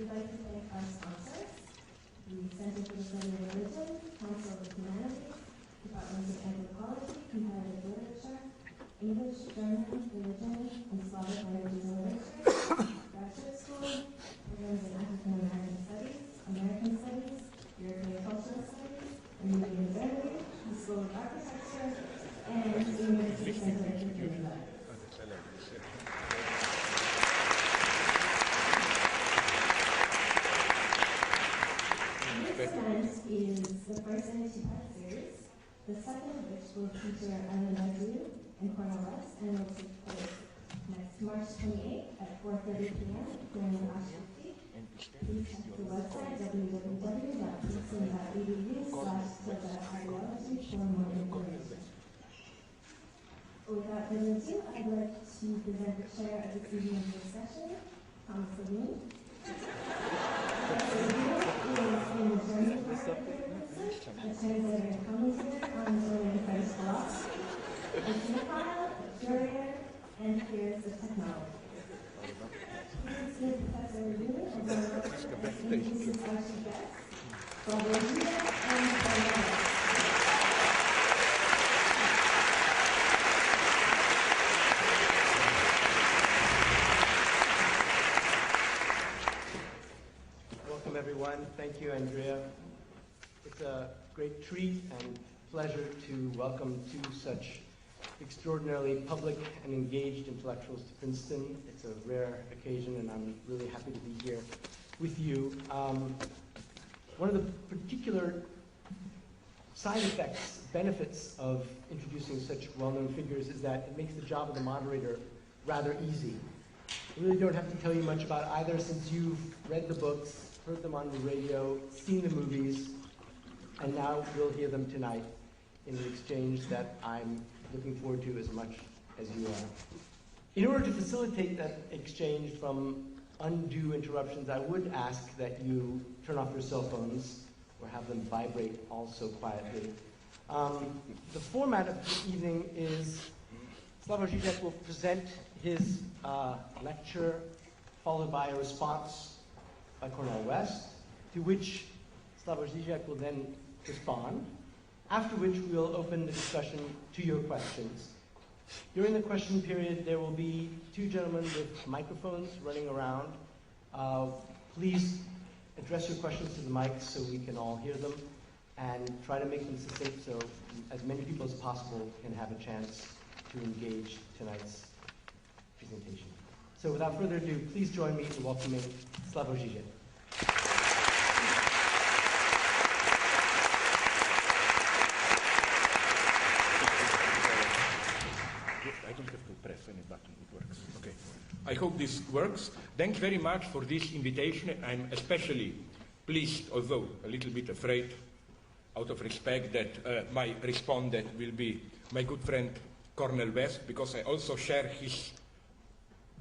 we'd like to thank our sponsors, the Center for the Study of Religion, Council of the Humanities, Departments of Anthropology, Comparative Literature, English, German, Religion, and Slavic Languages and Literature, Graduate School, programs in African American Studies, American Studies, European Cultural Studies, and Media and Learning, the School of Architecture, and the University Center for Human Rights. This event is the first in a two-part series, the second of which will feature Zizek and Cornel and will take place next March 28th at 4:30 p.m. during the Ashkenazi. Please check the website www.princeton.edu/archaeology for more information. Without further ado, I'd like to present the chair of this evening's discussion, Slavoj. The translator and commentator on early French philosophy, a cinephile, curator, and theorist of technology. Please give Professor Rubin a round of applause and introduce our two guests, Slavoj and Cornel. Everyone. Thank you, Andrea. It's a great treat and pleasure to welcome two such extraordinarily public and engaged intellectuals to Princeton. It's a rare occasion, and I'm really happy to be here with you. One of the particular side effects, benefits of introducing such well-known figures is that it makes the job of the moderator rather easy. I really don't have to tell you much about either, since you've read the books, heard them on the radio, seen the movies, and now we'll hear them tonight in an exchange that I'm looking forward to as much as you are. In order to facilitate that exchange from undue interruptions, I would ask that you turn off your cell phones or have them vibrate also quietly. The format of the evening is Slavoj Zizek will present his lecture, followed by a response by Cornel West, to which Slavoj Zizek will then respond, after which we'll open the discussion to your questions. During the question period, there will be two gentlemen with microphones running around. Please address your questions to the mics so we can all hear them, and try to make them succinct so as many people as possible can have a chance to engage tonight's presentation. So without further ado, please join me in welcoming Slavoj Zizek. I don't have to press any button, it works. Okay. I hope this works. Thanks very much for this invitation. I'm especially pleased, although a little bit afraid, out of respect, that my respondent will be my good friend Cornel West, because I also share his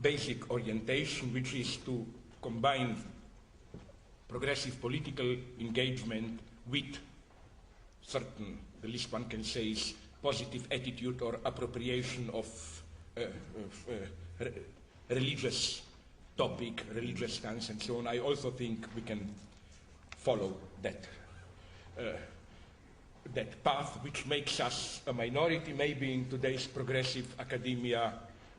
basic orientation, which is to combine progressive political engagement with certain, the least one can say is positive attitude or appropriation of religious topic, religious stance, and so on. I also think we can follow that that path, which makes us a minority maybe in today's progressive academia,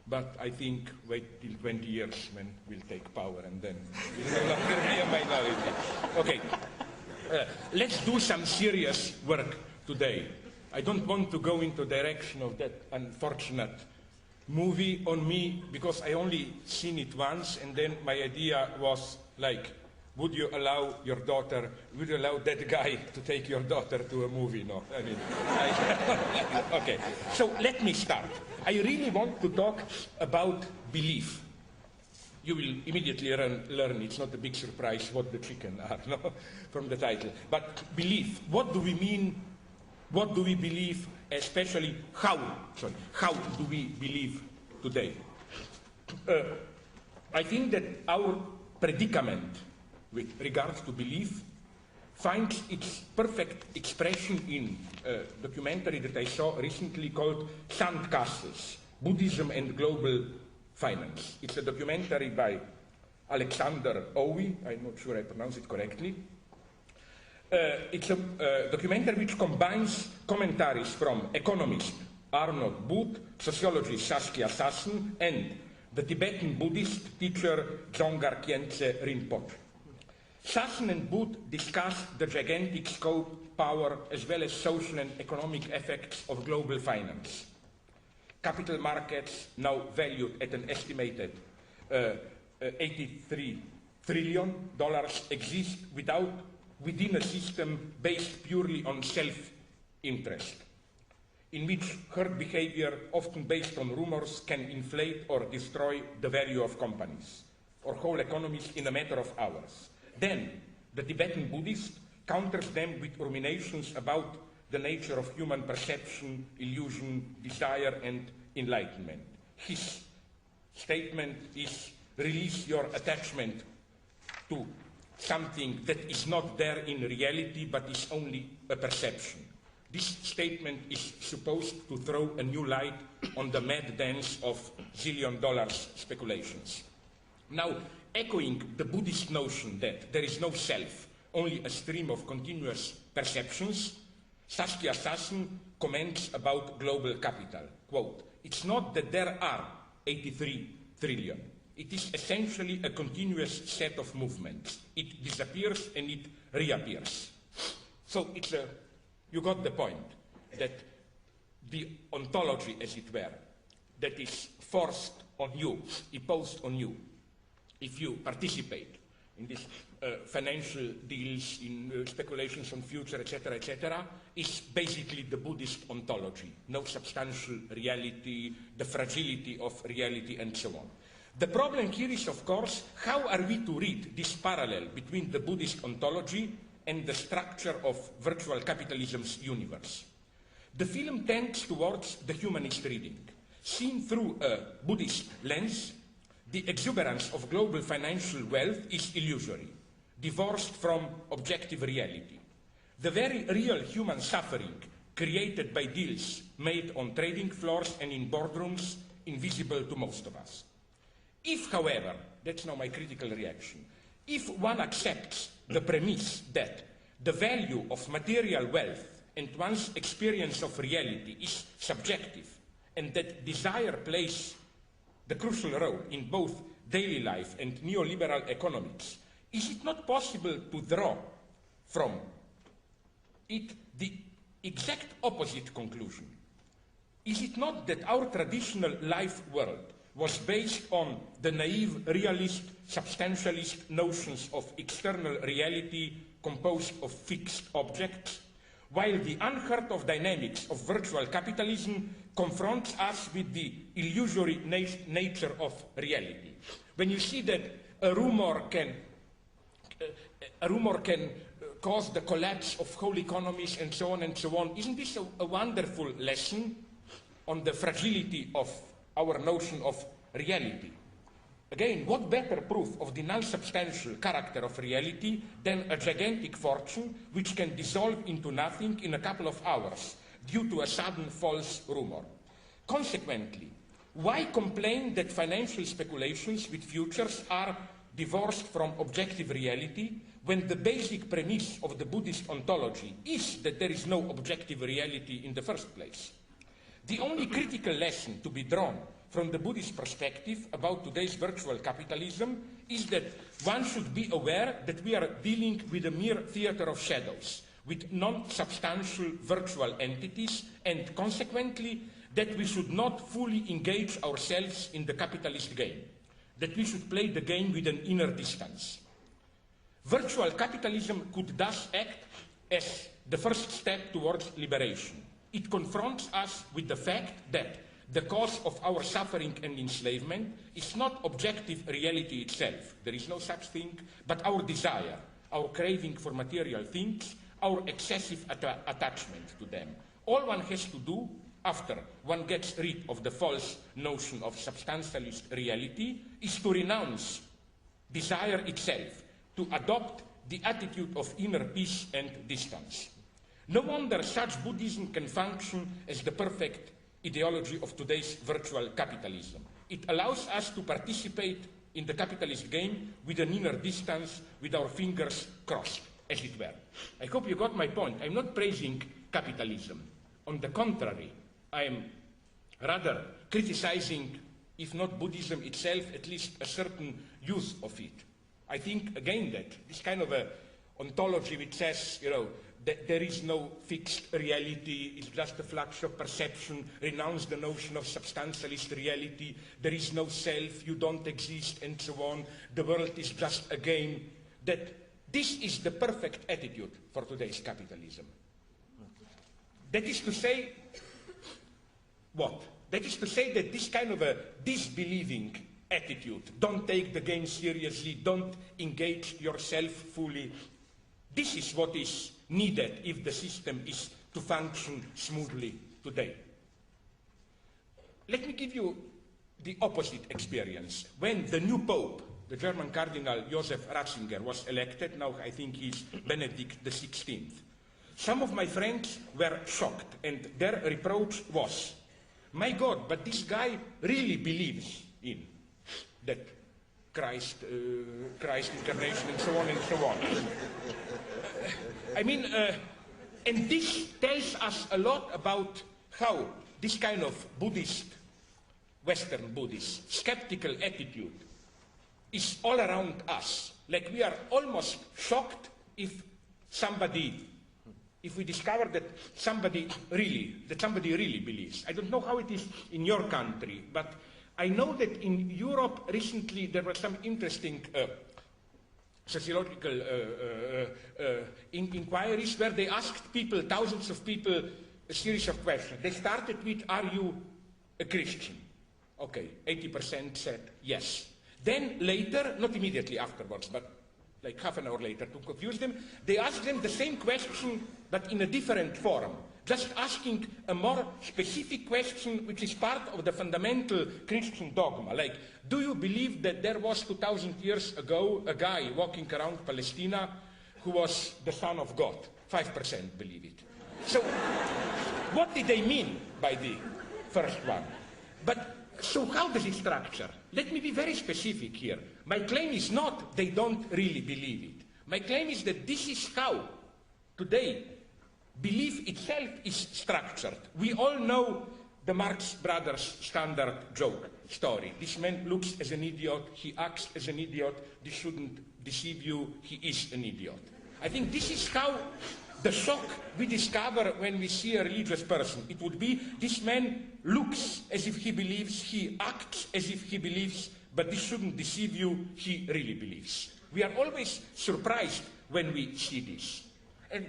but I think wait till 20 years when we'll take power and then we'll no longer be a minority. Okay, let's do some serious work today. I don't want to go into the direction of that unfortunate movie on me, because I only seen it once, and then my idea was like, would you allow your daughter, would you allow that guy to take your daughter to a movie? No, I mean, okay. So let me start. I really want to talk about belief. You will immediately learn, it's not a big surprise what the chicken are, no, from the title. But belief, what do we mean? What do we believe, especially how do we believe today? I think that our predicament with regards to belief finds its perfect expression in a documentary that I saw recently called Sandcastles, Buddhism and Global Finance. It's a documentary by Alexander Owie, I'm not sure I pronounce it correctly. It's a documentary which combines commentaries from economist Arnold Booth, sociologist Saskia Sassen, and the Tibetan Buddhist teacher Dzongkar Khyentse Rinpoche. Sassen and Booth discuss the gigantic scope, power, as well as social and economic effects of global finance. Capital markets, now valued at an estimated $83 trillion, exist within a system based purely on self-interest, in which herd behavior, often based on rumors, can inflate or destroy the value of companies or whole economies in a matter of hours. Then, the Tibetan Buddhist counters them with ruminations about the nature of human perception, illusion, desire, and enlightenment. His statement is, release your attachment to something that is not there in reality, but is only a perception. This statement is supposed to throw a new light on the mad dance of zillion-dollar speculations. Now, echoing the Buddhist notion that there is no self, only a stream of continuous perceptions, Saskia Sassen comments about global capital. Quote, it's not that there are 83 trillion. It is essentially a continuous set of movements. It disappears and it reappears. So you got the point, that the ontology, as it were, that is forced on you, imposed on you, if you participate in these financial deals, in speculations on future, etc., is basically the Buddhist ontology. No substantial reality, the fragility of reality, and so on. The problem here is, of course, how are we to read this parallel between the Buddhist ontology and the structure of virtual capitalism's universe? The film tends towards the humanist reading. Seen through a Buddhist lens, the exuberance of global financial wealth is illusory, divorced from objective reality. The very real human suffering created by deals made on trading floors and in boardrooms, invisible to most of us. If, however, that's now my critical reaction, if one accepts the premise that the value of material wealth and one's experience of reality is subjective, and that desire plays the crucial role in both daily life and neoliberal economics, is it not possible to draw from it the exact opposite conclusion? Is it not that our traditional life world was based on the naive, realist, substantialist notions of external reality composed of fixed objects, while the unheard of dynamics of virtual capitalism confronts us with the illusory nature of reality? When you see that a rumor can cause the collapse of whole economies and so on, isn't this a wonderful lesson on the fragility of our notion of reality? Again, what better proof of the non-substantial character of reality than a gigantic fortune which can dissolve into nothing in a couple of hours due to a sudden false rumor? Consequently, why complain that financial speculations with futures are divorced from objective reality when the basic premise of the Buddhist ontology is that there is no objective reality in the first place? The only critical lesson to be drawn from the Buddhist perspective about today's virtual capitalism is that one should be aware that we are dealing with a mere theater of shadows, with non-substantial virtual entities, and consequently that we should not fully engage ourselves in the capitalist game, that we should play the game with an inner distance. Virtual capitalism could thus act as the first step towards liberation. It confronts us with the fact that the cause of our suffering and enslavement is not objective reality itself. There is no such thing, but our desire, our craving for material things, our excessive attachment to them. All one has to do after one gets rid of the false notion of substantialist reality is to renounce desire itself, to adopt the attitude of inner peace and distance. No wonder such Buddhism can function as the perfect ideology of today's virtual capitalism. It allows us to participate in the capitalist game with an inner distance, with our fingers crossed, as it were. I hope you got my point. I'm not praising capitalism. On the contrary, I am rather criticizing, if not Buddhism itself, at least a certain use of it. I think, again, that this kind of a ontology which says, that there is no fixed reality, it's just a flux of perception, renounce the notion of substantialist reality, there is no self, you don't exist, and so on, the world is just a game, that this is the perfect attitude for today's capitalism. That is to say, what? That is to say that this kind of a disbelieving attitude, don't take the game seriously, don't engage yourself fully, this is what is needed if the system is to function smoothly today. Let me give you the opposite experience. When the new Pope, the German Cardinal Joseph Ratzinger, was elected, now I think he's Benedict XVI, some of my friends were shocked, and their reproach was, my God, but this guy really believes in that Christ incarnation, and so on and so on. And this tells us a lot about how this kind of Buddhist, Western Buddhist, skeptical attitude is all around us. Like we are almost shocked if we discover that somebody really believes. I don't know how it is in your country, but I know that in Europe recently there were some interesting sociological inquiries where they asked people, thousands of people, a series of questions. They started with, are you a Christian? Okay, 80% said yes. Then later, not immediately afterwards, but like half an hour later to confuse them, they asked them the same question but in a different form. Just asking a more specific question which is part of the fundamental Christian dogma. Like, do you believe that there was 2,000 years ago a guy walking around Palestine who was the Son of God? 5% believe it. So, what did they mean by the first one? But, so how does it structure? Let me be very specific here. My claim is not they don't really believe it. My claim is that this is how today belief itself is structured. We all know the Marx Brothers standard joke story. This man looks as an idiot, he acts as an idiot, this shouldn't deceive you, he is an idiot. I think this is how the shock we discover when we see a religious person. It would be, this man looks as if he believes, he acts as if he believes, but this shouldn't deceive you, he really believes. We are always surprised when we see this. And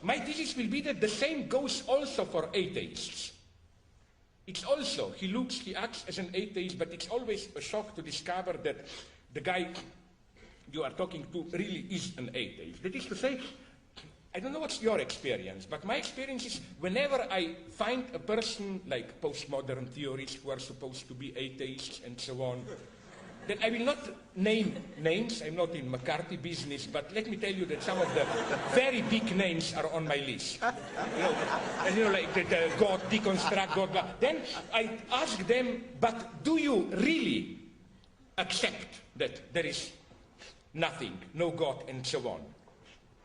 my thesis will be that the same goes also for atheists. It's also, he looks, he acts as an atheist, but it's always a shock to discover that the guy you are talking to really is an atheist. That is to say, I don't know what's your experience, but my experience is whenever I find a person like postmodern theorists who are supposed to be atheists and so on, then I will not name names, I'm not in McCarthy business, but let me tell you that some of the very big names are on my list. Like the God, deconstruct God, blah. Then I ask them, but do you really accept that there is nothing, no God, and so on?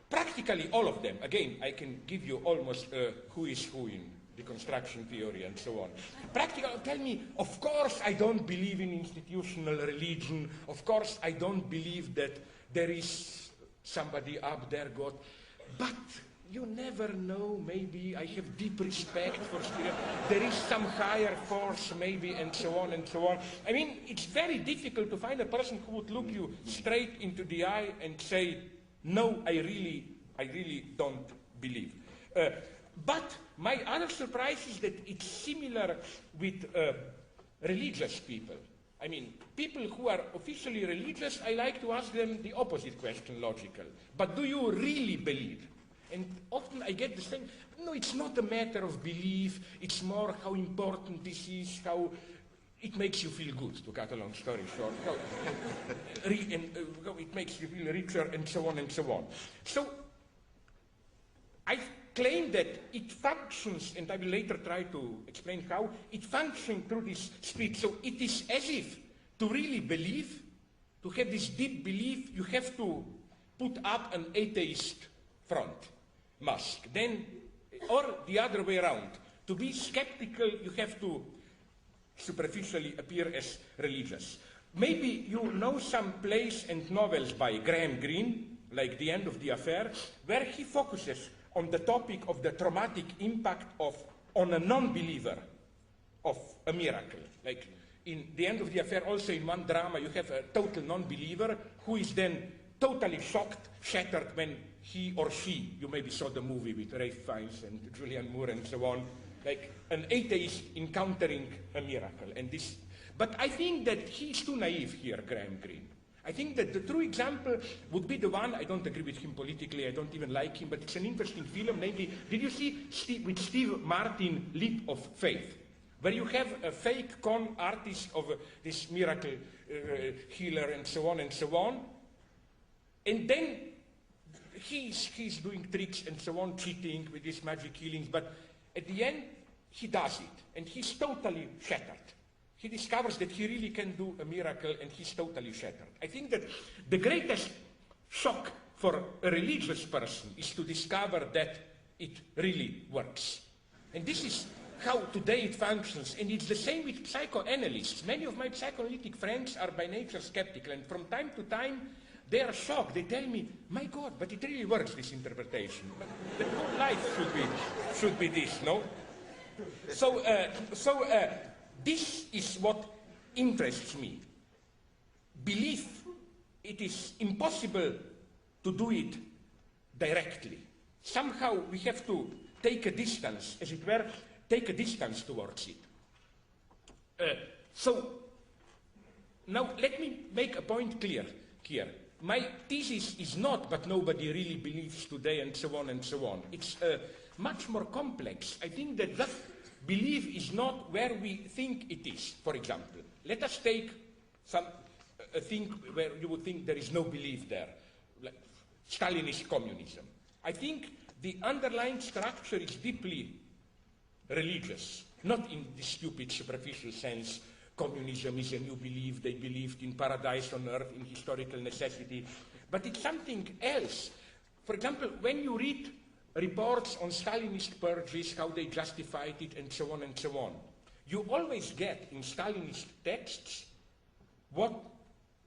Practically all of them. Again, I can give you almost who is who in deconstruction theory and so on. Practically tell me, of course I don't believe in institutional religion, of course I don't believe that there is somebody up there, God, but you never know, maybe I have deep respect for spirit, there is some higher force maybe, and so on and so on. I mean, it's very difficult to find a person who would look you straight into the eye and say, no, I really don't believe. But my other surprise is that it's similar with religious people. I mean, people who are officially religious, I like to ask them the opposite question, logical. But do you really believe? And often I get the same, no, it's not a matter of belief, it's more how important this is, how it makes you feel good, to cut a long story short. It makes you feel richer, and so on and so on. So, I claim that it functions, and I will later try to explain how, it functions through this spirit. So it is as if to really believe, to have this deep belief, you have to put up an atheist front mask. Then, or the other way around. To be skeptical, you have to superficially appear as religious. Maybe you know some plays and novels by Graham Greene, like The End of the Affair, where he focuses on the topic of the traumatic impact on a non-believer of a miracle. Like in The End of the Affair, also in one drama, you have a total non-believer who is then totally shocked, shattered when he or she, you maybe saw the movie with Ralph Fiennes and Julianne Moore and so on, like an atheist encountering a miracle. But I think that he's too naive here, Graham Greene. I think that the true example would be the one, I don't agree with him politically, I don't even like him, but it's an interesting film. Maybe, did you see with Steve Martin, Leap of Faith? Where you have a fake con artist of this miracle healer and so on and so on. And then he's doing tricks and so on, cheating with these magic healings, but at the end, he does it, and he's totally shattered. He discovers that he really can do a miracle, and he's totally shattered. I think that the greatest shock for a religious person is to discover that it really works. And this is how today it functions, and it's the same with psychoanalysts. Many of my psychoanalytic friends are by nature skeptical, and from time to time, they are shocked. They tell me, my God, but it really works, this interpretation. But the whole life should be this, no? So this is what interests me. Belief, it is impossible to do it directly. Somehow we have to take a distance, as it were, take a distance towards it. So now let me make a point clear here. My thesis is not, but nobody really believes today, and so on and so on. It's much more complex. I think that belief is not where we think it is. For example, let us take a thing where you would think there is no belief there, like Stalinist communism. I think the underlying structure is deeply religious, not in the stupid, superficial sense. Communism is a new belief, they believed in paradise on earth, in historical necessity, but it's something else. For example, when you read reports on Stalinist purges, how they justified it, and so on, you always get in Stalinist texts what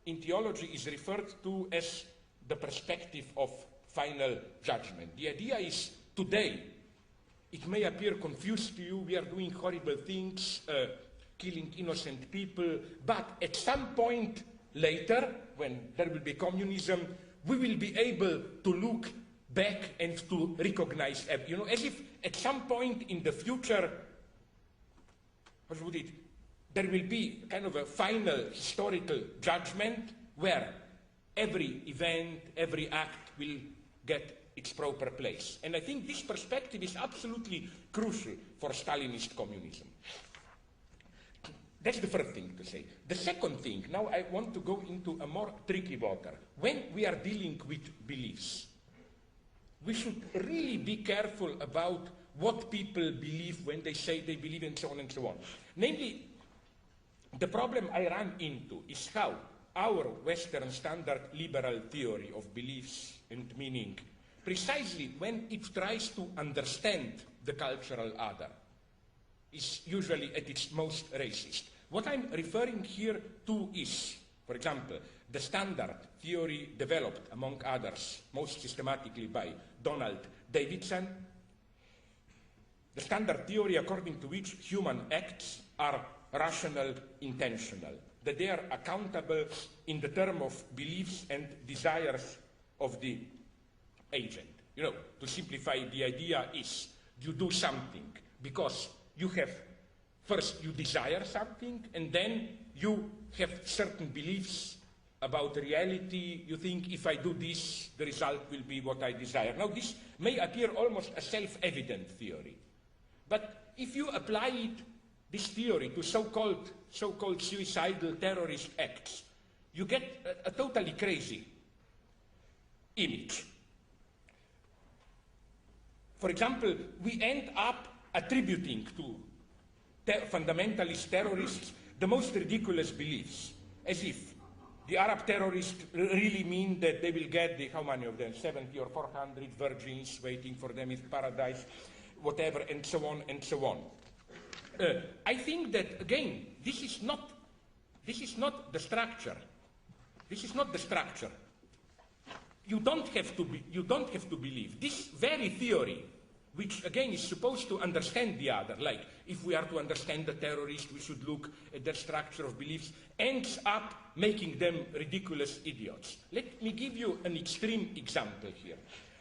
in theology is referred to as the perspective of final judgment. The idea is, today, it may appear confused to you, we are doing horrible things, killing innocent people, but at some point later, when there will be communism, we will be able to look back and to recognize, as if at some point in the future, there will be kind of a final historical judgment where every event, every act will get its proper place. And I think this perspective is absolutely crucial for Stalinist communism. That's the first thing to say. The second thing, now I want to go into a more tricky water. When we are dealing with beliefs, we should really be careful about what people believe when they say they believe, and so on and so on. Namely, the problem I run into is how our Western standard liberal theory of beliefs and meaning, precisely when it tries to understand the cultural other, is usually at its most racist. What I'm referring here to is, for example, the standard theory developed, among others, most systematically by Donald Davidson, the standard theory according to which human acts are rational, intentional, that they are accountable in the term of beliefs and desires of the agent. To simplify, the idea is you do something because first you desire something, and then you have certain beliefs about reality. You think, if I do this, the result will be what I desire. Now, this may appear almost a self-evident theory, but if you apply this theory to so-called suicidal terrorist acts, you get a totally crazy image. For example, we end up attributing to fundamentalist terrorists the most ridiculous beliefs, as if the Arab terrorists really mean that they will get the, how many of them, 70 or 400 virgins waiting for them in paradise, whatever, and so on and so on. I think that, again, this is not the structure. This is not the structure. You don't have to believe. This very theory, which again is supposed to understand the other, like if we are to understand the terrorist, we should look at their structure of beliefs, ends up making them ridiculous idiots. Let me give you an extreme example here.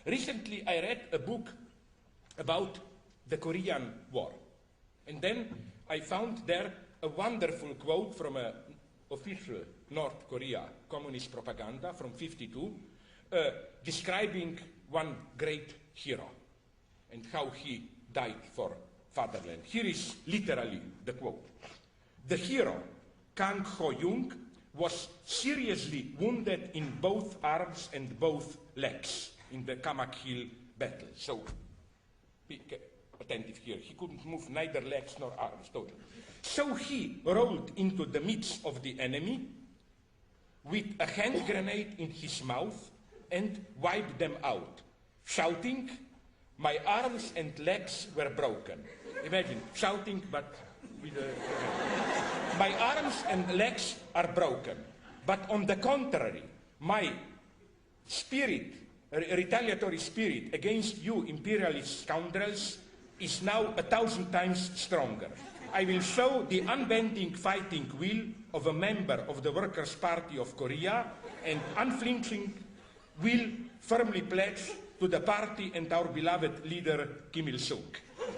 Recently I read a book about the Korean War, and then I found there a wonderful quote from an official North Korea communist propaganda from '52, describing one great hero and how he died for fatherland. Here is literally the quote. The hero, Kang Ho-young, was seriously wounded in both arms and both legs in the Kamak Hill battle. So, be attentive here. He couldn't move neither legs nor arms, totally. So he rolled into the midst of the enemy with a hand grenade in his mouth and wiped them out, shouting, "My arms and legs were broken." Imagine, shouting, but with a... "My arms and legs are broken, but on the contrary, my spirit, retaliatory spirit against you imperialist scoundrels is now 1,000 times stronger. I will show the unbending fighting will of a member of the Workers' Party of Korea and unflinching will firmly pledge to the party and our beloved leader Kim Il-sung."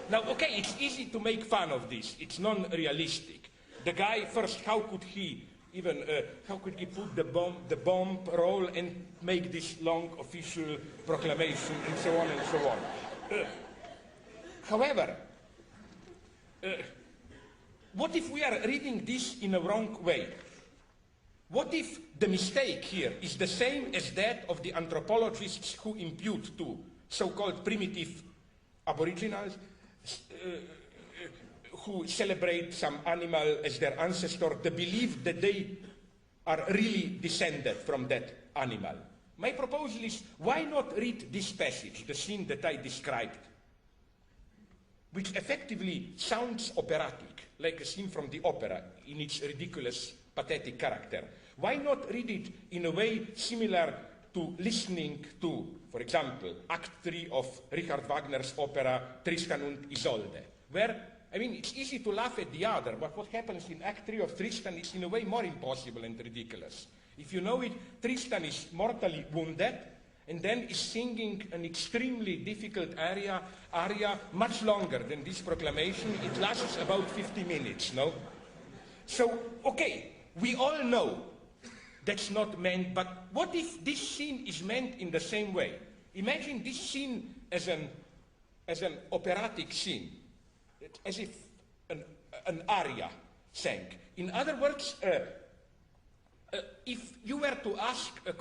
Now, okay, it's easy to make fun of this. It's non-realistic. The guy, first, how could he put the bomb roll and make this long official proclamation and so on and so on. However, what if we are reading this in a wrong way? What if the mistake here is the same as that of the anthropologists who impute to so-called primitive aboriginals who celebrate some animal as their ancestor, the belief that they are really descended from that animal? My proposal is, why not read this passage, the scene that I described, which effectively sounds operatic, like a scene from the opera in its ridiculous, pathetic character. Why not read it in a way similar to listening to, for example, Act 3 of Richard Wagner's opera Tristan und Isolde, where, I mean, it's easy to laugh at the other, but what happens in Act 3 of Tristan is in a way more impossible and ridiculous. If you know it, Tristan is mortally wounded, and then is singing an extremely difficult aria much longer than this proclamation. It lasts about 50 minutes, no? So, okay, we all know that's not meant, but what if this scene is meant in the same way? Imagine this scene as an operatic scene, as if an aria sang. In other words, if you were to ask a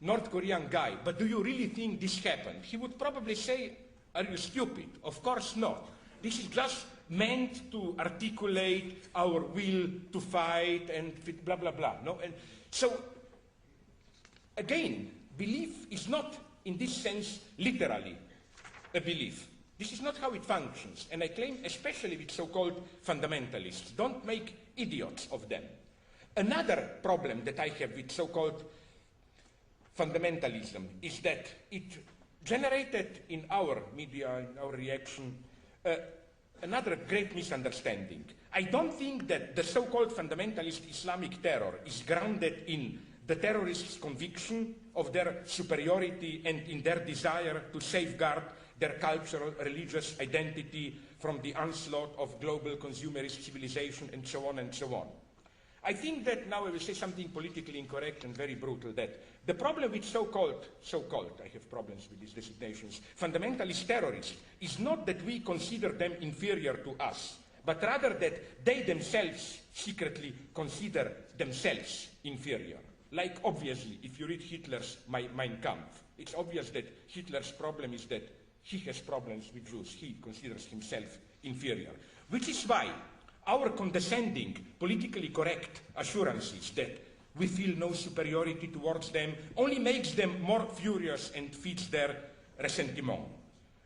North Korean guy, but do you really think this happened? He would probably say, are you stupid? Of course not. This is just meant to articulate our will to fight and blah, blah, blah. No? And so, again, belief is not, in this sense, literally a belief. This is not how it functions. And I claim, especially with so-called fundamentalists, don't make idiots of them. Another problem that I have with so-called fundamentalism is that it generated in our media, in our reaction, another great misunderstanding. I don't think that the so-called fundamentalist Islamic terror is grounded in the terrorists' conviction of their superiority and in their desire to safeguard their cultural, religious identity from the onslaught of global consumerist civilization and so on and so on. I think that now I will say something politically incorrect and very brutal, that the problem with so-called, I have problems with these designations, fundamentalist terrorists is not that we consider them inferior to us, but rather that they themselves secretly consider themselves inferior. Like, obviously, if you read Hitler's Mein Kampf, it's obvious that Hitler's problem is that he has problems with Jews. He considers himself inferior. Which is why our condescending, politically correct assurances that we feel no superiority towards them, only makes them more furious and feeds their ressentiment.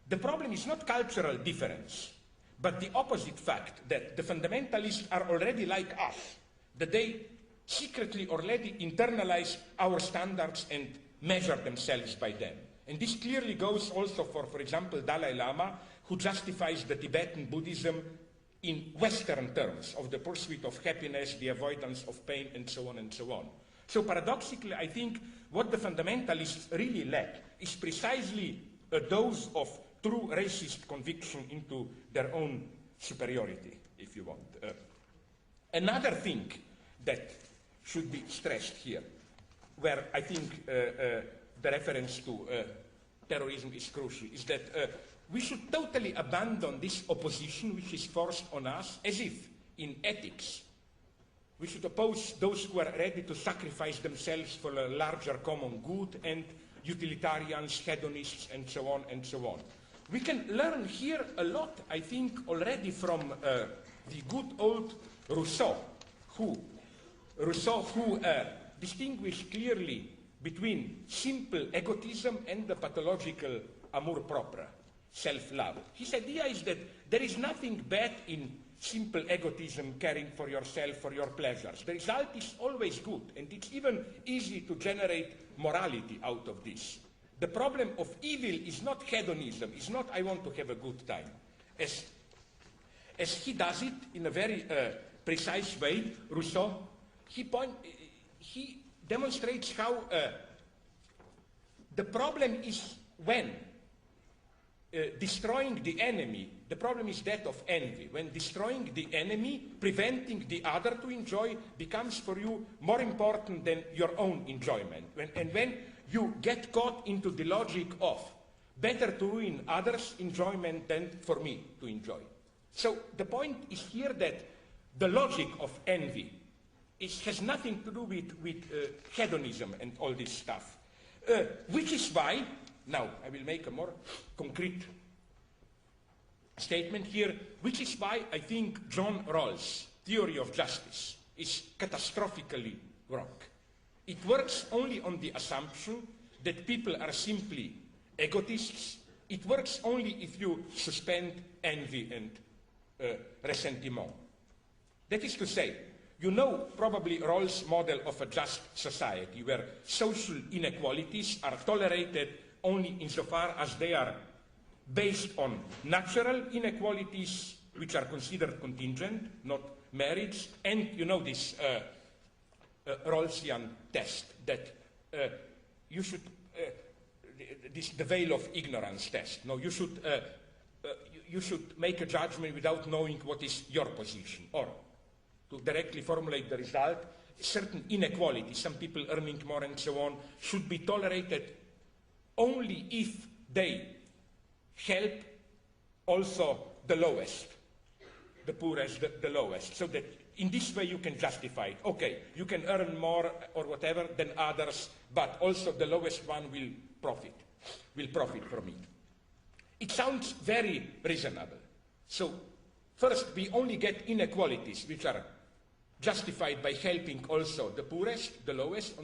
The problem is not cultural difference, but the opposite fact that the fundamentalists are already like us, that they secretly already internalize our standards and measure themselves by them. And this clearly goes also for example, Dalai Lama, who justifies the Tibetan Buddhism in Western terms of the pursuit of happiness, the avoidance of pain, and so on and so on. So paradoxically, I think what the fundamentalists really lack is precisely a dose of true racist conviction into their own superiority, if you want. Another thing that should be stressed here, where I think the reference to terrorism is crucial, is that we should totally abandon this opposition which is forced on us, as if in ethics we should oppose those who are ready to sacrifice themselves for a larger common good, and utilitarians, hedonists, and so on and so on. We can learn here a lot, I think, already from the good old Rousseau, who distinguished clearly between simple egotism and the pathological amour-propre, self-love. His idea is that there is nothing bad in simple egotism, caring for yourself, for your pleasures. The result is always good, and it's even easy to generate morality out of this. The problem of evil is not hedonism, it's not I want to have a good time. As he does it in a very precise way, Rousseau, he demonstrates how the problem is when destroying the enemy, the problem is that of envy. When destroying the enemy, preventing the other to enjoy becomes for you more important than your own enjoyment. When you get caught into the logic of better to ruin others' enjoyment than for me to enjoy. So the point is here that the logic of envy has nothing to do with hedonism and all this stuff. Which is why, now I will make a more concrete statement here, which is why I think John Rawls' theory of justice is catastrophically wrong. It works only on the assumption that people are simply egotists. It works only if you suspend envy and ressentiment. That is to say, you know probably Rawls' model of a just society where social inequalities are tolerated only insofar as they are based on natural inequalities which are considered contingent, not marriage, and you know this Rawlsian test that you should, the veil of ignorance test. No, you should make a judgment without knowing what is your position, or to directly formulate the result, certain inequalities, some people earning more and so on, should be tolerated only if they help also the lowest, the poorest, the lowest, so that in this way you can justify it. Okay, you can earn more or whatever than others, but also the lowest one will profit from it. It sounds very reasonable. So first, we only get inequalities which are justified by helping also the poorest, the lowest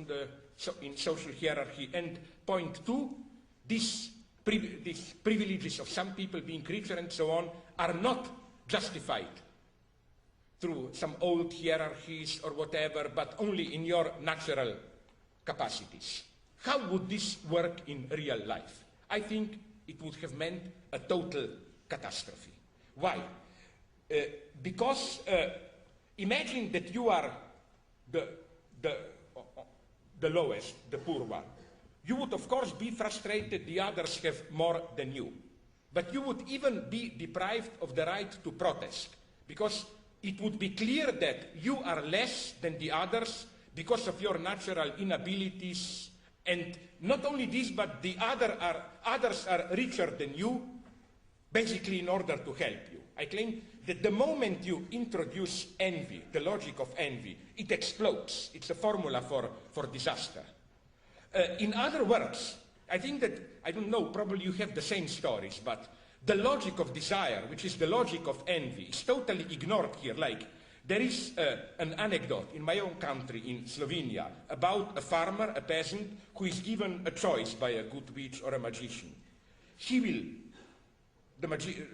in social hierarchy. And point two, these privileges of some people being richer and so on are not justified through some old hierarchies or whatever, but only in your natural capacities. How would this work in real life? I think it would have meant a total catastrophe. Why? Because imagine that you are the lowest, the poor one. You would, of course, be frustrated the others have more than you. But you would even be deprived of the right to protest, because it would be clear that you are less than the others because of your natural inabilities. And not only this, but the others are richer than you, basically in order to help you. I claim that the moment you introduce envy, the logic of envy, it explodes. It's a formula for disaster. In other words, I think that, I don't know, probably you have the same stories, but the logic of desire, which is the logic of envy, is totally ignored here. Like, There is an anecdote in my own country, in Slovenia, about a farmer, a peasant, who is given a choice by a good witch or a magician. He will,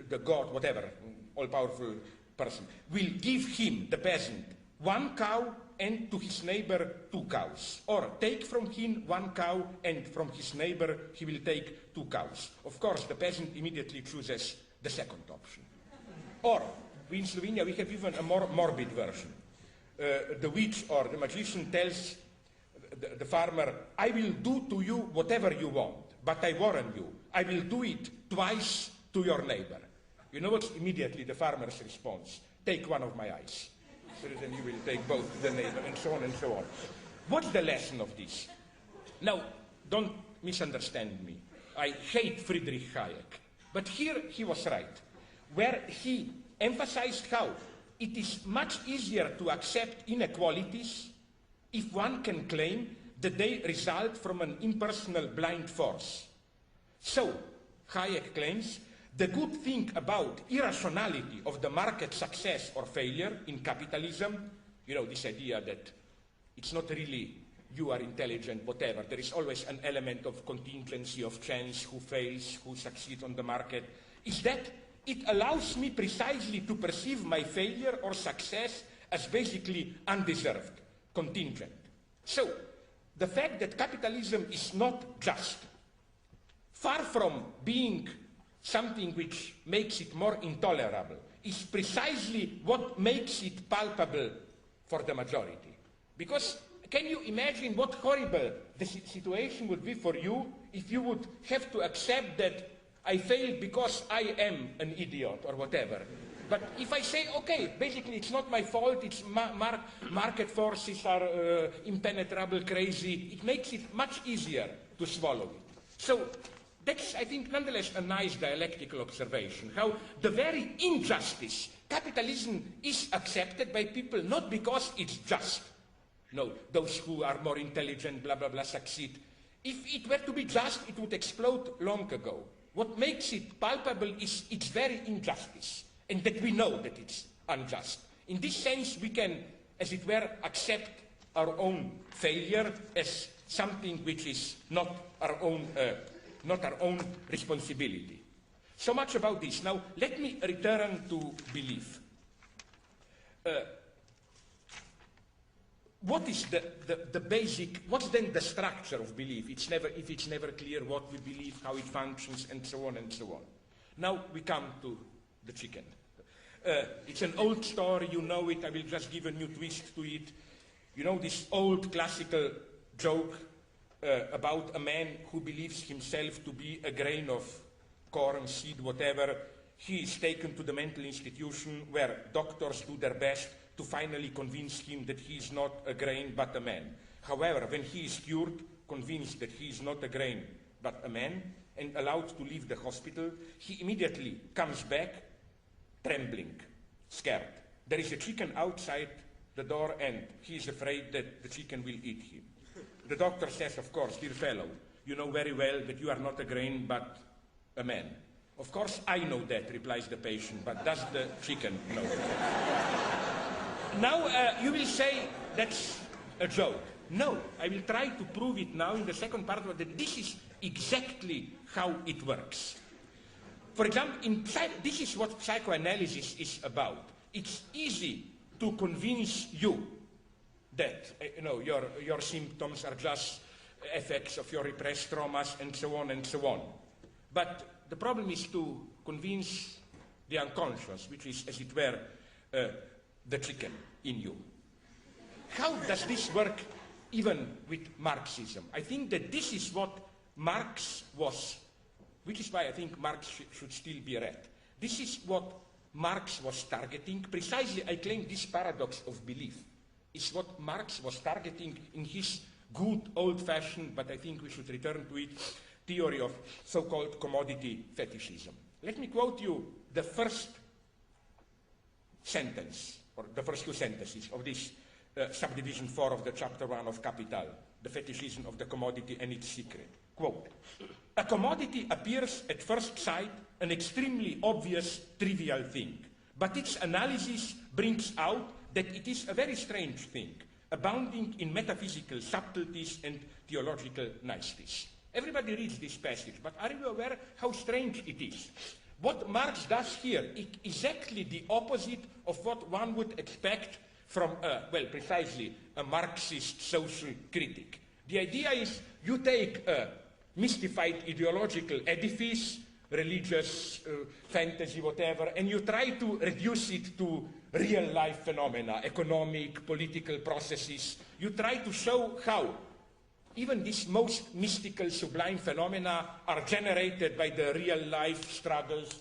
the god, whatever, all-powerful person, will give him, the peasant, 1 cow and to his neighbor 2 cows. Or take from him 1 cow and from his neighbor he will take 2 cows. Of course, the peasant immediately chooses the second option. Or, in Slovenia, we have even a more morbid version. The witch or the magician tells the farmer, I will do to you whatever you want, but I warn you, I will do it twice to your neighbor. You know what's immediately the farmer's response? Take one of my eyes. So then you will take both the neighbor, and so on and so on. What's the lesson of this? Now, don't misunderstand me. I hate Friedrich Hayek. But here he was right, where he emphasized how it is much easier to accept inequalities if one can claim that they result from an impersonal blind force. So, Hayek claims, the good thing about irrationality of the market success or failure in capitalism, you know, this idea that it's not really you are intelligent, whatever. There is always an element of contingency, of chance, who fails, who succeeds on the market, is that it allows me precisely to perceive my failure or success as basically undeserved, contingent. So, the fact that capitalism is not just, far from being something which makes it more intolerable, is precisely what makes it palpable for the majority. Because can you imagine what horrible the situation would be for you if you would have to accept that I failed because I am an idiot or whatever. But if I say, okay, basically it's not my fault, it's market forces are impenetrable, crazy, it makes it much easier to swallow it. So that's, I think, nonetheless a nice dialectical observation, how the very injustice, capitalism is accepted by people not because it's just. No, those who are more intelligent, blah, blah, blah, succeed. If it were to be just, it would explode long ago. What makes it palpable is its very injustice, and that we know that it's unjust. In this sense, we can, as it were, accept our own failure as something which is not our own responsibility. So much about this. Now, let me return to belief. What is the basic, what's then the structure of belief? If it's never clear what we believe, how it functions, and so on and so on. Now we come to the chicken. It's an old story, you know it, I will just give a new twist to it. You know this old classical joke about a man who believes himself to be a grain of corn, seed, whatever. He is taken to the mental institution where doctors do their best to finally convince him that he is not a grain but a man. However, when he is cured, convinced that he is not a grain but a man, and allowed to leave the hospital, he immediately comes back trembling, scared. There is a chicken outside the door and he is afraid that the chicken will eat him. The doctor says, of course, dear fellow, you know very well that you are not a grain but a man. Of course I know that, replies the patient, but does the chicken know? Now you will say that's a joke. No, I will try to prove it now in the second part of that this is exactly how it works. For example, this is what psychoanalysis is about. It's easy to convince you that your symptoms are just effects of your repressed traumas and so on and so on. But the problem is to convince the unconscious, which is, as it were, the chicken in you. How does this work even with Marxism? I think that this is what Marx was, which is why I think Marx should still be read. This is what Marx was targeting. Precisely, I claim this paradox of belief is what Marx was targeting in his good old-fashioned, but I think we should return to it, theory of so-called commodity fetishism. Let me quote you the first sentence, or the first two sentences of this subdivision 4 of the chapter 1 of Capital, the fetishism of the commodity and its secret. Quote, a commodity appears at first sight an extremely obvious, trivial thing, but its analysis brings out that it is a very strange thing, abounding in metaphysical subtleties and theological niceties. Everybody reads this passage, but are you aware how strange it is? What Marx does here is exactly the opposite of what one would expect from, precisely a Marxist social critic. The idea is you take a mystified ideological edifice, religious, fantasy, whatever, and you try to reduce it to real-life phenomena, economic, political processes. You try to show how even these most mystical, sublime phenomena are generated by the real-life struggles,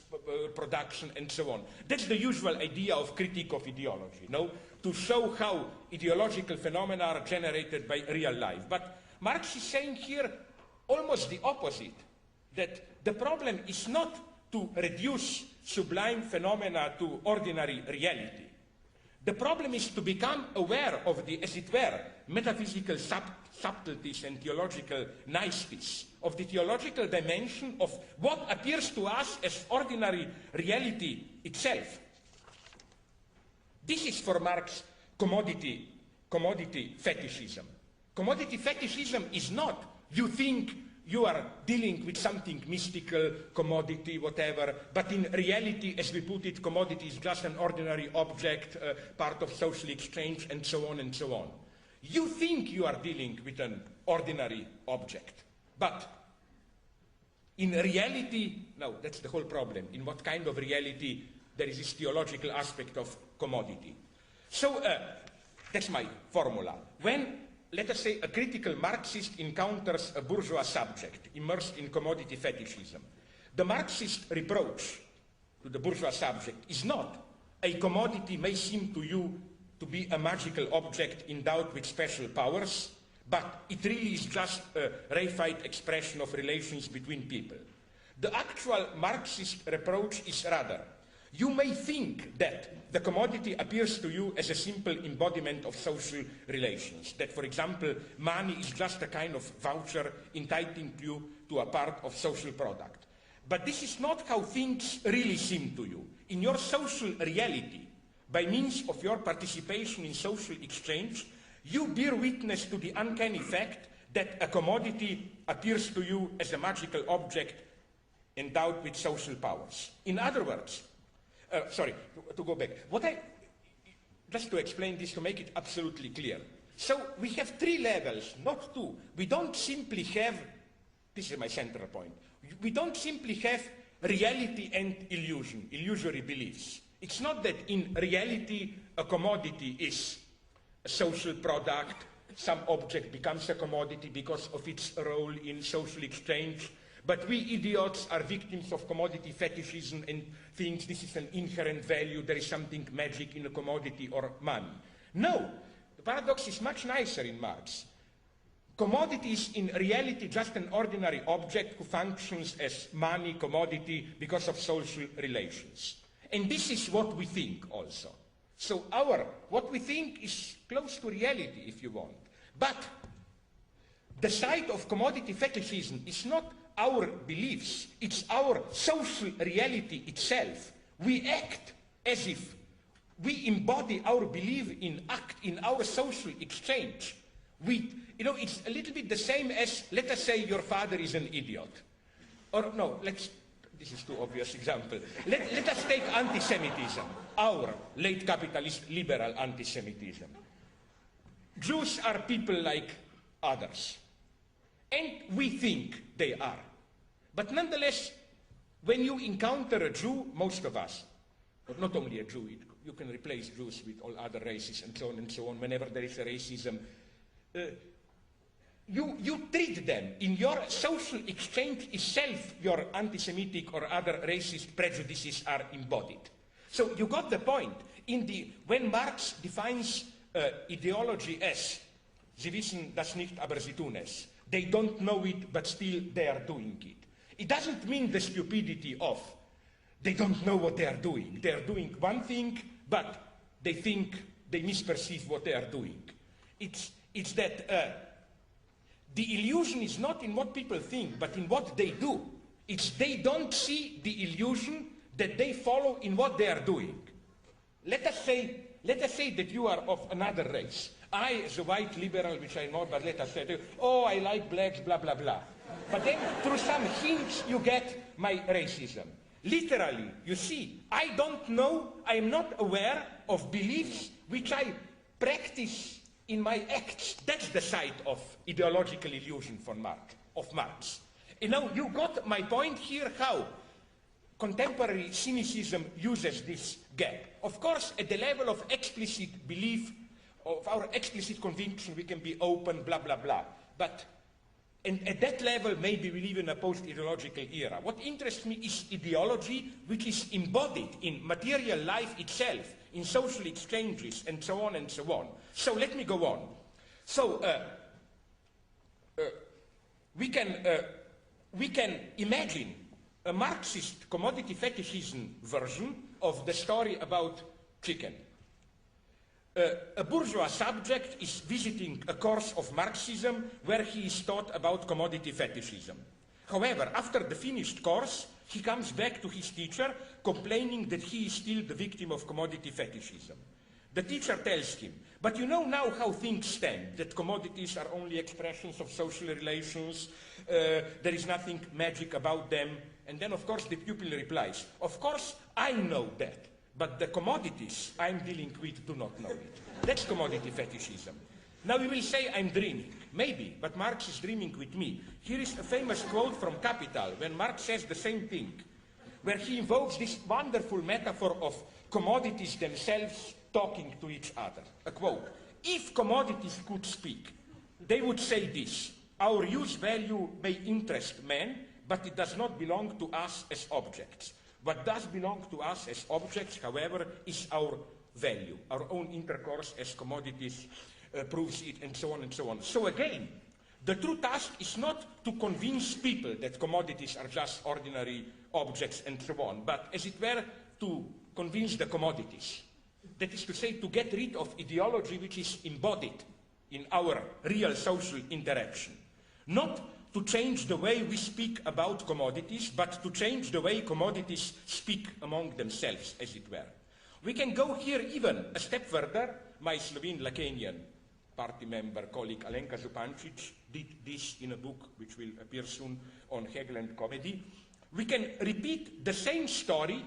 production, and so on. That's the usual idea of critique of ideology, no? To show how ideological phenomena are generated by real life. But Marx is saying here almost the opposite, that the problem is not to reduce sublime phenomena to ordinary reality. The problem is to become aware of the, as it were, metaphysical subtleties and theological niceties, of the theological dimension of what appears to us as ordinary reality itself. This is for Marx commodity fetishism. Commodity fetishism is not you think you are dealing with something mystical, commodity, whatever, but in reality, as we put it, commodity is just an ordinary object, part of social exchange, and so on and so on. You think you are dealing with an ordinary object, but in reality, no, that's the whole problem. In what kind of reality there is this theological aspect of commodity. So that's my formula. When, let us say, a critical Marxist encounters a bourgeois subject immersed in commodity fetishism, the Marxist reproach to the bourgeois subject is not a commodity may seem to you to be a magical object endowed with special powers, but it really is just a reified expression of relations between people. The actual Marxist reproach is rather, you may think that the commodity appears to you as a simple embodiment of social relations, that, for example, money is just a kind of voucher entitling you to a part of social product. But this is not how things really seem to you. In your social reality, by means of your participation in social exchange, you bear witness to the uncanny fact that a commodity appears to you as a magical object endowed with social powers. In other words, to go back. Just to explain this, to make it absolutely clear. So we have three levels, not two. We don't simply have, this is my central point, we don't simply have reality and illusion, illusory beliefs. It's not that in reality a commodity is a social product, some object becomes a commodity because of its role in social exchange, but we idiots are victims of commodity fetishism and think this is an inherent value, there is something magic in a commodity or money. No, the paradox is much nicer in Marx. Commodity is in reality just an ordinary object who functions as money, commodity, because of social relations. And this is what we think also. So what we think is close to reality, if you want. But the side of commodity fetishism is not our beliefs, it's our social reality itself. We act as if we embody our belief in our social exchange. It's a little bit the same as, let us say your father is an idiot. Or no, this is too obvious example. Let us take anti-Semitism, our late capitalist liberal anti-Semitism. Jews are people like others. And we think they are. But nonetheless, when you encounter a Jew, most of us, but not only a Jew, you can replace Jews with all other races and so on, whenever there is a racism, you treat them. In your social exchange itself, your anti-Semitic or other racist prejudices are embodied. So you got the point. When Marx defines ideology as Sie wissen das nicht, aber sie tun es. They don't know it, but still they are doing it. It doesn't mean the stupidity of they don't know what they are doing. They are doing one thing, but they think they misperceive what they are doing. It's that the illusion is not in what people think, but in what they do. It's they don't see the illusion that they follow in what they are doing. Let us say let us say that you are of another race. I, as a white liberal, which I'm not, but let us say, oh, I like blacks, blah, blah, blah. But then, through some hints, you get my racism. Literally, you see, I don't know, I'm not aware of beliefs which I practice in my acts. That's the side of ideological illusion of Marx. You know, you got my point here, how contemporary cynicism uses this gap. Of course, at the level of explicit belief, of our explicit conviction, we can be open, blah, blah, blah. But and at that level, maybe we live in a post-ideological era. What interests me is ideology which is embodied in material life itself, in social exchanges, and so on and so on. So let me go on. So we can imagine a Marxist commodity fetishism version of the story about chicken. A bourgeois subject is visiting a course of Marxism where he is taught about commodity fetishism. However, after the finished course, he comes back to his teacher complaining that he is still the victim of commodity fetishism. The teacher tells him, but you know now how things stand, that commodities are only expressions of social relations, there is nothing magic about them. And then, of course, the pupil replies, of course, I know that. But the commodities I'm dealing with do not know it. That's commodity fetishism. Now you will say I'm dreaming. Maybe, but Marx is dreaming with me. Here is a famous quote from Capital, when Marx says the same thing, where he invokes this wonderful metaphor of commodities themselves talking to each other. A quote, if commodities could speak, they would say this, our use value may interest men, but it does not belong to us as objects. What does belong to us as objects, however, is our value, our own intercourse as commodities proves it, and so on and so on. So again, the true task is not to convince people that commodities are just ordinary objects and so on, but as it were, to convince the commodities. That is to say, to get rid of ideology which is embodied in our real social interaction. Not to change the way we speak about commodities, but to change the way commodities speak among themselves, as it were. We can go here even a step further. My Slovene Lacanian party member, colleague Alenka Zupancic, did this in a book which will appear soon on Hegel and comedy. We can repeat the same story,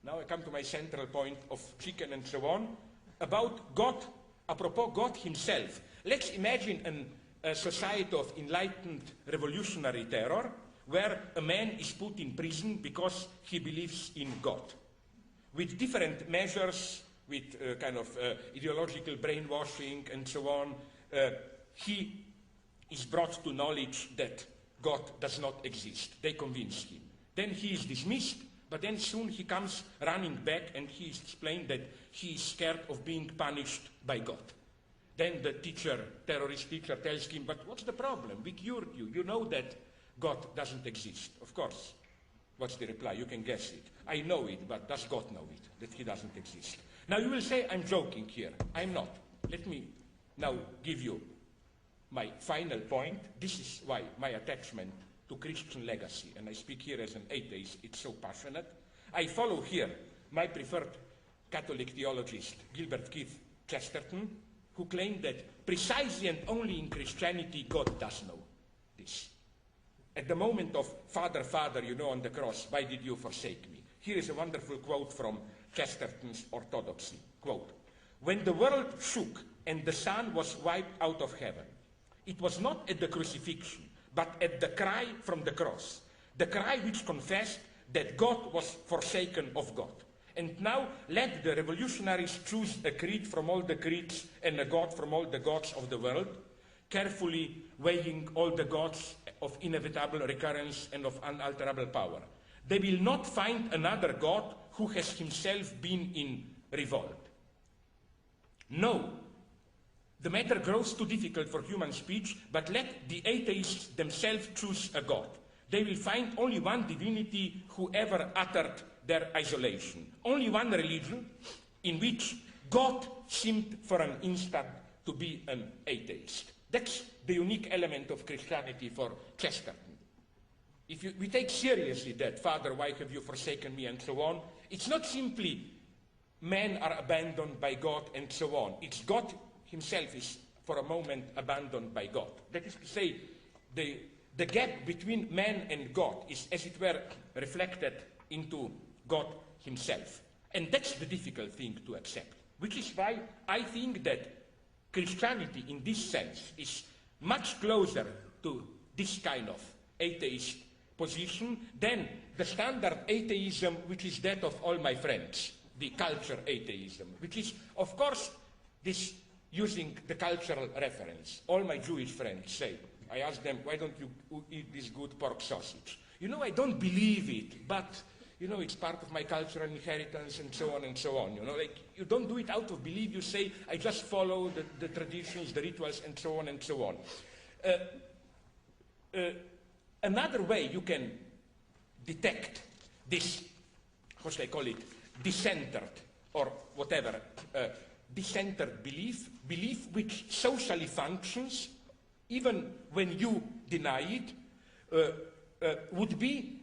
now I come to my central point of chicken and so on, about God, apropos God himself. Let's imagine a society of enlightened revolutionary terror where a man is put in prison because he believes in God. With different measures, with ideological brainwashing and so on, he is brought to knowledge that God does not exist. They convince him. Then he is dismissed, but then soon he comes running back and he explains that he is scared of being punished by God. Then the terrorist teacher tells him, but what's the problem? We cured you. You know that God doesn't exist. Of course. What's the reply? You can guess it. I know it, but does God know it, that he doesn't exist? Now you will say, I'm joking here. I'm not. Let me now give you my final point. This is why my attachment to Christian legacy, and I speak here as an atheist, it's so passionate. I follow here my preferred Catholic theologist, Gilbert Keith Chesterton, who claimed that precisely and only in Christianity God does know this. At the moment of Father, Father, you know, on the cross, why did you forsake me? Here is a wonderful quote from Chesterton's Orthodoxy. Quote, when the world shook and the sun was wiped out of heaven, it was not at the crucifixion, but at the cry from the cross, the cry which confessed that God was forsaken of God. And now let the revolutionaries choose a creed from all the creeds and a God from all the gods of the world, carefully weighing all the gods of inevitable recurrence and of unalterable power. They will not find another God who has himself been in revolt. No, the matter grows too difficult for human speech, but let the atheists themselves choose a God. They will find only one divinity who ever uttered their isolation. Only one religion in which God seemed for an instant to be an atheist. That's the unique element of Christianity for Chesterton. If we take seriously that, Father, why have you forsaken me, and so on, it's not simply men are abandoned by God and so on. It's God himself is for a moment abandoned by God. That is to say, the gap between man and God is, as it were, reflected into God himself. And that's the difficult thing to accept, which is why I think that Christianity in this sense is much closer to this kind of atheist position than the standard atheism, which is that of all my friends, the culture atheism, which is, of course, this using the cultural reference. All my Jewish friends say, I ask them, why don't you eat this good pork sausage? You know, I don't believe it, but, you know, it's part of my cultural inheritance and so on and so on. You know, like, you don't do it out of belief. You say, I just follow the traditions, the rituals, and so on and so on. Another way you can detect this, how should I call it, discentered or whatever, discentered belief which socially functions, even when you deny it, would be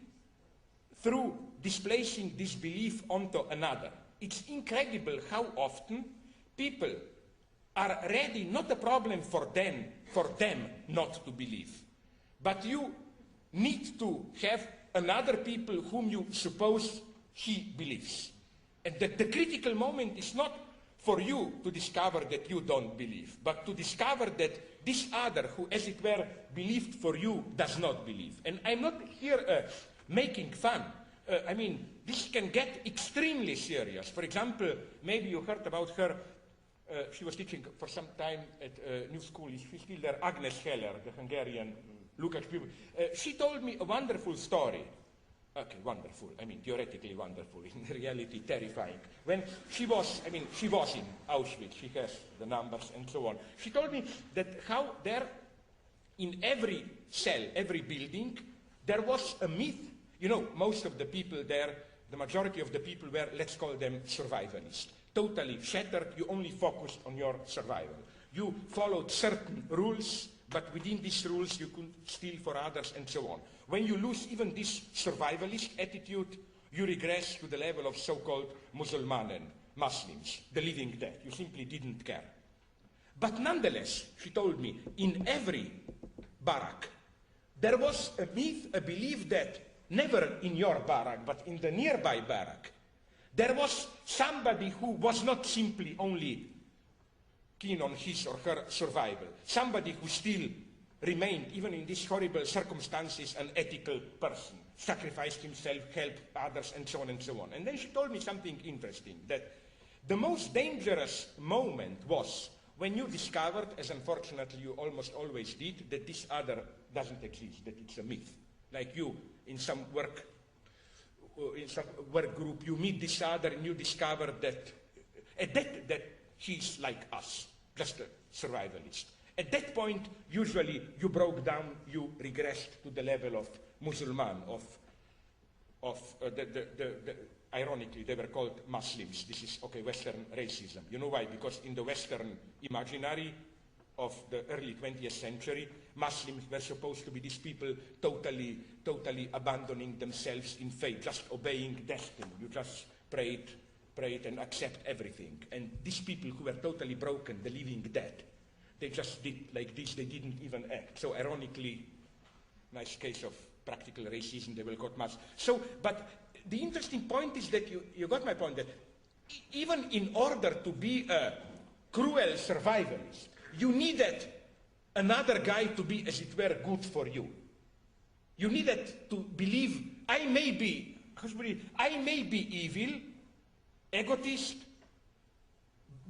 through displacing this belief onto another. It's incredible how often people are ready, not a problem for them not to believe, but you need to have another people whom you suppose he believes. And that the critical moment is not for you to discover that you don't believe, but to discover that this other who, as it were, believed for you does not believe. And I'm not here making fun. I mean, this can get extremely serious. For example, maybe you heard about her. She was teaching for some time at New School. She's still there, Agnes Heller, the Hungarian Lukács people. She told me a wonderful story. Okay, wonderful. I mean, theoretically wonderful. In reality, terrifying. When she was in Auschwitz. She has the numbers and so on. She told me that how there, in every cell, every building, there was a myth. You know, most of the people there, the majority of the people were, let's call them survivalists. Totally shattered. You only focused on your survival. You followed certain rules, but within these rules you could steal for others and so on. When you lose even this survivalist attitude, you regress to the level of so-called Musulmanen, Muslims, the living dead. You simply didn't care. But nonetheless, she told me, in every barrack, there was a myth, a belief that never in your barrack, but in the nearby barrack, there was somebody who was not simply only keen on his or her survival, somebody who still remained, even in these horrible circumstances, an ethical person, sacrificed himself, helped others, and so on and so on. And then she told me something interesting, that the most dangerous moment was when you discovered, as unfortunately you almost always did, that this other doesn't exist, that it's a myth. Like you, in some work group, you meet this other and you discover that he's like us, just a survivalist. At that point, usually you broke down, you regressed to the level of Musulman, ironically, they were called Muslims. This is, okay, Western racism. You know why? Because in the Western imaginary of the early 20th century, Muslims were supposed to be these people totally abandoning themselves in faith, just obeying destiny. You just prayed and accept everything. And these people who were totally broken, the living dead, they just did like this, they didn't even act. So ironically, nice case of practical racism, they were called mass. So, but the interesting point is that you got my point, that even in order to be a cruel survivalist, you needed another guy to be, as it were, good for you. You needed to believe, I may be evil, egotist,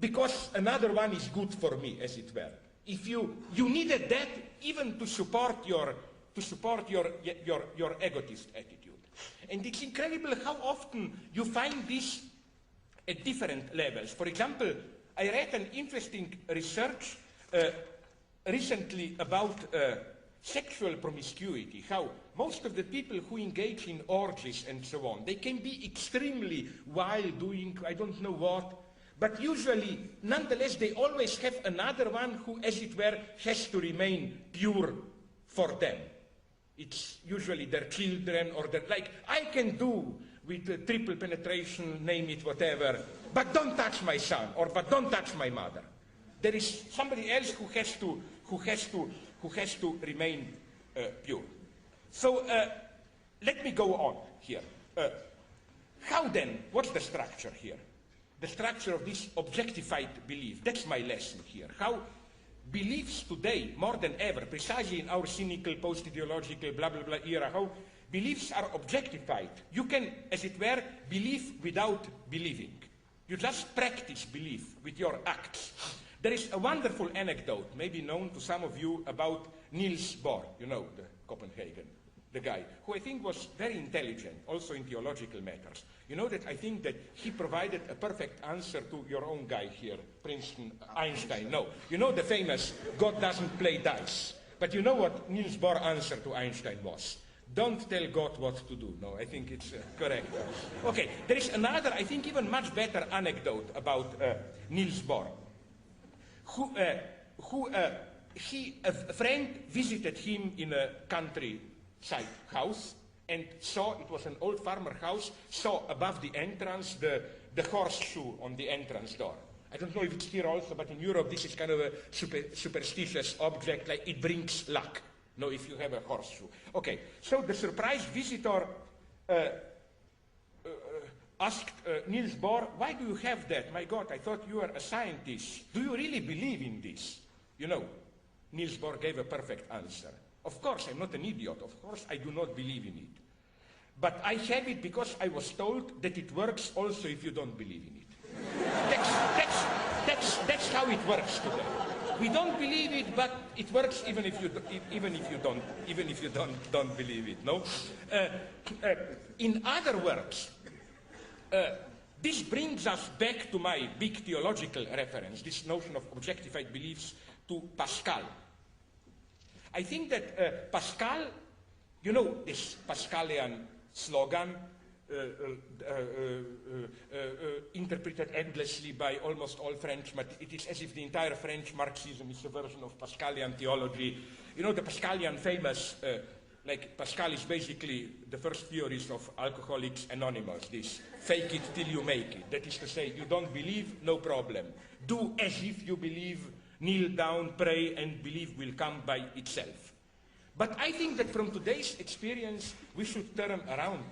because another one is good for me, as it were. If you needed that even to support your egotist attitude. And it's incredible how often you find this at different levels. For example, I read an interesting research recently about sexual promiscuity, how most of the people who engage in orgies and so on, they can be extremely wild, doing I don't know what, but usually, nonetheless, they always have another one who, as it were, has to remain pure for them. It's usually their children or their, like, I can do with triple penetration, name it, whatever. But don't touch my son, or but don't touch my mother. There is somebody else who has to remain pure. So let me go on here. How then? What's the structure here? The structure of this objectified belief. That's my lesson here. How beliefs today, more than ever, precisely in our cynical, post-ideological, blah, blah, blah era, how beliefs are objectified. You can, as it were, believe without believing. You just practice belief with your acts. There is a wonderful anecdote, maybe known to some of you, about Niels Bohr, you know, the Copenhagen, the guy, who I think was very intelligent, also in theological matters. You know that I think that he provided a perfect answer to your own guy here, Princeton, Einstein. No, you know the famous, God doesn't play dice. But you know what Niels Bohr's answer to Einstein was? Don't tell God what to do. No, I think it's correct. Okay, there is another, I think even much better anecdote about Niels Bohr. A friend visited him in a countryside house and saw, it was an old farmer house, saw above the entrance the horseshoe on the entrance door. I don't know if it's here also, but in Europe this is kind of a superstitious object, like it brings luck. No, if you have a horseshoe. Okay, so the surprised visitor asked Niels Bohr, why do you have that? My God, I thought you were a scientist. Do you really believe in this? You know, Niels Bohr gave a perfect answer. Of course, I'm not an idiot. Of course, I do not believe in it. But I have it because I was told that it works also if you don't believe in it. That's how it works today. We don't believe it, but it works even if you don't believe it. No. In other words, this brings us back to my big theological reference, this notion of objectified beliefs, to Pascal. I think that Pascal, you know this Pascalian slogan, interpreted endlessly by almost all French, but it is as if the entire French Marxism is a version of Pascalian theology. You know the Pascalian famous, like Pascal is basically the first theorist of Alcoholics Anonymous, this fake it till you make it. That is to say, you don't believe, no problem. Do as if you believe, kneel down, pray, and belief will come by itself. But I think that from today's experience, we should turn around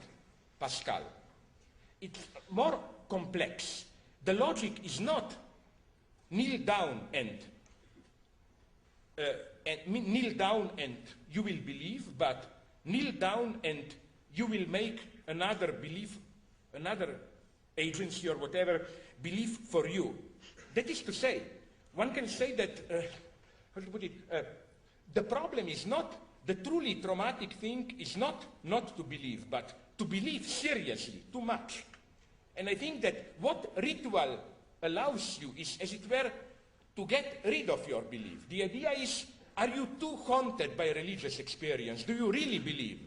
Pascal. It's more complex. The logic is not kneel down and you will believe, but kneel down and you will make another belief, another agency or whatever, believe for you. That is to say, one can say that, how to put it, the problem is not, the truly traumatic thing is not to believe, but to believe seriously, too much. And I think that what ritual allows you is, as it were, to get rid of your belief. The idea is, are you too haunted by religious experience? Do you really believe?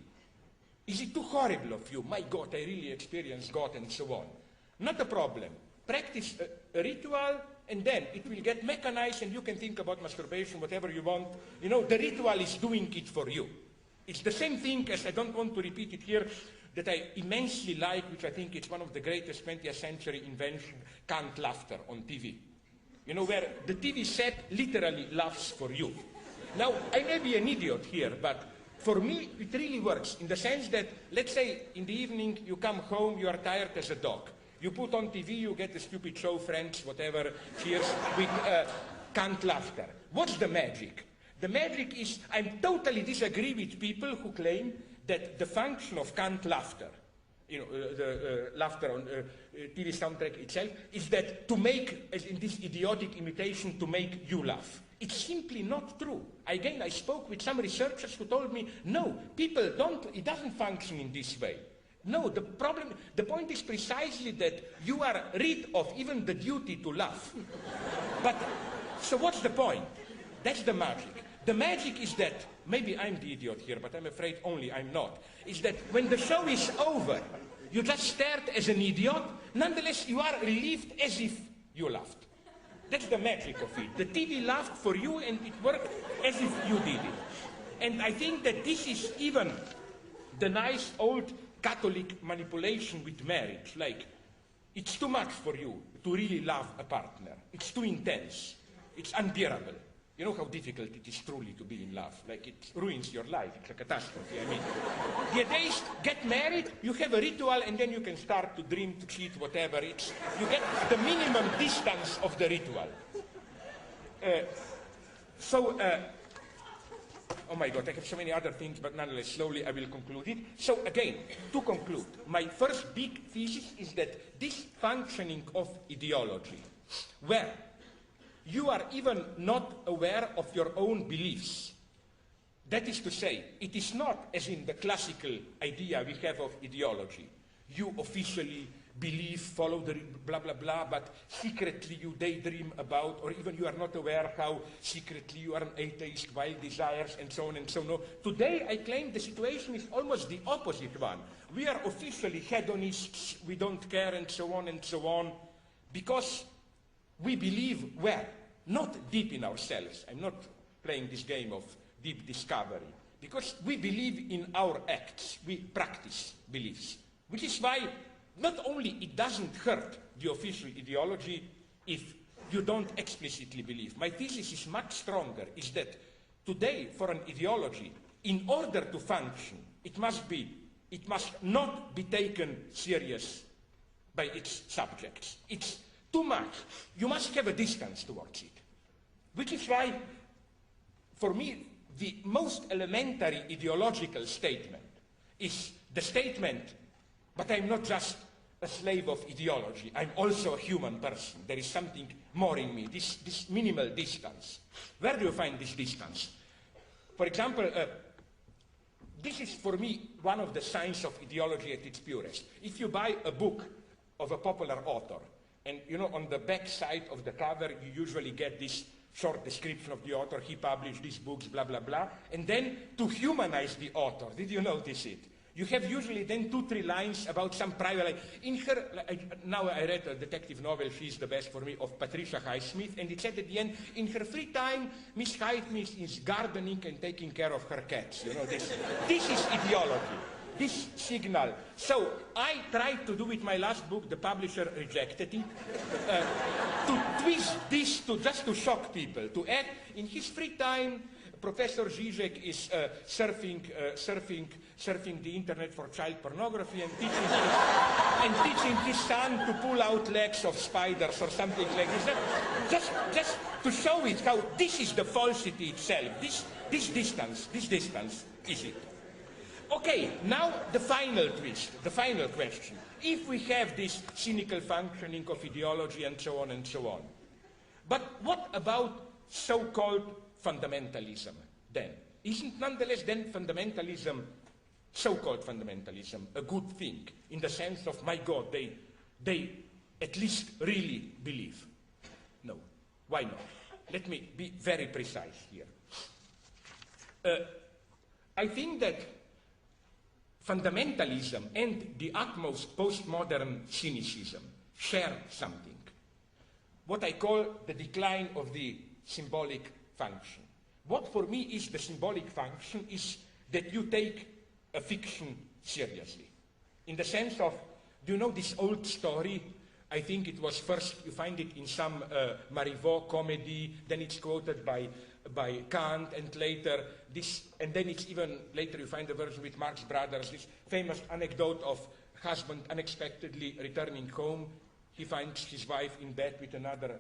Is it too horrible of you? My God, I really experienced God and so on. Not a problem. Practice a ritual and then it will get mechanized and you can think about masturbation, whatever you want. You know, the ritual is doing it for you. It's the same thing as, I don't want to repeat it here, that I immensely like, which I think is one of the greatest 20th century inventions, canned laughter on TV. You know, where the TV set literally laughs for you. Now, I may be an idiot here, but for me, it really works in the sense that, let's say, in the evening, you come home, you are tired as a dog. You put on TV, you get a stupid show, Friends, whatever, Cheers, with canned laughter. What's the magic? The magic is, I totally disagree with people who claim that the function of canned laughter, you know, the laughter on TV soundtrack itself, is that to make, as in this idiotic imitation, to make you laugh. It's simply not true. Again, I spoke with some researchers who told me, no, people don't, it doesn't function in this way. No, the point is precisely that you are rid of even the duty to laugh. But, so what's the point? That's the magic. The magic is that, maybe I'm the idiot here, but I'm afraid only I'm not, is that when the show is over, you just stared as an idiot, nonetheless you are relieved as if you laughed. That's the magic of it. The TV laughed for you and it worked as if you did it. And I think that this is even the nice old Catholic manipulation with marriage, like, it's too much for you to really love a partner. It's too intense. It's unbearable. You know how difficult it is truly to be in love. Like, it ruins your life. It's a catastrophe. I mean, the idea is, get married, you have a ritual, and then you can start to dream, to cheat, whatever. You get the minimum distance of the ritual. Oh my God, I have so many other things, but nonetheless, slowly I will conclude it. So again, to conclude, my first big thesis is that this functioning of ideology, where you are even not aware of your own beliefs, that is to say, it is not as in the classical idea we have of ideology. You officially believe, follow the blah, blah, blah, but secretly you daydream about, or even you are not aware how secretly you are an atheist, wild desires, and so on and so on. No. Today, I claim the situation is almost the opposite one. We are officially hedonists, we don't care, and so on, because we believe where? Not deep in ourselves. I'm not playing this game of deep discovery. Because we believe in our acts, we practice beliefs. Which is why not only it doesn't hurt the official ideology if you don't explicitly believe. My thesis is much stronger, is that today for an ideology, in order to function, it must not be taken serious by its subjects. It's too much. You must have a distance towards it. Which is why, for me, the most elementary ideological statement is the statement, but I'm not just a slave of ideology, I'm also a human person. There is something more in me, this minimal distance. Where do you find this distance? For example, this is for me one of the signs of ideology at its purest. If you buy a book of a popular author, and you know, on the back side of the cover, you usually get this short description of the author, he published these books, blah, blah, blah. And then to humanize the author, did you notice it? You have usually then 2-3 lines about some private life. In her, now I read a detective novel, She's the Best for Me, of Patricia Highsmith, and it said at the end, in her free time, Miss Highsmith is gardening and taking care of her cats. You know, this is ideology. This signal. So I tried to do with my last book, the publisher rejected it, to twist this just to shock people, to add in his free time, Professor Zizek is surfing the internet for child pornography and teaching his son to pull out legs of spiders or something like this. Just to show it how this is the falsity itself. This distance is it. Okay, now the final twist, the final question. If we have this cynical functioning of ideology and so on, but what about so-called fundamentalism then? Isn't nonetheless then fundamentalism, so-called fundamentalism, a good thing in the sense of, my God, they at least really believe? No. Why not? Let me be very precise here. I think that fundamentalism and the utmost postmodern cynicism share something. What I call the decline of the symbolic function. What for me is the symbolic function is that you take a fiction seriously. In the sense of, do you know this old story? I think it was first, you find it in some Marivaux comedy, then it's quoted by Kant, and later and then it's even later you find the version with Marx Brothers, this famous anecdote of husband unexpectedly returning home. He finds his wife in bed with another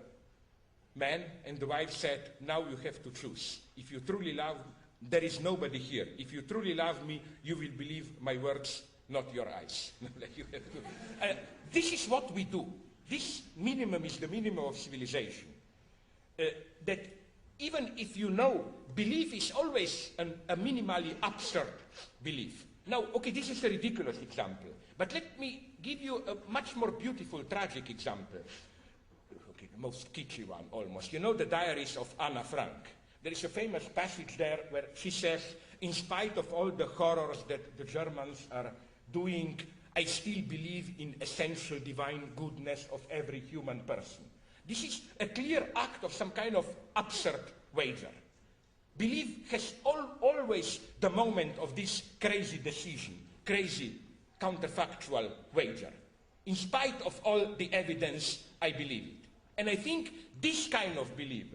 man, and the wife said, now you have to choose. If you truly love, there is nobody here. If you truly love me, you will believe my words, not your eyes. You have to. This is what we do. This minimum is the minimum of civilization. That even if you know, belief is always a minimally absurd belief. Now, okay, this is a ridiculous example, but let me give you a much more beautiful, tragic example. Okay, the most kitschy one, almost. You know the diaries of Anna Frank. There is a famous passage there where she says, in spite of all the horrors that the Germans are doing, I still believe in essential divine goodness of every human person. This is a clear act of some kind of absurd wager. Belief has always the moment of this crazy decision, crazy counterfactual wager. In spite of all the evidence, I believe it. And I think this kind of belief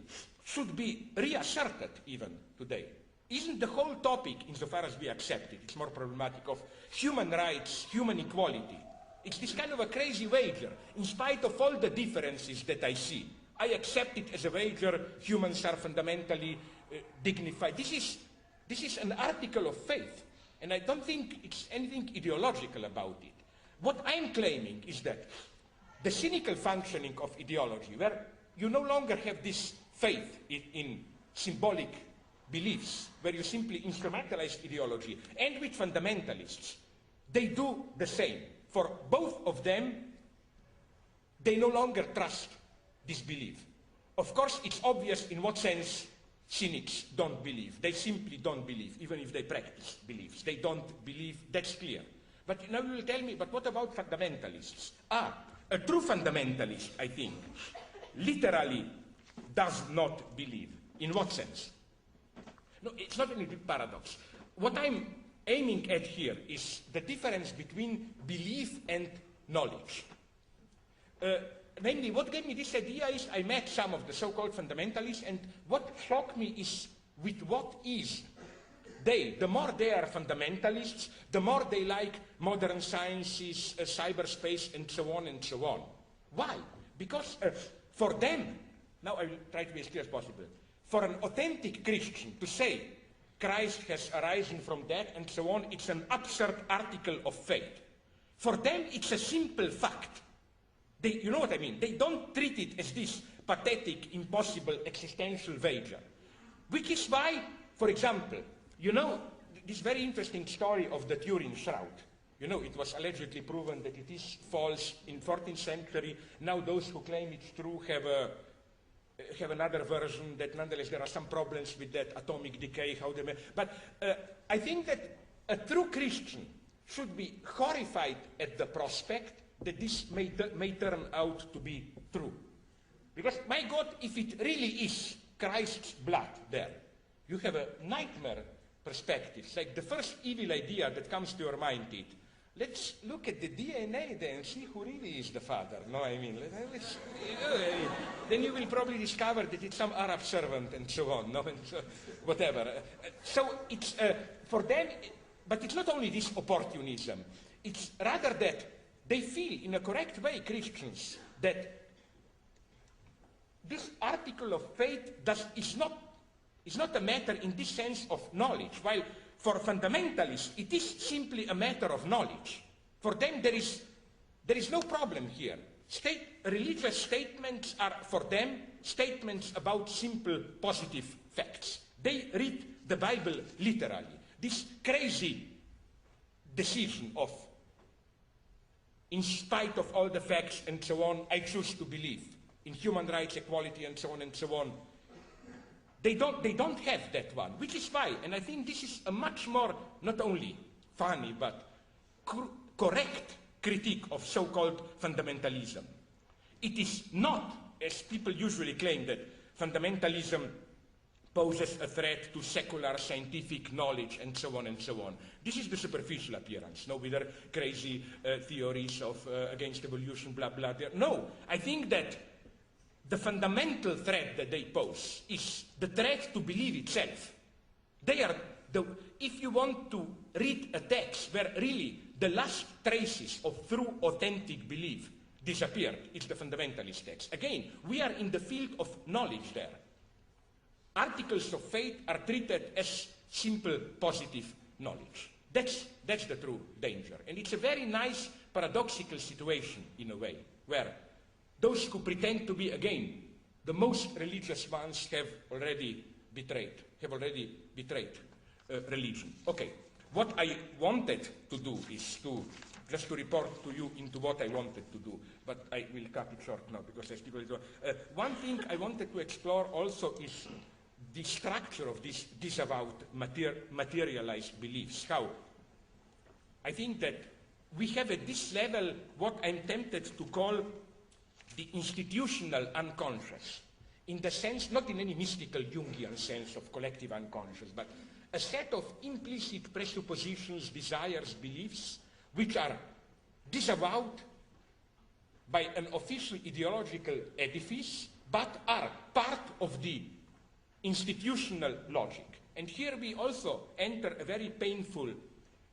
should be reasserted even today. Isn't the whole topic, insofar as we accept it, it's more problematic, of human rights, human equality? It's this kind of a crazy wager. In spite of all the differences that I see, I accept it as a wager. Humans are fundamentally dignified. This is an article of faith, and I don't think it's anything ideological about it. What I'm claiming is that the cynical functioning of ideology, where you no longer have this faith in symbolic beliefs, where you simply instrumentalize ideology, and with fundamentalists, they do the same. For both of them, they no longer trust this belief. Of course, it's obvious in what sense cynics don't believe. They simply don't believe, even if they practice beliefs. They don't believe, that's clear. But now you will tell me, but what about fundamentalists? A true fundamentalist, I think, literally does not believe. In what sense? No, it's not any big paradox. What I'm aiming at here is the difference between belief and knowledge. Namely, what gave me this idea is I met some of the so-called fundamentalists, and what struck me is with what ease the more they are fundamentalists, the more they like modern sciences, cyberspace, and so on and so on. Why? Because for them, now I will try to be as clear as possible, for an authentic Christian to say Christ has arisen from death and so on, it's an absurd article of faith. For them, it's a simple fact. You know what I mean? They don't treat it as this pathetic, impossible, existential wager. Which is why, for example, you know, this very interesting story of the Turin shroud. You know, it was allegedly proven that it is false in 14th century. Now those who claim it's true have another version that nonetheless there are some problems with that atomic decay, how they may. But I think that a true Christian should be horrified at the prospect that this may turn out to be true. Because, my God, if it really is Christ's blood there, you have a nightmare perspective. It's like the first evil idea that comes to your mind is, let's look at the DNA there and see who really is the father. No, I mean, then you will probably discover that it's some Arab servant and so on, no, and so, whatever. So it's for them, but it's not only this opportunism. It's rather that they feel, in a correct way, Christians, that this article of faith is not a matter in this sense of knowledge, while for fundamentalists it is simply a matter of knowledge. For them there is no problem here. Religious statements are for them statements about simple positive facts. They read the Bible literally. This crazy decision of, in spite of all the facts and so on, I choose to believe in human rights, equality, and so on and so on. They don't have that one, which is why, and I think this is a much more, not only funny, but correct critique of so-called fundamentalism. It is not, as people usually claim, that fundamentalism poses a threat to secular scientific knowledge and so on and so on. This is the superficial appearance, no, with their crazy theories of against evolution, blah, blah. No, I think that the fundamental threat that they pose is the threat to belief itself. If you want to read a text where really the last traces of true authentic belief disappeared, it's the fundamentalist text. Again, we are in the field of knowledge there. Articles of faith are treated as simple positive knowledge. That's the true danger. And it's a very nice paradoxical situation in a way, where those who pretend to be, again, the most religious ones have already betrayed religion. Okay, what I wanted to do is just to report to you into what I wanted to do, but I will cut it short now because I still one thing I wanted to explore also is the structure of these disavowed materialized beliefs. How? I think that we have at this level what I'm tempted to call the institutional unconscious, in the sense, not in any mystical Jungian sense of collective unconscious, but a set of implicit presuppositions, desires, beliefs, which are disavowed by an official ideological edifice, but are part of the institutional logic. And here we also enter a very painful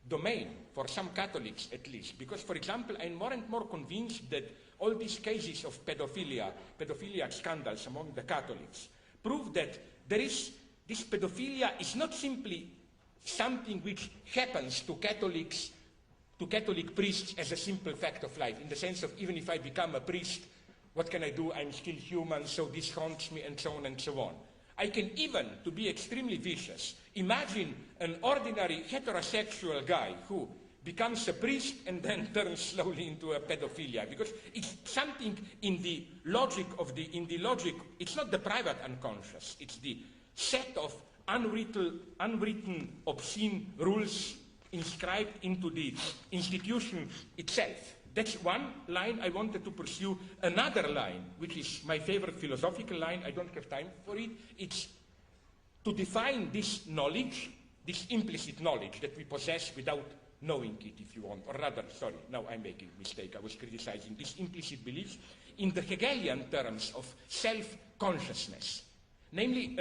domain, for some Catholics at least, because, for example, I'm more and more convinced that all these cases of pedophiliac scandals among the Catholics, prove that this pedophilia is not simply something which happens to Catholics, to Catholic priests as a simple fact of life, in the sense of even if I become a priest, what can I do? I'm still human, so this haunts me, and so on and so on. I can even, to be extremely vicious, imagine an ordinary heterosexual guy who becomes a priest and then turns slowly into a pedophilia, because it's something in the logic it's not the private unconscious, it's the set of unwritten obscene rules inscribed into the institution itself. That's one line I wanted to pursue. Another line, which is my favorite philosophical line, I don't have time for it, it's to define this knowledge, this implicit knowledge that we possess without knowing it, if you want, or rather, sorry, now I'm making a mistake, I was criticizing this implicit belief in the Hegelian terms of self-consciousness. Namely,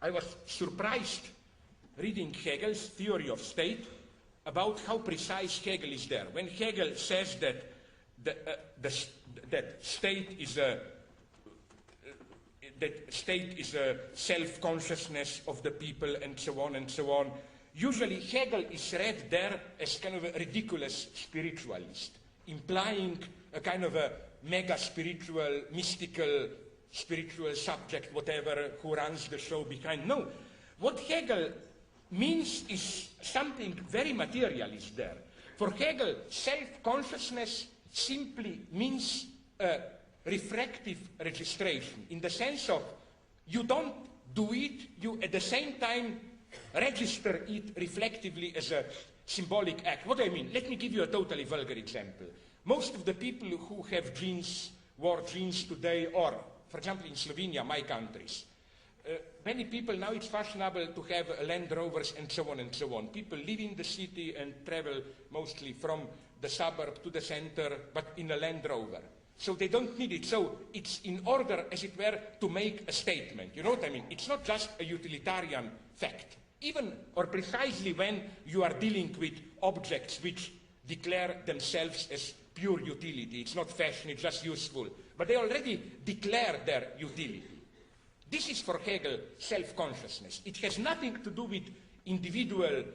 I was surprised reading Hegel's theory of state about how precise Hegel is there. When Hegel says that that state is a self-consciousness of the people, and so on and so on, usually Hegel is read there as kind of a ridiculous spiritualist, implying a kind of a mega-spiritual, mystical, spiritual subject, whatever, who runs the show behind. No, what Hegel means is something very materialist there. For Hegel, self-consciousness simply means a refractive registration, in the sense of you don't do it, you at the same time register it reflectively as a symbolic act. What do I mean? Let me give you a totally vulgar example. Most of the people who have jeans, wore jeans today, or, for example, in Slovenia, my countries, many people now it's fashionable to have Land Rovers and so on and so on. People live in the city and travel mostly from the suburb to the center, but in a Land Rover. So they don't need it. So it's in order, as it were, to make a statement. You know what I mean? It's not just a utilitarian fact. Even or precisely when you are dealing with objects which declare themselves as pure utility. It's not fashion, it's just useful. But they already declare their utility. This is for Hegel self-consciousness. It has nothing to do with individual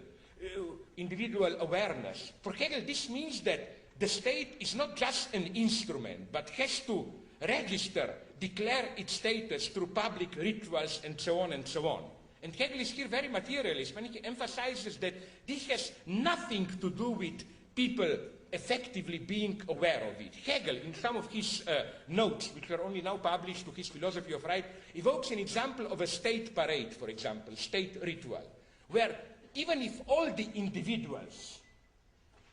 awareness. For Hegel, this means that the state is not just an instrument, but has to register, declare its status through public rituals, and so on and so on. And Hegel is here very materialist when he emphasizes that this has nothing to do with people effectively being aware of it. Hegel, in some of his notes, which are only now published to his philosophy of right, evokes an example of a state parade, for example, state ritual, where even if all the individuals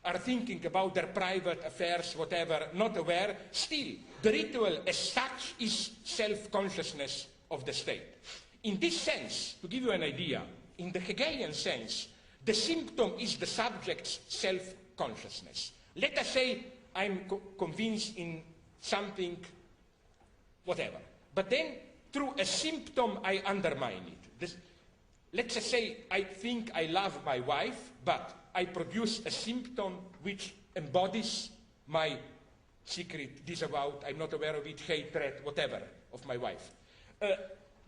are thinking about their private affairs, whatever, not aware, still, the ritual as such is self-consciousness of the state. In this sense, to give you an idea, in the Hegelian sense, the symptom is the subject's self-consciousness. Let us say I'm convinced in something, whatever, but then through a symptom I undermine it. Let's just say I think I love my wife, but I produce a symptom which embodies my secret, disavowed, I'm not aware of it, hatred, whatever, of my wife.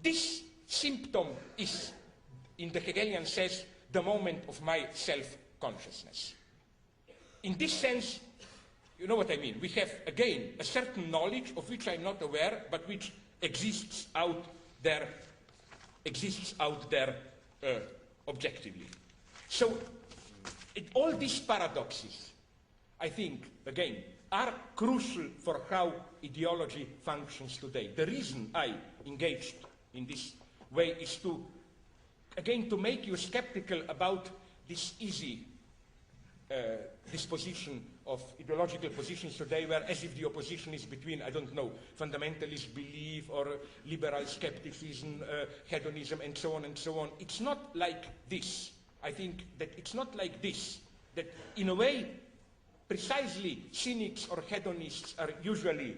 This symptom is, in the Hegelian sense, the moment of my self-consciousness. In this sense, you know what I mean. We have, again, a certain knowledge of which I'm not aware, but which exists out there objectively. So, all these paradoxes, I think, again, are crucial for how ideology functions today. The reason I engaged in this way is to, again, to make you skeptical about this easy disposition of ideological positions today, where as if the opposition is between, I don't know, fundamentalist belief or liberal skepticism, hedonism, and so on and so on. It's not like this. I think that it's not like this. That in a way, precisely cynics or hedonists are usually,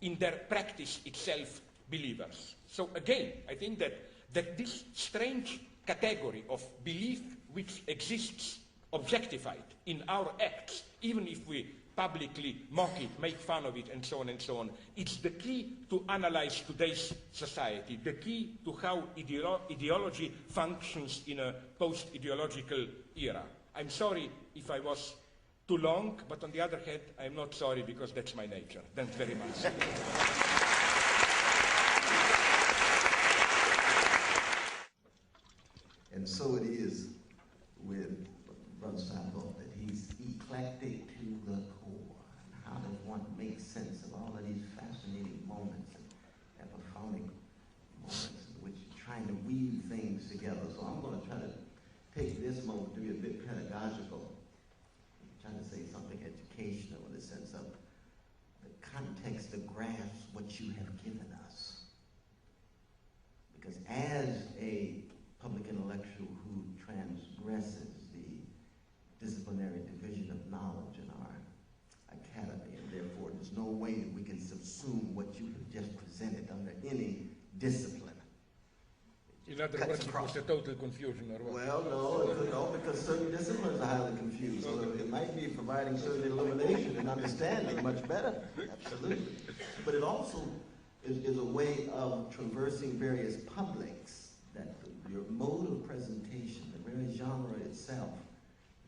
in their practice itself, believers. So again, I think that this strange category of belief which exists objectified in our acts, even if we publicly mock it, make fun of it, and so on, it's the key to analyze today's society, the key to how ideology functions in a post-ideological era. I'm sorry if I was too long, but on the other hand, I'm not sorry because that's my nature. Thanks very much. And so it is with Brother Slavoj, that he's eclectic to the core. How does one make sense of all of these fascinating moments and epiphonic moments in which you're trying to weave things together? So I'm going to try to take this moment to be a bit pedagogical. I'm trying to say something educational in the sense of the context to grasp what you have given us. Because as a public intellectual who transgresses the disciplinary division of knowledge in our academy, and therefore there's no way that we can subsume what you have just presented under any discipline. In other words, it was a total confusion, or what? Well, no, because certain disciplines are highly confused, so it might be providing certain illumination and understanding much better, absolutely. But it also is a way of traversing various publics, that your mode of presentation, the very genre itself,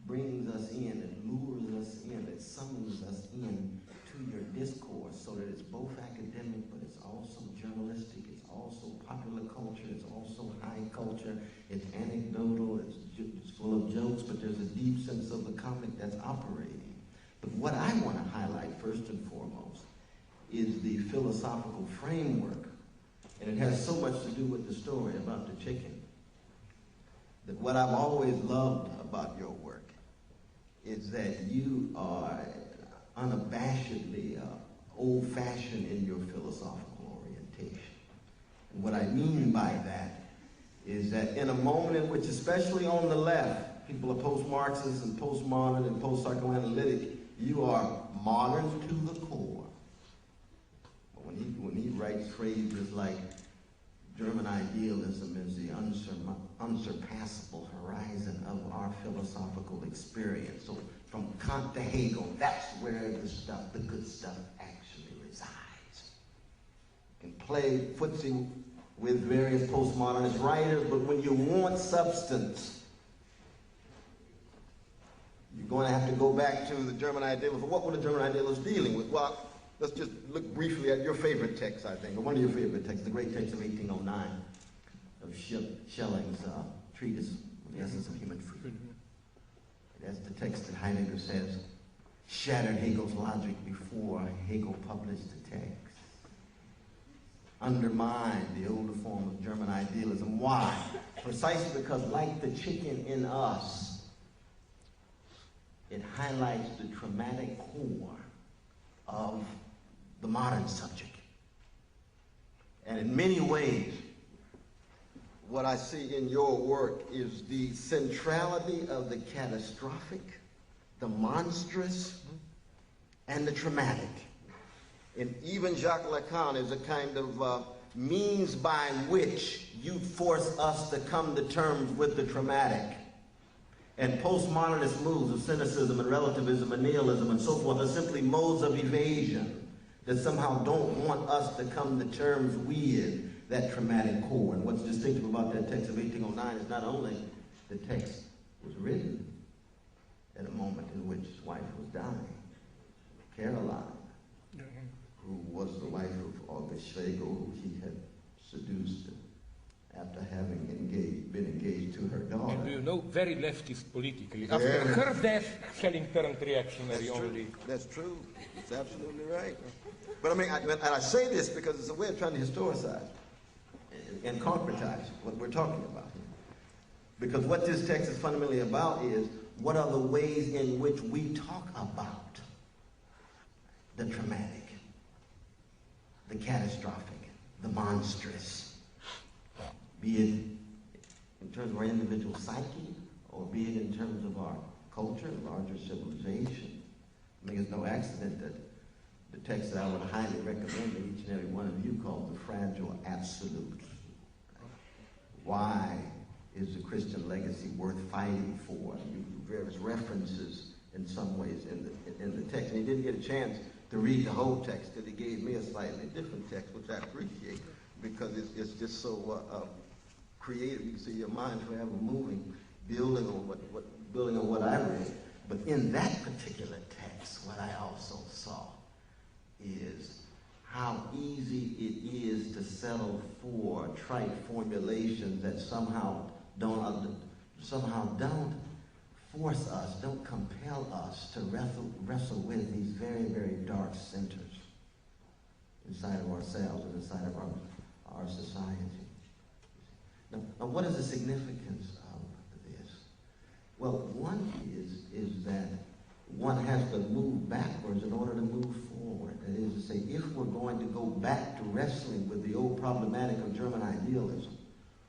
brings us in, it lures us in, it summons us in to your discourse, so that it's both academic, but it's also journalistic, it's also popular culture, it's also high culture, it's anecdotal, it's full of jokes, but there's a deep sense of the comic that's operating. But what I want to highlight first and foremost is the philosophical framework. And it has so much to do with the story about the chicken. That what I've always loved about your work is that you are unabashedly old-fashioned in your philosophical orientation. And what I mean by that is that in a moment in which, especially on the left, people are post-Marxist and post-modern and post-psychoanalytic, you are modern to the core. When he writes phrases like German idealism is the unsurpassable horizon of our philosophical experience. So from Kant to Hegel, that's where the good stuff actually resides. You can play footsie with various postmodernist writers, but when you want substance, you're going to have to go back to the German idealists. What were the German idealists dealing with? Well, let's just look briefly at your favorite text, I think, or one of your favorite texts, the great text of 1809 of Schelling's treatise on the essence of human freedom. That's the text that Heidegger says shattered Hegel's logic before Hegel published the text. Undermined the older form of German idealism. Why? Precisely because, like the chicken in us, it highlights the traumatic core of the modern subject. And in many ways, what I see in your work is the centrality of the catastrophic, the monstrous, and the traumatic. And even Jacques Lacan is a kind of means by which you force us to come to terms with the traumatic. And postmodernist moves of cynicism and relativism and nihilism and so forth are simply modes of evasion that somehow don't want us to come to terms with that traumatic core. And what's distinctive about that text of 1809 is not only the text was written at a moment in which his wife was dying, Caroline, who was the wife of August Schlegel, who he had seduced after having been engaged to her daughter. And you know, very leftist politically. After her death, Schelling turned reactionary only. That's true. That's absolutely right. But I mean, and I say this because it's a way of trying to historicize and concretize what we're talking about here. Because what this text is fundamentally about is what are the ways in which we talk about the traumatic, the catastrophic, the monstrous, be it in terms of our individual psyche, or be it in terms of our culture, a larger civilization. I mean, it's no accident that the text that I would highly recommend to each and every one of you called The Fragile Absolute. Why is the Christian legacy worth fighting for? Various references in some ways in the text. And he didn't get a chance to read the whole text because he gave me a slightly different text, which I appreciate because it's just so creative. You can see your mind forever moving, building on what I read. But in that particular text, what I also saw is how easy it is to settle for trite formulations that somehow don't force us, don't compel us to wrestle with these very, very dark centers inside of ourselves and inside of our society. Now, what is the significance of this? Well, one is that one has to move backwards in order to move forward. That is to say, if we're going to go back to wrestling with the old problematic of German idealism,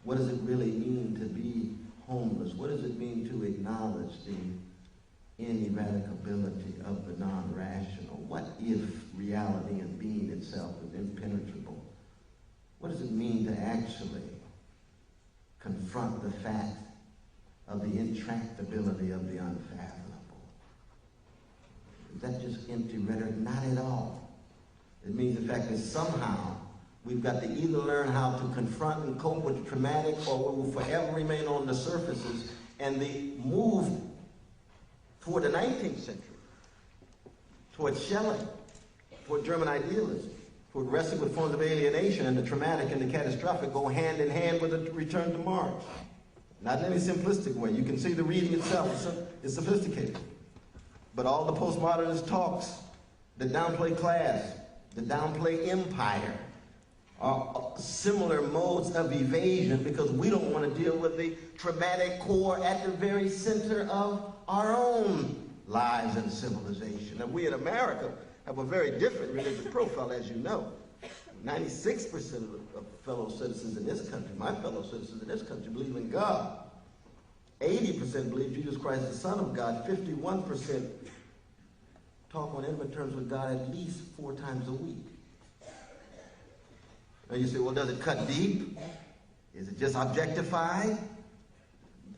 what does it really mean to be homeless? What does it mean to acknowledge the ineradicability of the non-rational? What if reality and being itself is impenetrable? What does it mean to actually confront the fact of the intractability of the unfathomable? Is that just empty rhetoric? Not at all. It means, in fact, that somehow we've got to either learn how to confront and cope with the traumatic, or we will forever remain on the surfaces. And the move toward the 19th century, toward Schelling, toward German idealism, toward wrestling with forms of alienation and the traumatic and the catastrophic go hand in hand with a return to Marx. Not in any simplistic way. You can see the reading itself is sophisticated. But all the postmodernist talks that downplay class, that downplay empire, are similar modes of evasion because we don't want to deal with the traumatic core at the very center of our own lives and civilization. And we in America have a very different religious profile, as you know. 96% of fellow citizens in this country, my fellow citizens in this country, believe in God. 80% believe Jesus Christ is the Son of God. 51% talk on intimate terms with God at least 4 times a week. Now you say, well, does it cut deep? Is it just objectified?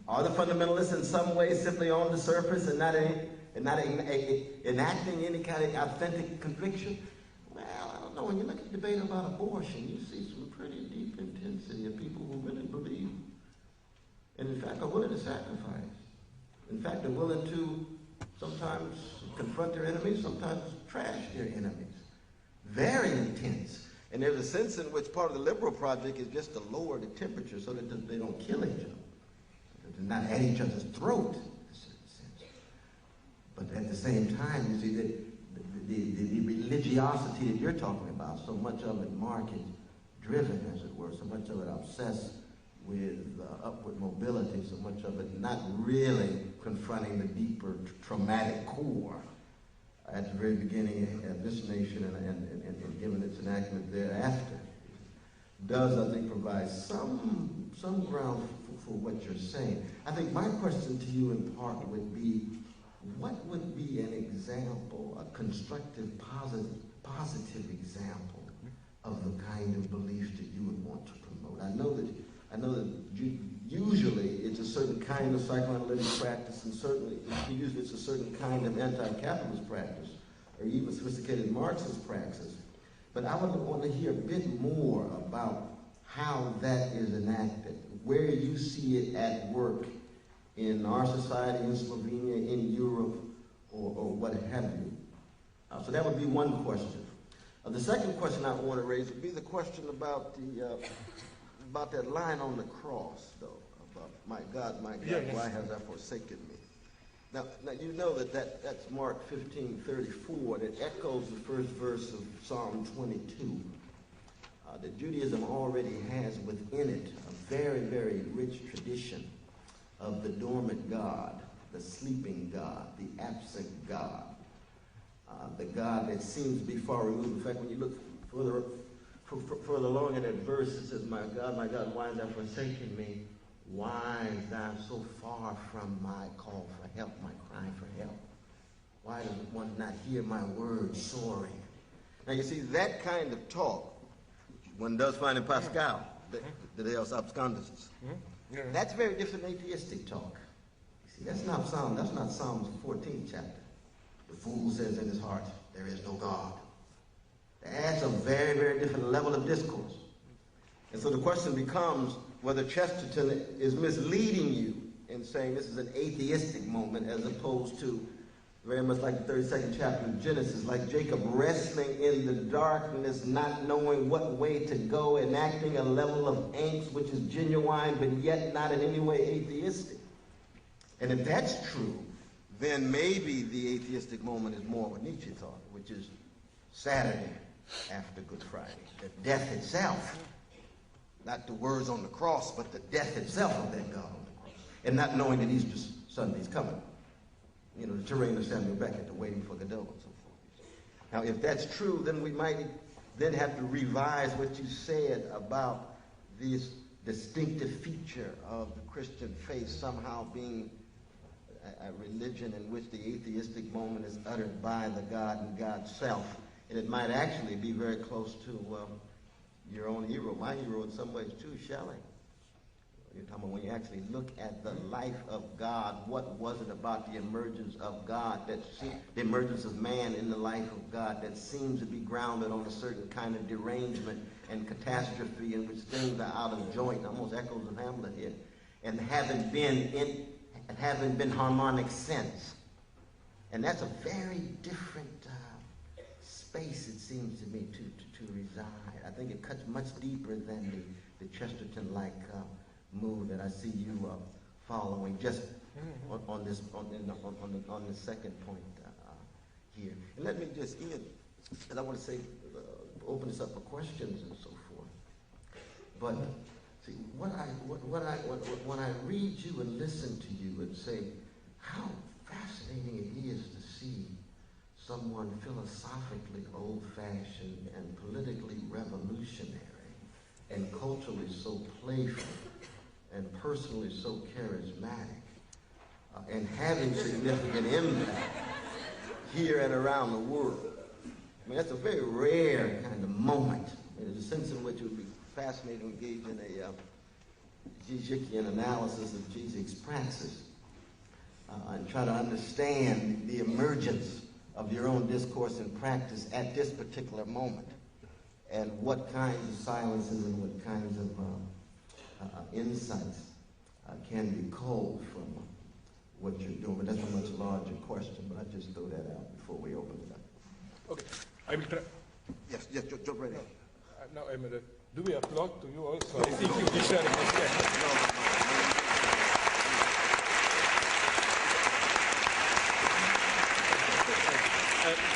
Are the fundamentalists in some ways simply on the surface and not enacting any kind of authentic conviction? Well, I don't know. When you look at the debate about abortion, you see some pretty deep intensity of people who really believe and, in fact, are willing to sacrifice. In fact, are willing to sometimes confront their enemies, sometimes trash their enemies. Very intense. And there's a sense in which part of the liberal project is just to lower the temperature so that they don't kill each other. They're not at each other's throat, in a certain sense. But at the same time, you see that the religiosity that you're talking about, so much of it market-driven, as it were, so much of it obsessed with upward mobility, so much of it not really confronting the deeper traumatic core at the very beginning of this nation and given its enactment thereafter, does, I think, provide some ground for what you're saying. I think my question to you in part would be, what would be an example, a constructive, positive example of the kind of beliefs that you would want to promote? I know that usually it's a certain kind of psychoanalytic practice, and certainly usually it's a certain kind of anti-capitalist practice, or even sophisticated Marxist praxis. But I would want to hear a bit more about how that is enacted, where you see it at work in our society, in Slovenia, in Europe, or what have you. So that would be one question. The second question I want to raise would be the question about that line on the cross, though, about my God, why has thou forsaken me? Now you know that's Mark 15:34, and it echoes the first verse of Psalm 22. That Judaism already has within it a very, very rich tradition of the dormant God, the sleeping God, the absent God, the God that seems to be far removed. In fact, when you look further along in that verse, it says, my God, why hast thou forsaken me? Why is thou so far from my call for help, my cry for help? Why does one not hear my words soaring? Now you see, that kind of talk, one does find in Pascal, the Deus Absconditus. That's very different than atheistic talk. You see, that's not Psalms 14th chapter. The fool says in his heart, there is no God. That's a very, very different level of discourse. And so the question becomes whether Chesterton is misleading you in saying this is an atheistic moment as opposed to very much like the 32nd chapter of Genesis, like Jacob wrestling in the darkness, not knowing what way to go, enacting a level of angst which is genuine but yet not in any way atheistic. And if that's true, then maybe the atheistic moment is more what Nietzsche thought, which is Saturday after Good Friday. The death itself, not the words on the cross, but the death itself of that God on the cross. And not knowing that Easter Sunday's coming. You know, the terrain of Samuel Beckett, the waiting for Godot and so forth. Now, if that's true, then we might then have to revise what you said about this distinctive feature of the Christian faith somehow being a religion in which the atheistic moment is uttered by the God and God's self. And it might actually be very close to your own hero, my hero in some ways too, Shelley. You're talking about when you actually look at the life of God, what was it about the emergence of God, the emergence of man in the life of God that seems to be grounded on a certain kind of derangement and catastrophe in which things are out of joint, almost echoes of Hamlet here, and haven't been harmonic since. And that's a very different space, it seems to me, to reside. I think it cuts much deeper than the Chesterton-like move that I see you following just on the second point here. And let me just end, and I want to say, open this up for questions and so forth. But see, when I read you and listen to you and say how fascinating it is to see someone philosophically old-fashioned and politically revolutionary and culturally so playful and personally so charismatic and having significant impact here and around the world. I mean, that's a very rare kind of moment. There's a sense in which it would be fascinating to engage in a Zizekian analysis of Zizek's praxis and try to understand the emergence of your own discourse and practice at this particular moment, and what kinds of silences and what kinds of insights can be culled from what you're doing. But that's a much larger question, but I just throw that out before we open it up. Okay, I will try. Yes, jump right in. Now, do we applaud to you also? I think you deserve it.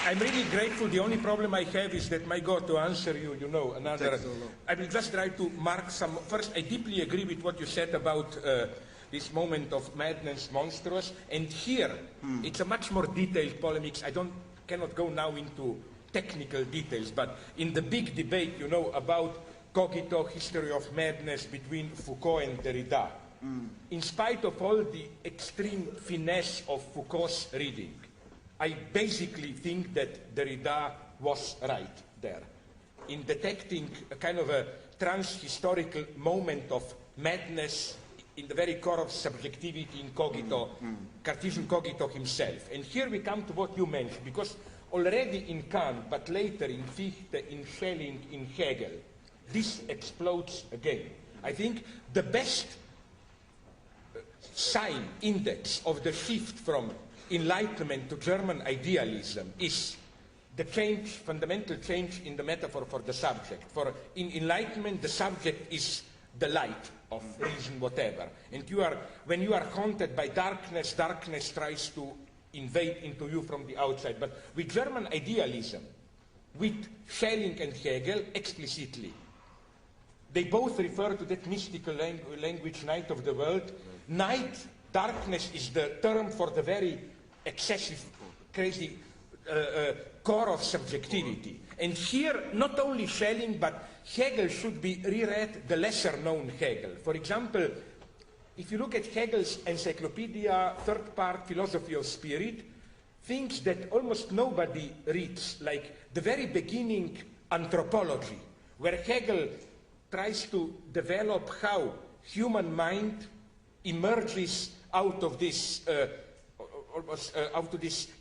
I'm really grateful. The only problem I have is that my God, to answer you, another. I will just try to mark some. First, I deeply agree with what you said about this moment of madness, monstrous. And here, it's a much more detailed polemics. I cannot go now into technical details, but in the big debate, about cogito, history of madness between Foucault and Derrida, in spite of all the extreme finesse of Foucault's reading, I basically think that Derrida was right there in detecting a kind of a trans-historical moment of madness in the very core of subjectivity in cogito, Cartesian cogito himself. And here we come to what you mentioned, because already in Kant, but later in Fichte, in Schelling, in Hegel, this explodes again. I think the best sign, index of the shift from Enlightenment to German idealism is the change, fundamental change in the metaphor for the subject. For in Enlightenment, the subject is the light of reason, whatever. And when you are haunted by darkness, darkness tries to invade into you from the outside. But with German idealism, with Schelling and Hegel explicitly, they both refer to that mystical language, night of the world. Night, darkness is the term for the very excessive, crazy core of subjectivity. And here, not only Schelling, but Hegel should be reread, the lesser-known Hegel. For example, if you look at Hegel's Encyclopedia, third part, Philosophy of Spirit, things that almost nobody reads, like the very beginning anthropology, where Hegel tries to develop how human mind emerges out of this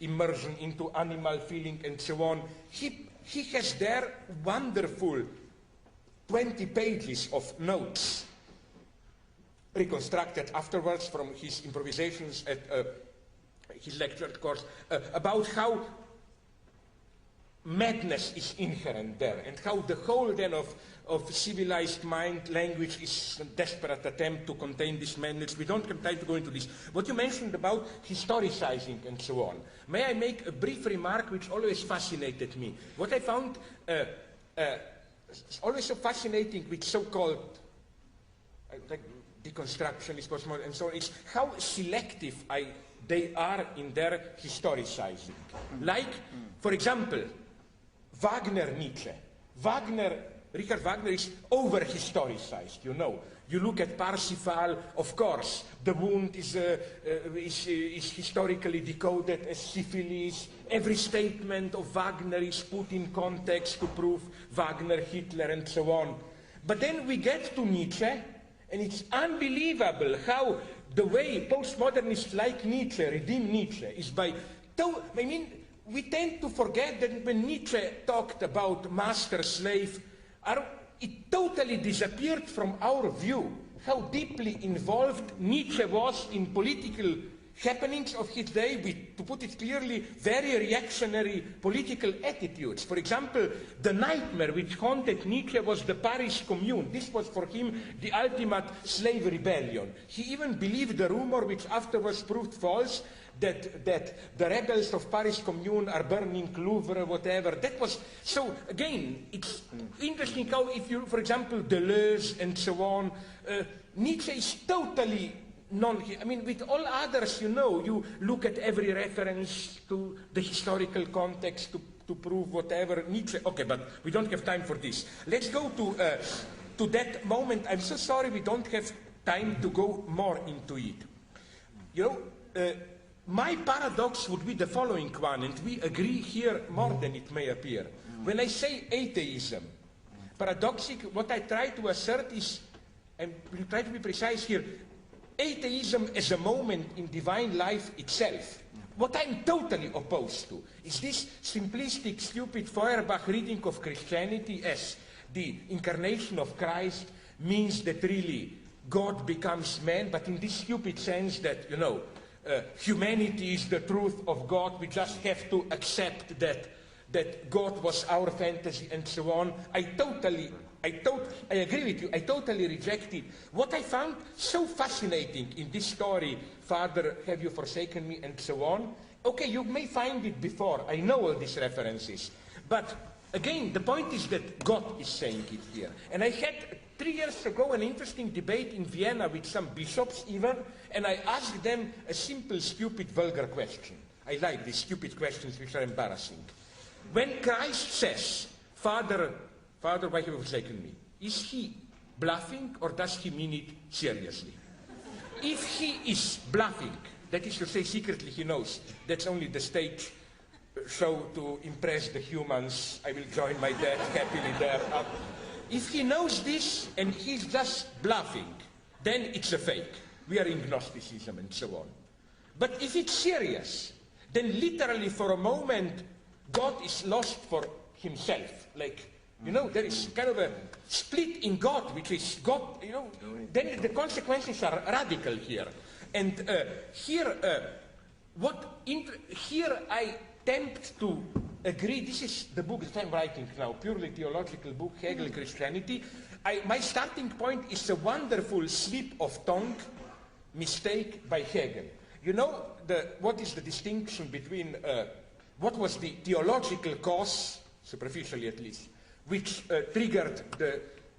immersion into animal feeling and so on. He has there wonderful 20 pages of notes reconstructed afterwards from his improvisations at his lecture course about how madness is inherent there, and how the whole then of civilized mind, language is a desperate attempt to contain this madness. We don't have time to go into this. What you mentioned about historicizing and so on, may I make a brief remark which always fascinated me? What I found always so fascinating with so-called like deconstructionist, postmodern, and so on, is how selective they are in their historicizing. Like, for example, Wagner, Nietzsche. Richard Wagner is over-historicized, you know. You look at Parsifal, of course, the wound is historically decoded as syphilis. Every statement of Wagner is put in context to prove Wagner, Hitler, and so on. But then we get to Nietzsche, and it's unbelievable how the way postmodernists like Nietzsche redeem Nietzsche is by... we tend to forget that when Nietzsche talked about master-slave, it totally disappeared from our view how deeply involved Nietzsche was in political happenings of his day with, to put it clearly, very reactionary political attitudes. For example, the nightmare which haunted Nietzsche was the Paris Commune. This was for him the ultimate slave rebellion. He even believed the rumor, which afterwards proved false, that the rebels of Paris Commune are burning Louvre, whatever. That was, so again, it's interesting how if you, for example, Deleuze and so on, Nietzsche is totally with all others, you know, you look at every reference to the historical context to prove whatever. Nietzsche, okay, but we don't have time for this. Let's go to that moment. I'm so sorry we don't have time to go more into it. You know, my paradox would be the following one, and we agree here more than it may appear. When I say atheism, paradoxic, what I try to assert is, and we'll try to be precise here, atheism as a moment in divine life itself. What I'm totally opposed to is this simplistic, stupid Feuerbach reading of Christianity as the incarnation of Christ means that really God becomes man, but in this stupid sense that, you know, humanity is the truth of God. We just have to accept that God was our fantasy and so on. I agree with you. I totally reject it. What I found so fascinating in this story, Father, have you forsaken me, and so on. Okay, you may find it before. I know all these references. But again, the point is that God is saying it here. And I had 3 years ago an interesting debate in Vienna with some bishops even, and I asked them a simple, stupid, vulgar question. I like these stupid questions which are embarrassing. When Christ says, Father, why have you forsaken me? Is he bluffing or does he mean it seriously? If he is bluffing, that is to say secretly he knows, that's only the stage show to impress the humans, I will join my death happily there. If he knows this and he's just bluffing, then it's a fake. We are in Gnosticism and so on. But if it's serious, then literally for a moment God is lost for himself. Like, you know, there is kind of a split in God, which is God, you know, then the consequences are radical here. And here I tempt to agree, this is the book that I'm writing now, purely theological book, Hegel, Christianity. My starting point is a wonderful slip of tongue mistake by Hegel. You know, what is the distinction between, what was the theological cause, superficially at least, which triggered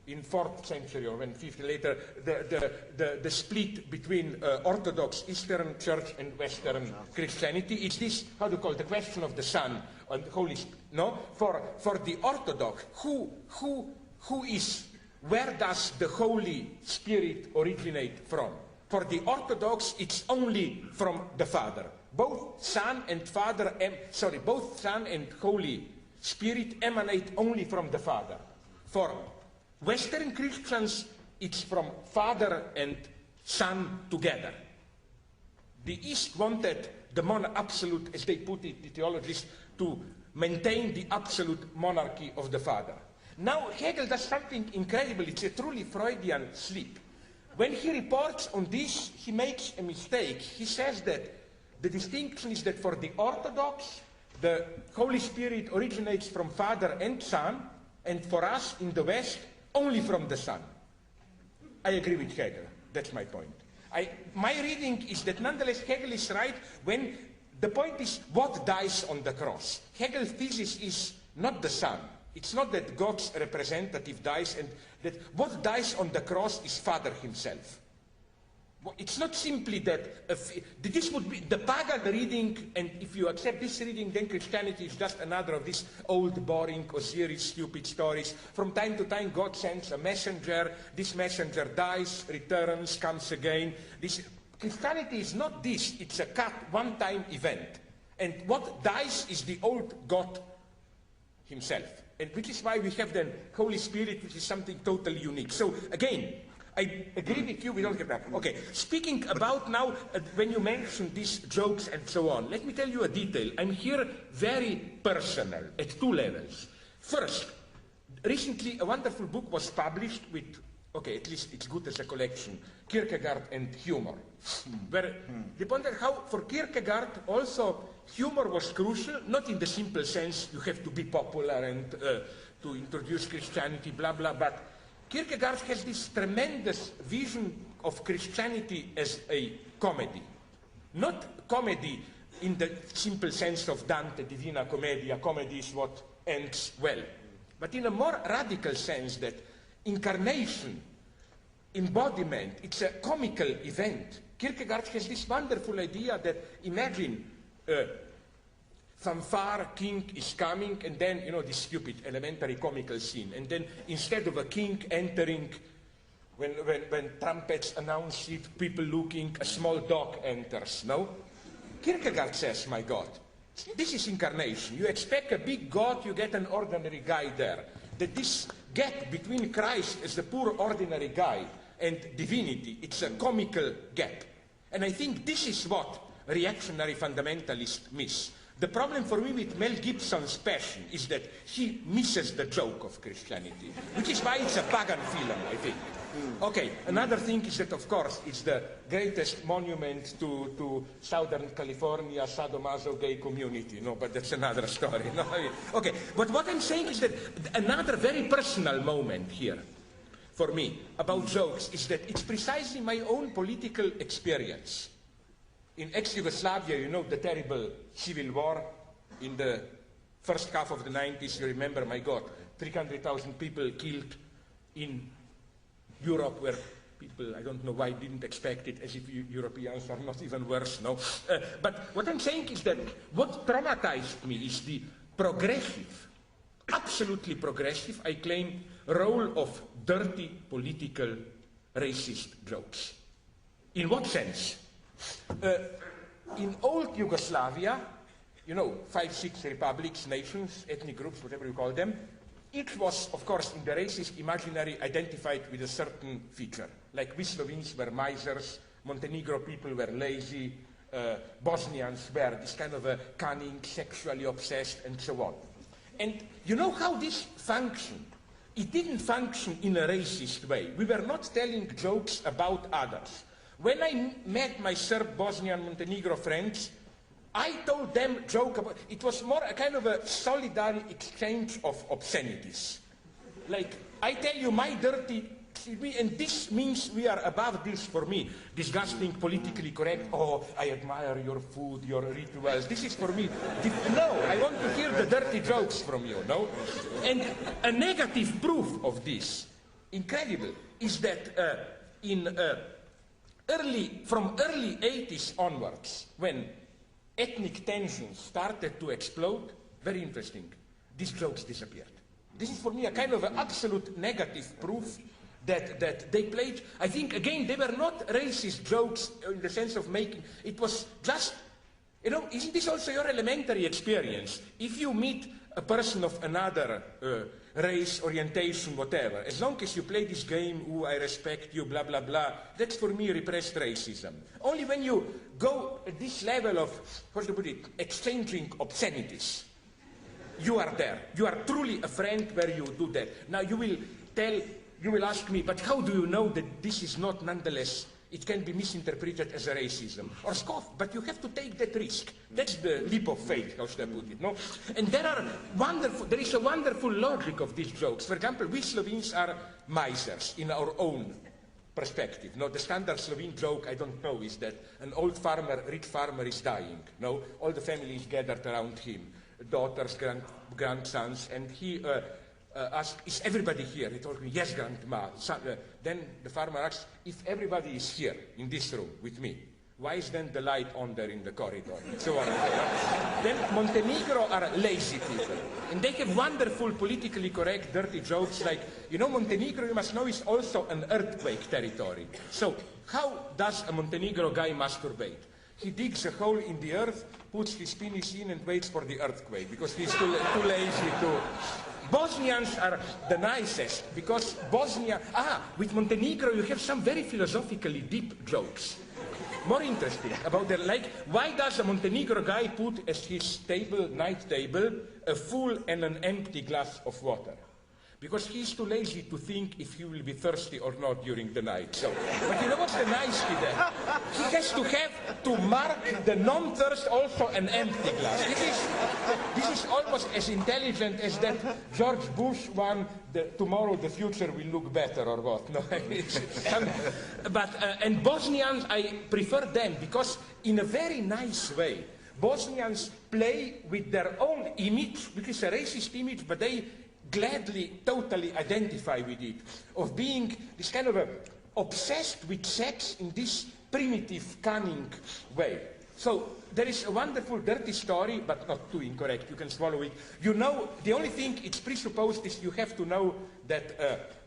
in 4th century or when 50 later, the split between Orthodox Eastern Church and Western Christianity. It's this, how do you call it, the question of the Son and the Holy Spirit. No? For the Orthodox, who is, where does the Holy Spirit originate from? For the Orthodox, it's only from the Father. Both Son and both Son and Holy Spirit emanate only from the Father. For Western Christians, it's from Father and Son together. The East wanted the absolute, as they put it, the theologists, to maintain the absolute monarchy of the Father. Now Hegel does something incredible. It's a truly Freudian slip. When he reports on this, he makes a mistake. He says that the distinction is that for the Orthodox, the Holy Spirit originates from Father and Son, and for us in the West, only from the Son. I agree with Hegel. That's my point. My reading is that nonetheless Hegel is right when the point is what dies on the cross. Hegel's thesis is not the Son. It's not that God's representative dies, and that what dies on the cross is Father himself. It's not simply that this would be the pagan reading, and if you accept this reading, then Christianity is just another of these old, boring, Osiris, stupid stories. From time to time, God sends a messenger. This messenger dies, returns, comes again. Christianity is not this. It's a one-time event. And what dies is the old God himself. And which is why we have the Holy Spirit, which is something totally unique. So again, I agree with you, we don't have that. Okay, speaking about now, when you mention these jokes and so on, let me tell you a detail. I'm here very personal at two levels. First, recently a wonderful book was published with, okay, at least it's good as a collection, Kierkegaard and humor. Where they pointed how for Kierkegaard also humor was crucial, not in the simple sense you have to be popular and to introduce Christianity, blah, blah, but Kierkegaard has this tremendous vision of Christianity as a comedy. Not comedy in the simple sense of Dante, Divina Commedia, comedy is what ends well, but in a more radical sense that incarnation, embodiment, it's a comical event. Kierkegaard has this wonderful idea that imagine from far king is coming, and then, you know, this stupid elementary comical scene, and then instead of a king entering, when trumpets announce it, people looking, a small dog enters, no? Kierkegaard says, my God, this is incarnation. You expect a big God, you get an ordinary guy there. That this gap between Christ as the poor ordinary guy and divinity, it's a comical gap. And I think this is what reactionary fundamentalists miss. The problem for me with Mel Gibson's Passion is that he misses the joke of Christianity, which is why it's a pagan film, I think. Okay, another thing is that, of course, it's the greatest monument to Southern California sadomaso gay community. No, but that's another story. No, okay, but what I'm saying is that another very personal moment here for me about jokes is that it's precisely my own political experience. In ex-Yugoslavia, you know, the terrible civil war in the first half of the 90s, you remember, my God, 300,000 people killed in Europe, where people, I don't know why, didn't expect it, as if Europeans are not even worse, no? But what I'm saying is that what traumatized me is the progressive, absolutely progressive, I claim, role of dirty political racist jokes. In what sense? In old Yugoslavia, you know, 5, 6 republics, nations, ethnic groups, whatever you call them, each was, of course, in the racist imaginary identified with a certain feature. Like we Slovenes were misers, Montenegro people were lazy, Bosnians were this kind of a cunning, sexually obsessed, and so on. And you know how this functioned? It didn't function in a racist way. We were not telling jokes about others. When I met my Serb, Bosnian, Montenegro friends, I told them joke about, it was more a kind of a solidary exchange of obscenities. Like, I tell you my dirty, and this means we are above this for me. Disgusting, politically correct, oh, I admire your food, your rituals. This is for me. No, I want to hear the dirty jokes from you, no? And a negative proof of this, incredible, is that from early 80s onwards, when ethnic tensions started to explode, very interesting, these jokes disappeared. This is for me a kind of an absolute negative proof that they played. I think, again, they were not racist jokes in the sense of making, it was just, you know, isn't this also your elementary experience? If you meet a person of another race, orientation, whatever, as long as you play this game, oh, I respect you, blah, blah, blah, that's for me repressed racism. Only when you go at this level of, how to put it, exchanging obscenities, you are there. You are truly a friend where you do that. Now you will ask me, but how do you know that this is not nonetheless, it can be misinterpreted as a racism? Or scoff, but you have to take that risk. That's the leap of faith, how should I put it, no? And there is a wonderful logic of these jokes. For example, we Slovenes are misers in our own perspective. No, the standard Slovene joke, I don't know, is that an old farmer, rich farmer is dying. No, all the family is gathered around him. Daughters, grandsons, and he asked, is everybody here? He told me, yes, grandma. Then the farmer asked, if everybody is here in this room with me, why is then the light on there in the corridor? So on. Then Montenegro are lazy people, and they have wonderful politically correct dirty jokes like, you know, Montenegro, you must know, is also an earthquake territory. So how does a Montenegro guy masturbate? He digs a hole in the earth, puts his penis in and waits for the earthquake because he's too lazy to... Bosnians are the nicest because with Montenegro you have some very philosophically deep jokes. More interesting about their, like, why does a Montenegro guy put as his night table, a full and an empty glass of water? Because he's too lazy to think if he will be thirsty or not during the night. So, but you know what's the nicety there? He has to have to mark the non-thirst also an empty glass. This is almost as intelligent as that George Bush one, tomorrow the future will look better or what. No, and Bosnians, I prefer them because in a very nice way, Bosnians play with their own image, which is a racist image, but they gladly, totally identify with it, of being this kind of obsessed with sex in this primitive, cunning way. So there is a wonderful dirty story, but not too incorrect, you can swallow it. You know, the only thing it's presupposed is you have to know that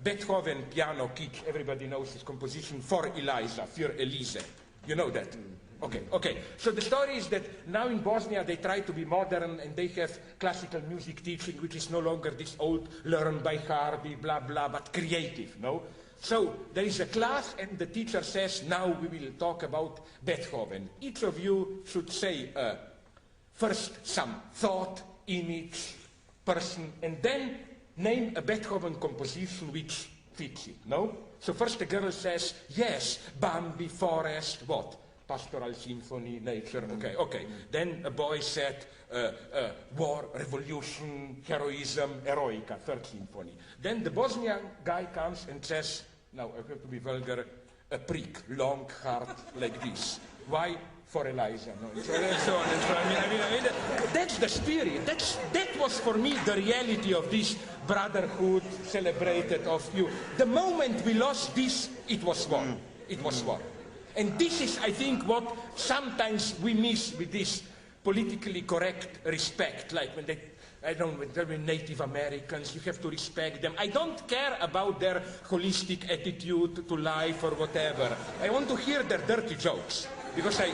Beethoven, piano, kitsch, everybody knows his composition for Eliza, für Elise. You know that? Okay. So the story is that now in Bosnia they try to be modern and they have classical music teaching, which is no longer this old learn by heart, blah blah, but creative, no? So there is a class and the teacher says, now we will talk about Beethoven. Each of you should say first some thought, image, person, and then name a Beethoven composition which fits it, no? So first the girl says, yes, Bambi, forest, what? Pastoral symphony, nature, okay. Then a boy said, war, revolution, heroism, eroica, third symphony. Then the Bosnian guy comes and says, now I have to be vulgar, a prick, long, hard, like this. Why? For Eliza. No? And so on and so on. I mean, that's the spirit. That was for me the reality of this brotherhood celebrated of you. The moment we lost this, it was war. It was war. And this is, I think, what sometimes we miss with this politically correct respect. Like when they're Native Americans, you have to respect them. I don't care about their holistic attitude to life or whatever. I want to hear their dirty jokes because I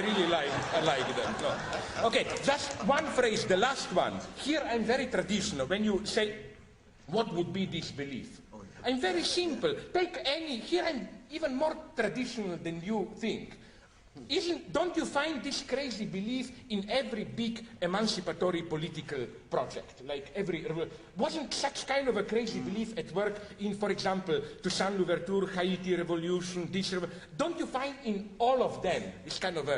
really like them. No. Okay, just one phrase, the last one. Here I'm very traditional. When you say, what would be this belief? I'm very simple. Take any, here I'm even more traditional than you think. Don't you find this crazy belief in every big emancipatory political project? Like wasn't such kind of a crazy belief at work in, for example, Toussaint Louverture, Haiti Revolution, don't you find in all of them this kind of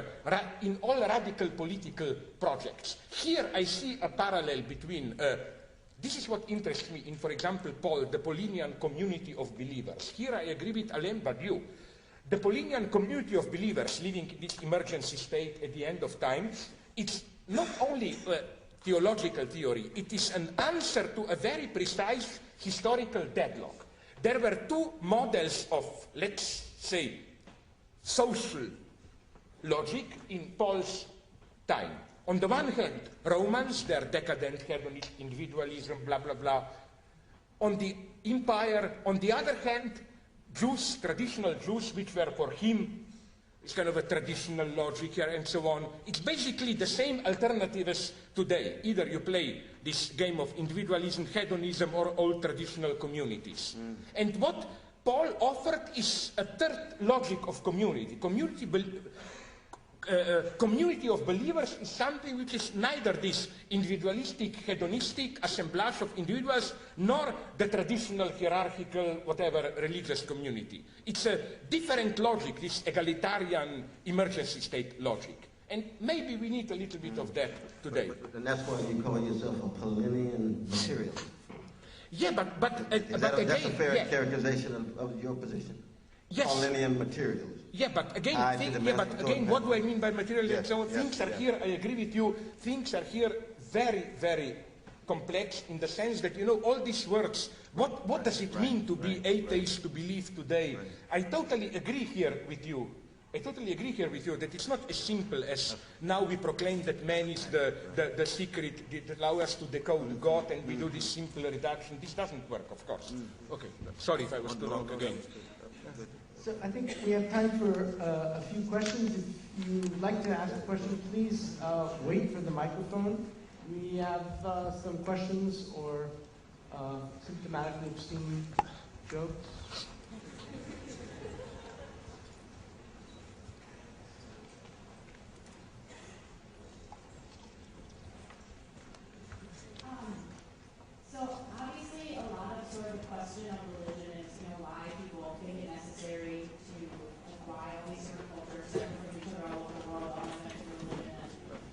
in all radical political projects? Here I see a parallel between this is what interests me in, for example, Paul, the Paulinian community of believers. Here I agree with Alain Badiou. The Paulinian community of believers living in this emergency state at the end of time, it's not only a theological theory, it is an answer to a very precise historical deadlock. There were two models of, let's say, social logic in Paul's time. On the one hand, Romans, their decadent hedonist individualism, blah, blah, blah, on the empire. On the other hand, Jews, traditional Jews, which were for him, it's kind of a traditional logic here and so on. It's basically the same alternative as today. Either you play this game of individualism, hedonism, or old traditional communities. And what Paul offered is a third logic of community. Community of believers is something which is neither this individualistic, hedonistic assemblage of individuals, nor the traditional hierarchical, whatever, religious community. It's a different logic, this egalitarian emergency state logic. And maybe we need a little bit of that today. And that's why you call yourself a Paulinian materialist. Yeah, but again... That's a fair characterization of your position? Yes. Paulinian materialist. Yeah, but again, what do I mean by materialism? Yes, So things are here, I agree with you, things are here very, very complex in the sense that, you know, all these words, what does it mean to be atheist, to believe today? I totally agree here with you. That it's not as simple as now we proclaim that man is the secret that allows us to decode God and we do this simple reduction. This doesn't work, of course. Okay, sorry if I was too long again. So I think we have time for a few questions. If you'd like to ask a question, please wait for the microphone. We have some questions or symptomatically obscene jokes. So obviously a lot of sort of the question of religion is, you know, why people think it necessary to, like, why all these sort of cultures separate from each other all over the world on respect to religion.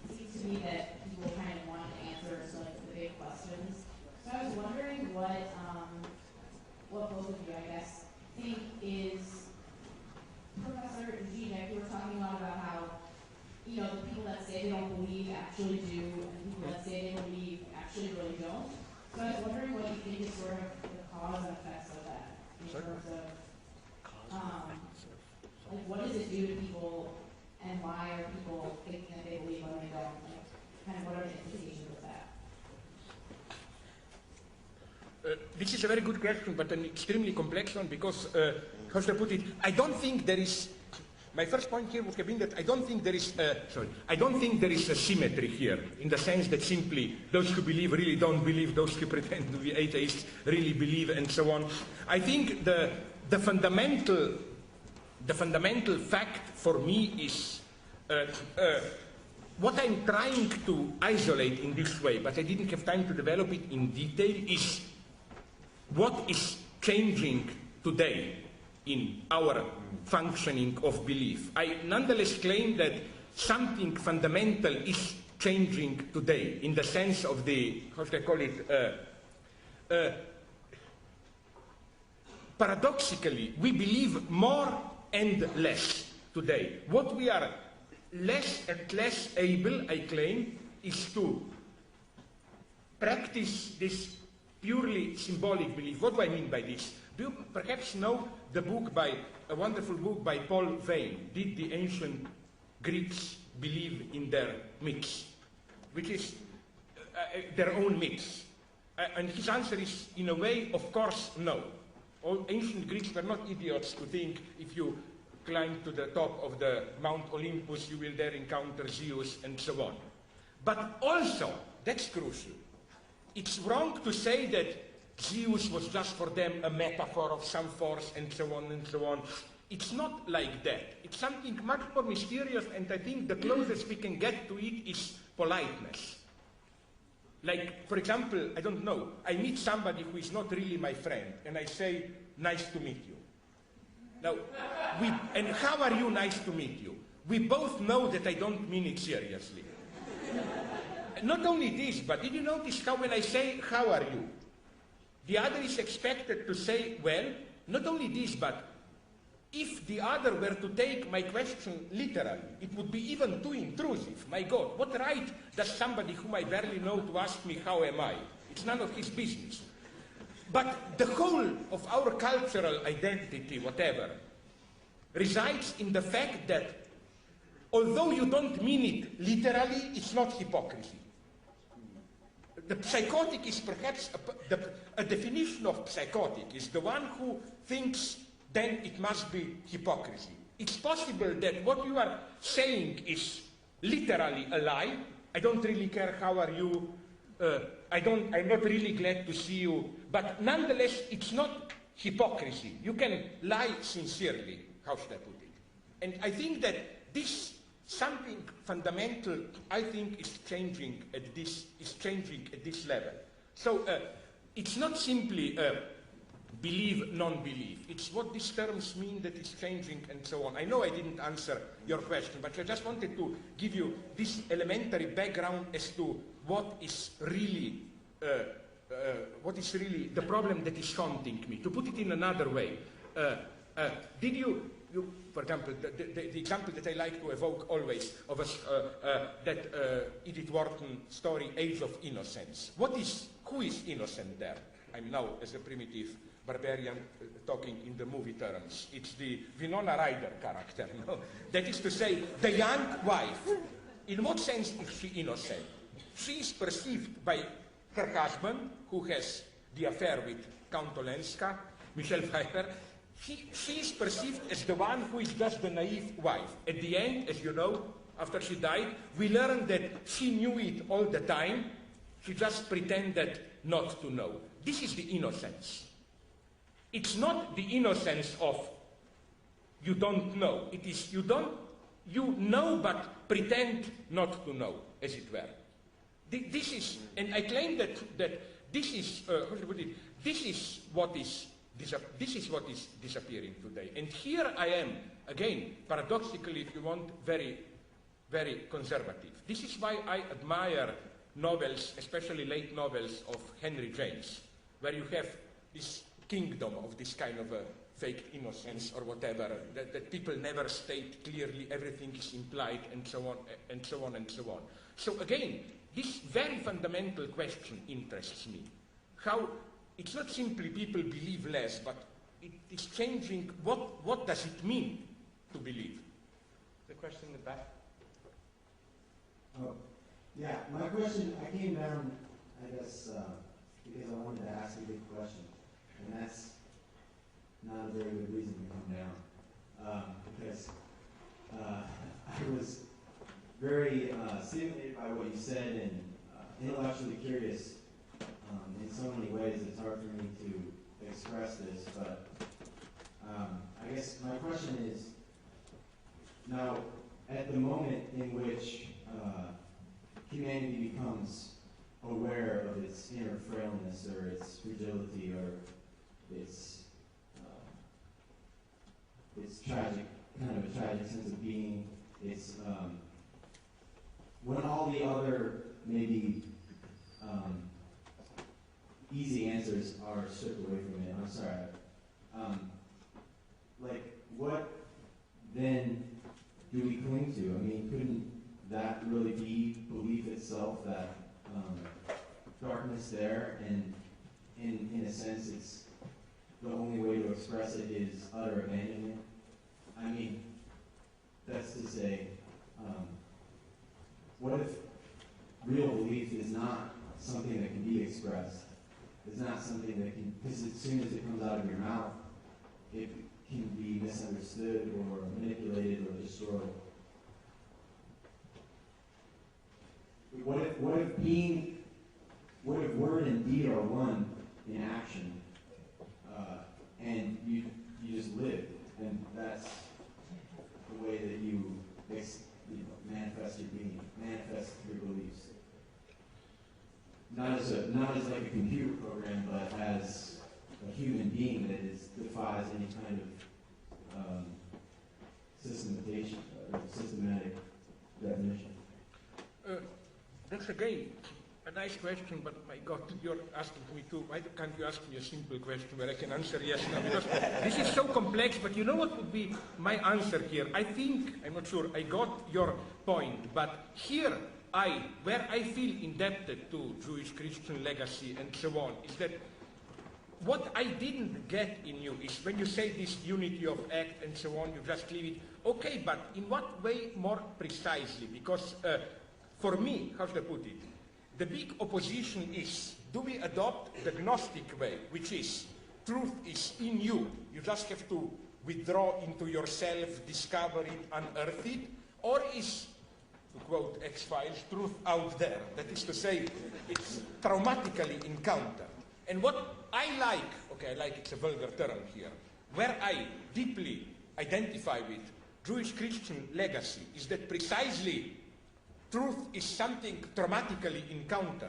It seems to me that people kind of want answers to, like, the big questions. So I was wondering what both of you, I guess, think is, Professor Zizek, you were talking a lot about how, you know, the people that say they don't believe actually do, and the people that say they believe actually really don't. So I was wondering what you think is sort of the cause and effects of that, in terms of, like, what does it do to people, and why are people thinking that they believe when they don't? Like, kind of what are the implications of that? This is a very good question, but an extremely complex one because, how should I put it? I don't think there is. My first point here would have been that I don't think there is a symmetry here, in the sense that simply those who believe really don't believe, those who pretend to be atheists really believe, and so on. I think the fundamental fact for me is what I'm trying to isolate in this way, but I didn't have time to develop it in detail, is what is changing today in our functioning of belief. I nonetheless claim that something fundamental is changing today in the sense of the, how should I call it, paradoxically, we believe more and less today. What we are less and less able, I claim, is to practice this purely symbolic belief. What do I mean by this? Do you perhaps know a wonderful book by Paul Vane, Did the Ancient Greeks Believe in Their Myths? Which is their own myths. And his answer is, in a way, of course, no. All ancient Greeks were not idiots to think if you climb to the top of the Mount Olympus, you will there encounter Zeus, and so on. But also, that's crucial, it's wrong to say that Zeus was just for them a metaphor of some force, and so on and so on. It's not like that. It's something much more mysterious, and I think the closest we can get to it is politeness. Like, for example, I don't know, I meet somebody who is not really my friend, and I say, nice to meet you. Now, and how are you, nice to meet you? We both know that I don't mean it seriously. Not only this, but did you notice how when I say, how are you? The other is expected to say, well, not only this, but if the other were to take my question literally, it would be even too intrusive. My God, what right does somebody whom I barely know to ask me, how am I? It's none of his business. But the whole of our cultural identity, whatever, resides in the fact that although you don't mean it literally, it's not hypocrisy. the psychotic is perhaps, a definition of psychotic is the one who thinks then it must be hypocrisy. It's possible that what you are saying is literally a lie. I don't really care how are you, I'm not really glad to see you, but nonetheless it's not hypocrisy. You can lie sincerely, how should I put it? And I think that this something fundamental, I think, is changing at this level. So it's not simply believe, non-believe. It's what these terms mean that is changing and so on. I know I didn't answer your question, but I just wanted to give you this elementary background as to what is really the problem that is haunting me. To put it in another way, did you, for example, the example that I like to evoke always of that Edith Wharton story, Age of Innocence. Who is innocent there? I'm now, as a primitive barbarian, talking in the movie terms. It's the Winona Ryder character, no? That is to say, the young wife. In what sense is she innocent? She is perceived by her husband, who has the affair with Count Olenska, Michelle Pfeiffer. She is perceived as the one who is just the naive wife. At the end, as you know, after she died, we learned that she knew it all the time. She just pretended not to know. This is the innocence. It's not the innocence of you don't know. It is you know but pretend not to know, as it were. This is, and I claim that this is, this is what is disappearing today. And here I am, again, paradoxically, if you want, very, very conservative. This is why I admire novels, especially late novels of Henry James, where you have this kingdom of this kind of a fake innocence or whatever, that people never state clearly, everything is implied, and so on, and so on, and so on. So again, this very fundamental question interests me. How it's not simply people believe less, but it is changing what does it mean to believe? The question in the back. Oh, yeah, my question, I came down, I guess, because I wanted to ask a big question. And that's not a very good reason to come down. Because I was very stimulated by what you said and intellectually curious in so many ways. It's hard for me to express this, but I guess my question is, now, at the moment in which humanity becomes aware of its inner frailness or its fragility or its tragic, kind of a tragic sense of being, it's when all the other maybe easy answers are stripped away from it. I'm sorry. Like, what then do we cling to? I mean, couldn't that really be belief itself, that darkness there, and in a sense it's the only way to express it is utter abandonment? I mean, that's to say, what if real belief is not something that can be expressed? It's not something that can, because as soon as it comes out of your mouth, it can be misunderstood or manipulated or destroyed. What if word and deed are one in action, and you just live, and that's the way that you manifest your being, manifest your beliefs. Not as like a computer program, but as a human being that defies any kind of systematization or systematic definition. That's again a nice question, but my God, you're asking me too. Why can't you ask me a simple question where I can answer yes, no? Because this is so complex, but you know what would be my answer here? I think, I'm not sure, I got your point, but here where I feel indebted to Jewish Christian legacy and so on, is that what I didn't get in you is when you say this unity of act and so on, you just leave it. Okay, but in what way more precisely? Because for me, how should I put it? the big opposition is, do we adopt the Gnostic way, which is, truth is in you, you just have to withdraw into yourself, discover it, unearth it, or is, to quote X-Files, truth out there? That is to say, it's traumatically encountered. And what I like, okay, I like it's a vulgar term here, where I deeply identify with Jewish-Christian legacy is that precisely truth is something traumatically encountered.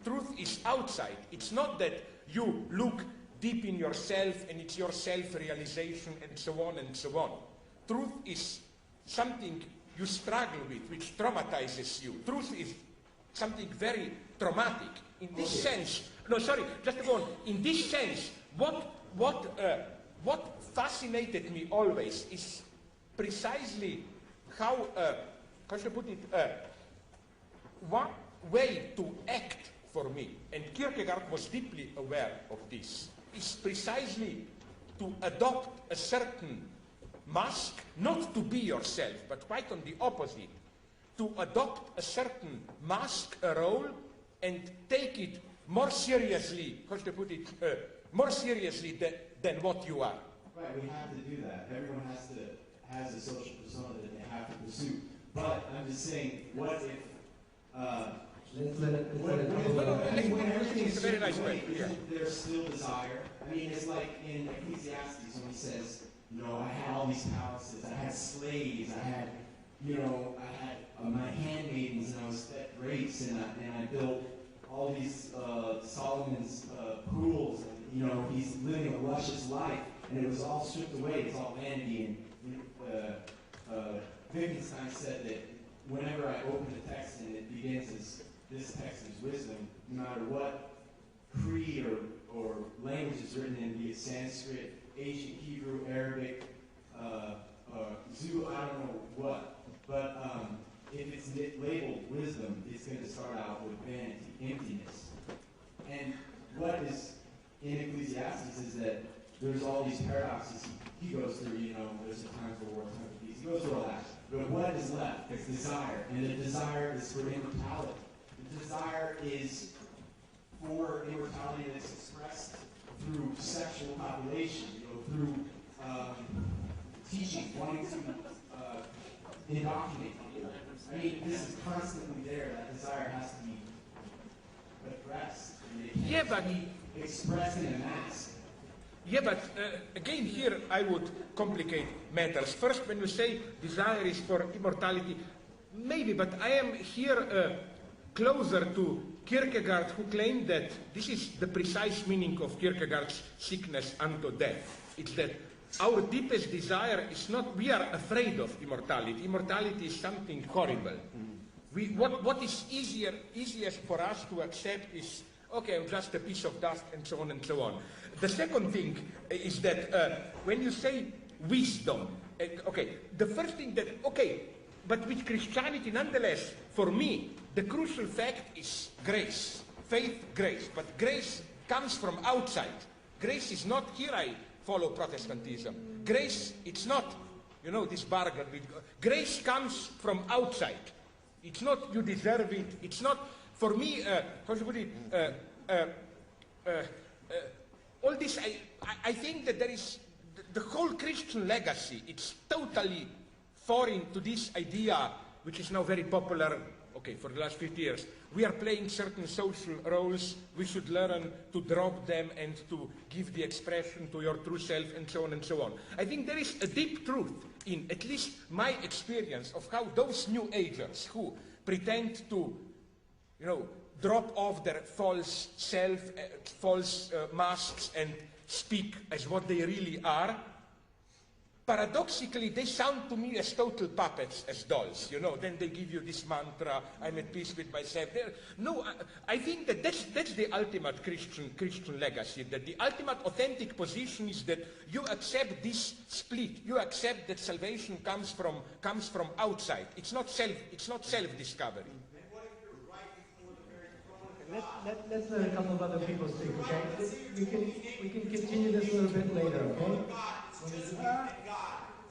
Truth is outside. It's not that you look deep in yourself and it's your self-realization and so on and so on. Truth is something you struggle with, which traumatizes you. Truth is something very traumatic. In this sense, no, sorry, just to go on. In this sense, what fascinated me always is precisely how should I put it, one way to act for me, and Kierkegaard was deeply aware of this, is precisely to adopt a certain mask, not to be yourself, but quite on the opposite, to adopt a certain mask, a role, and take it more seriously, how should I put it, more seriously than what you are. Right, we have to do that. Everyone has a social persona that they have to pursue. But I'm just saying, what if when everything's very nice way. Yeah. There's still desire. I mean, it's like in Ecclesiastes when he says, you know, I had all these palaces, I had slaves, I had my handmaidens, and I was fed grapes, and I built all these Solomon's pools, and you know, he's living a luscious life, and it was all stripped away. It's all vanity. And Wittgenstein said that whenever I open the text and it begins as this text is wisdom, no matter what creed or language is written in, be it Sanskrit, ancient Hebrew, Arabic, Zulu, I don't know what, but if it's labeled wisdom, it's going to start out with vanity, emptiness. And what is in Ecclesiastes is that there's all these paradoxes he goes through, you know, there's a time for war, a time for peace. He goes through all that. But what is left? It's desire. And the desire is for immortality. The desire is for immortality that's expressed through sexual population, you know, through teaching, wanting to indoctrinate people. I mean, this is constantly there. That desire has to be addressed. And it can't be expressed in a mask. Yeah, but again here I would complicate matters. First, when you say desire is for immortality, maybe, but I am here closer to Kierkegaard, who claimed that this is the precise meaning of Kierkegaard's sickness unto death. It's that our deepest desire is not, we are afraid of immortality. Immortality is something horrible. What is easiest for us to accept is, okay, I'm just a piece of dust, and so on and so on. The second thing is that when you say wisdom, okay, the first thing that, okay, but with Christianity, nonetheless, for me, the crucial fact is grace, faith, grace. But grace comes from outside. Grace is not, here I follow Protestantism. Grace, it's not, you know, this bargain with God. Grace comes from outside. It's not you deserve it. It's not, for me, how should I put it, all this, I think that there is, the whole Christian legacy, it's totally foreign to this idea, which is now very popular, okay, for the last 50 years. We are playing certain social roles, we should learn to drop them and to give the expression to your true self, and so on and so on. I think there is a deep truth in at least my experience of how those New Agers who pretend to, you know, drop off their false self, false masks, and speak as what they really are, paradoxically, they sound to me as total puppets, as dolls, you know. Then they give you this mantra, I'm at peace with myself. No, I think that that's the ultimate Christian legacy, that the ultimate authentic position is that you accept this split. You accept that salvation comes from outside. It's not self-discovery. Let's let a couple of other people speak, okay? We can continue this a little bit later, okay? God,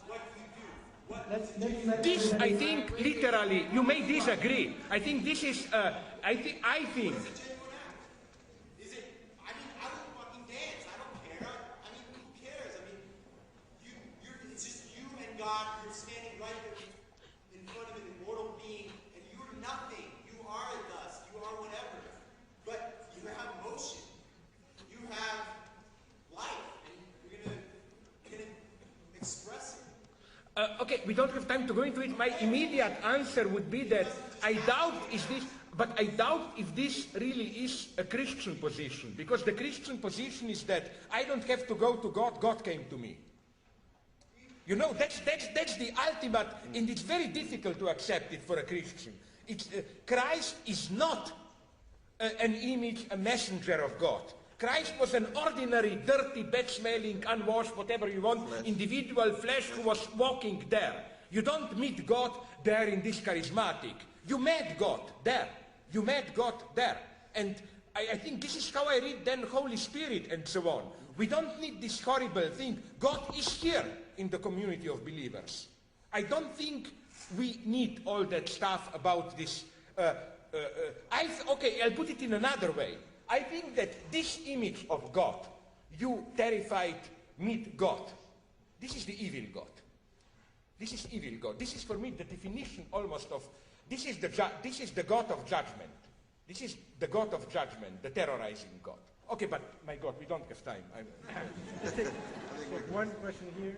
what do you do? What This, I think, literally, you may disagree. I think this is, I think. God, you're standing right there in front of an immortal being, and you're nothing. You are a dust. You are whatever. But you have motion. You have life, and you're gonna express it. Okay, we don't have time to go into it. My immediate answer would be that I doubt if this really is a Christian position, because the Christian position is that I don't have to go to God, God came to me. You know, that's the ultimate, and it's very difficult to accept it for a Christian. Christ is not an image, a messenger of God. Christ was an ordinary, dirty, bad-smelling, unwashed, whatever you want, individual flesh who was walking there. You don't meet God there in this charismatic. You met God there. You met God there. And I think this is how I read then Holy Spirit and so on. We don't need this horrible thing. God is here in the community of believers. I don't think we need all that stuff about this. Okay, I'll put it in another way. I think that this image of God, you terrified meet God. This is the evil God. This is evil God. This is for me the definition almost of, this is the God of judgment. This is the God of judgment, the terrorizing God. Okay, but my God, we don't have time. Let's take one question here.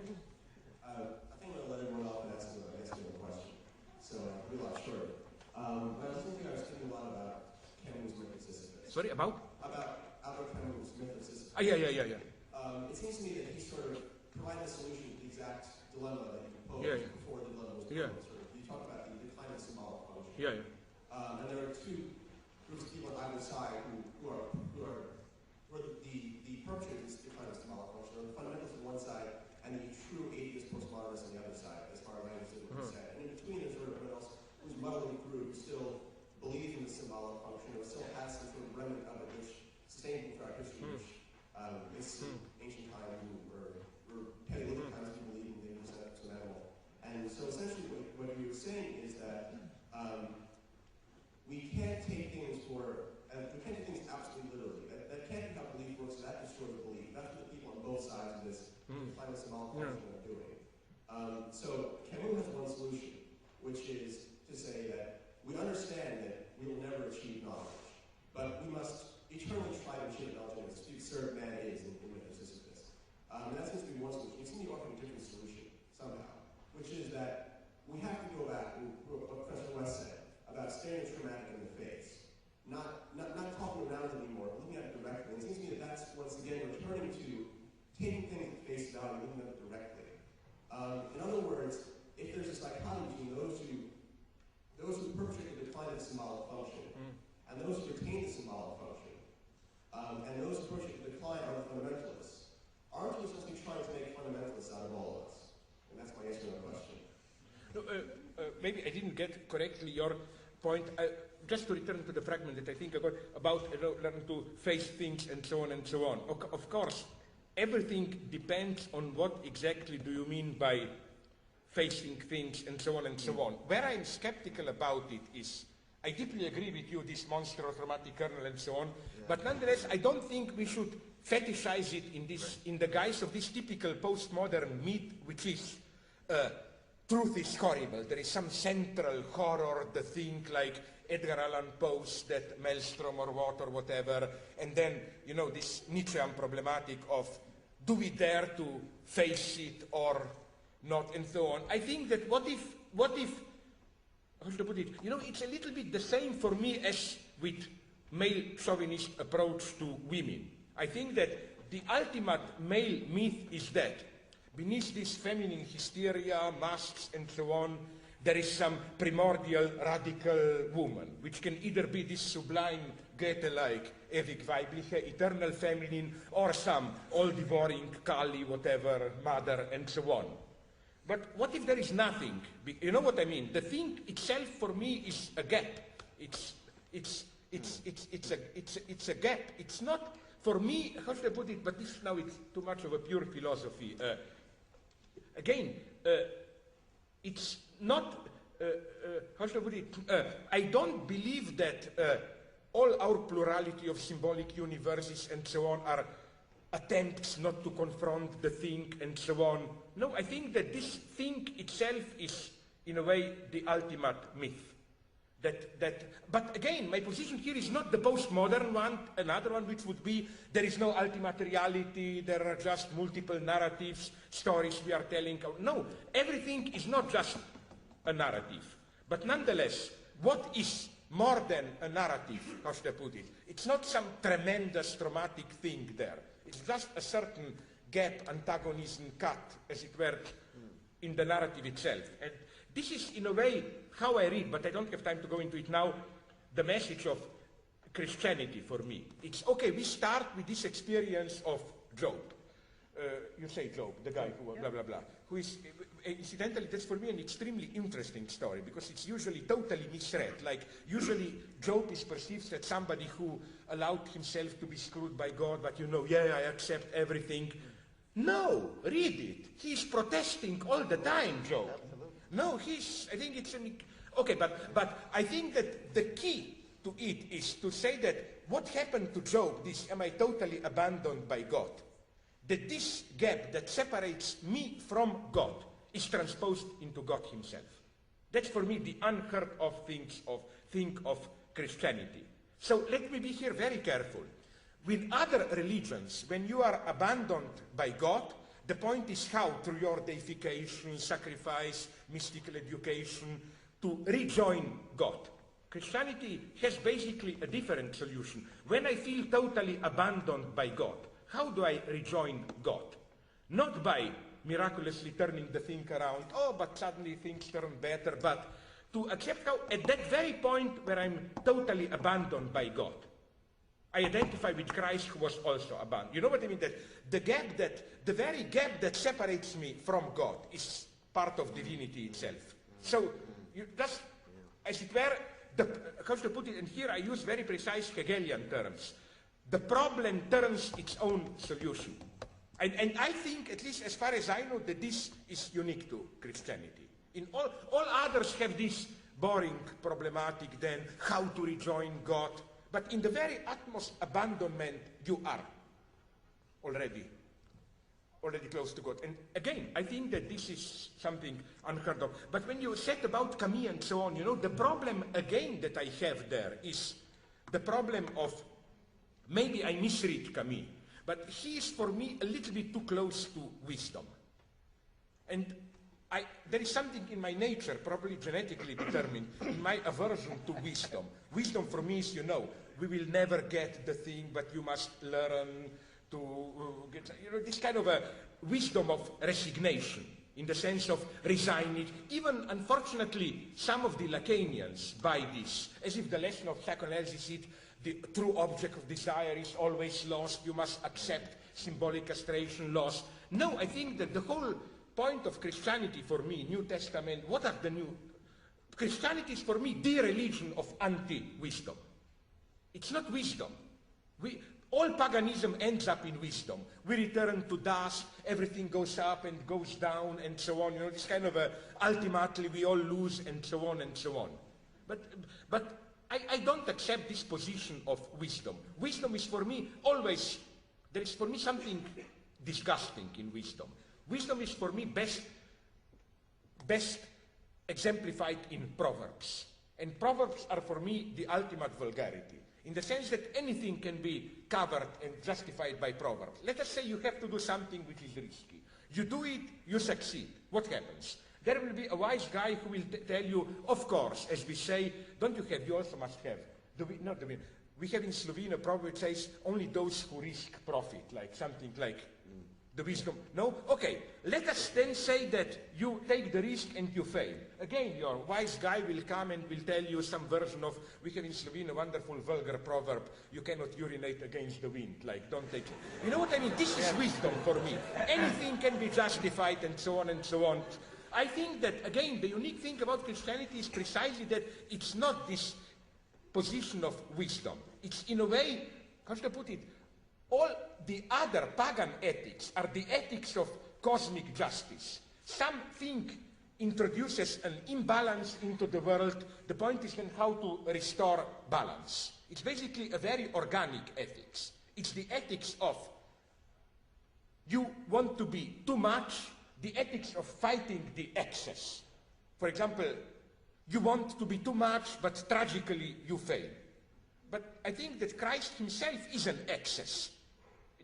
I think I'm going to let everyone else answer the question, so I'll be a lot shorter. But I was thinking a lot about Camus' myth of Sisyphus. Sorry, about? About Albert Camus' myth of Sisyphus. Yeah. It seems to me that he sort of provided a solution to the exact dilemma that you posed before the dilemma was posed. You talk about the decline of symbolic function. And there are two groups of people on either side who are the perpetrators of decline of symbolic function, or the fundamentalists on one side, and the true atheist postmodernists on the other side, as far as I understand what you said. And in between, there's everyone else who's muddling through, who still believes in the symbolic function, or still has some sort of remnant of it, which sustained throughout history, which is ancient times or Paleolithic times, people believe in the 80% to an animal. And so essentially what you were saying is that we can't take things absolutely literally. That can't be how belief works, so that destroys belief. That's what the people on both sides of this decline of symbolic function are doing. So Camus has one solution, which is to say that we understand that we will never achieve knowledge, but we must eternally try to achieve knowledge as absurd man is in myth of Sisyphus. And that seems to be one solution. It seems to be offering a different solution somehow, which is that we have to go back to what Professor West said about staring the traumatic in the face, not talking around it anymore, looking at it directly. And it seems to me that that's once again returning to taking things at face value, looking at it directly. In other words, if there's this dichotomy between those who perpetrate the decline of the symbolic function, and those who retain the symbolic function, and those who perpetrate the decline are the fundamentalists, aren't we essentially trying to make fundamentalists out of all of us? And that's my answer to that question. No, maybe I didn't get correctly your point. Just to return to the fragment that I think I got about learning to face things and so on and so on. Of course, everything depends on what exactly do you mean by facing things and so on and so on. Where I'm skeptical about it is, I deeply agree with you, this monster or traumatic kernel and so on, but nonetheless, I don't think we should fetishize it in the guise of this typical postmodern myth, which is truth is horrible. There is some central horror, the thing like Edgar Allan Poe's that maelstrom or what or whatever, and then, you know, this Nietzschean problematic of do we dare to face it or not, and so on. I think that what if, how should I put it, you know, it's a little bit the same for me as with male chauvinist approach to women. I think that the ultimate male myth is that beneath this feminine hysteria, masks, and so on, there is some primordial radical woman, which can either be this sublime Goethe-like ewig weibliche, eternal feminine, or some all-devouring Kali, whatever, mother, and so on. But what if there is nothing? You know what I mean? The thing itself for me is a gap. It's a gap. It's not, for me, how should I put it, but this now it's too much of a pure philosophy. Again, it's not, how should I put it, I don't believe that all our plurality of symbolic universes and so on are attempts not to confront the thing and so on. No, I think that this thing itself is, in a way, the ultimate myth. But again, my position here is not the postmodern one, another one which would be there is no ultimate reality, there are just multiple narratives, stories we are telling. No, everything is not just a narrative. But nonetheless, what is more than a narrative, how should I put it? It's not some tremendous traumatic thing there. It's just a certain gap, antagonism, cut, as it were, in the narrative itself. And this is, in a way, how I read, but I don't have time to go into it now, the message of Christianity for me. It's, okay, we start with this experience of Job. You say Job, the guy who, blah, blah, blah, who is, incidentally, that's for me an extremely interesting story, because it's usually totally misread. Like, usually Job is perceived as somebody who allowed himself to be screwed by God, but you know, yeah, I accept everything. No, read it. He's protesting all the time, Job. No, I think it's okay, but I think that the key to it is to say that what happened to Job, this, am I totally abandoned by God? That this gap that separates me from God is transposed into God himself. That's for me the unheard of thing of Christianity. So let me be here very careful. With other religions, when you are abandoned by God, the point is how, through your deification, sacrifice, mystical education, to rejoin God. Christianity has basically a different solution. When I feel totally abandoned by God, how do I rejoin God? Not by miraculously turning the thing around, oh, but suddenly things turn better, but to accept how, at that very point where I'm totally abandoned by God, I identify with Christ who was also abandoned. You know what I mean? That the very gap that separates me from God is part of divinity itself. So, you just, as it were, how to put it, and here I use very precise Hegelian terms, the problem turns its own solution. And I think, at least as far as I know, that this is unique to Christianity. In all others have this boring, problematic, then how to rejoin God. But in the very utmost abandonment, you are already close to God. And again, I think that this is something unheard of. But when you said about Camus and so on, you know, the problem again that I have there is the problem of, maybe I misread Camus, but he is for me a little bit too close to wisdom. And there is something in my nature, probably genetically determined, in my aversion to wisdom. Wisdom for me is, you know, we will never get the thing, but you must learn to get, you know, this kind of a wisdom of resignation, in the sense of resigning. Even, unfortunately, some of the Lacanians buy this, as if the lesson of psychoanalysis is the true object of desire is always lost, you must accept symbolic castration, lost. No, I think that the whole point of Christianity for me, New Testament, what are the new... Christianity is for me the religion of anti-wisdom. It's not wisdom. All paganism ends up in wisdom. We return to dust, everything goes up and goes down and so on. You know, this kind of ultimately we all lose and so on and so on. But I don't accept this position of wisdom. Wisdom is for me always, there is for me something disgusting in wisdom. Wisdom is for me best exemplified in Proverbs. And Proverbs are for me the ultimate vulgarity, in the sense that anything can be covered and justified by Proverbs. Let us say you have to do something which is risky. You do it, you succeed. What happens? There will be a wise guy who will tell you, of course, as we say, don't you have, you also must have. We have in Slovenia a proverb which says, only those who risk profit, like something like the wisdom. No? Okay, let us then say that you take the risk and you fail. Again, your wise guy will come and will tell you some version of, we have in Slovenia a wonderful vulgar proverb, you cannot urinate against the wind, like don't take it. You know what I mean? This is wisdom for me. Anything can be justified and so on and so on. I think that, again, the unique thing about Christianity is precisely that it's not this position of wisdom. It's in a way, how should I put it, all the other pagan ethics are the ethics of cosmic justice. Some think introduces an imbalance into the world. The point is then how to restore balance. It's basically a very organic ethics. It's the ethics of you want to be too much, the ethics of fighting the excess. For example, you want to be too much, but tragically you fail. But I think that Christ himself is an excess.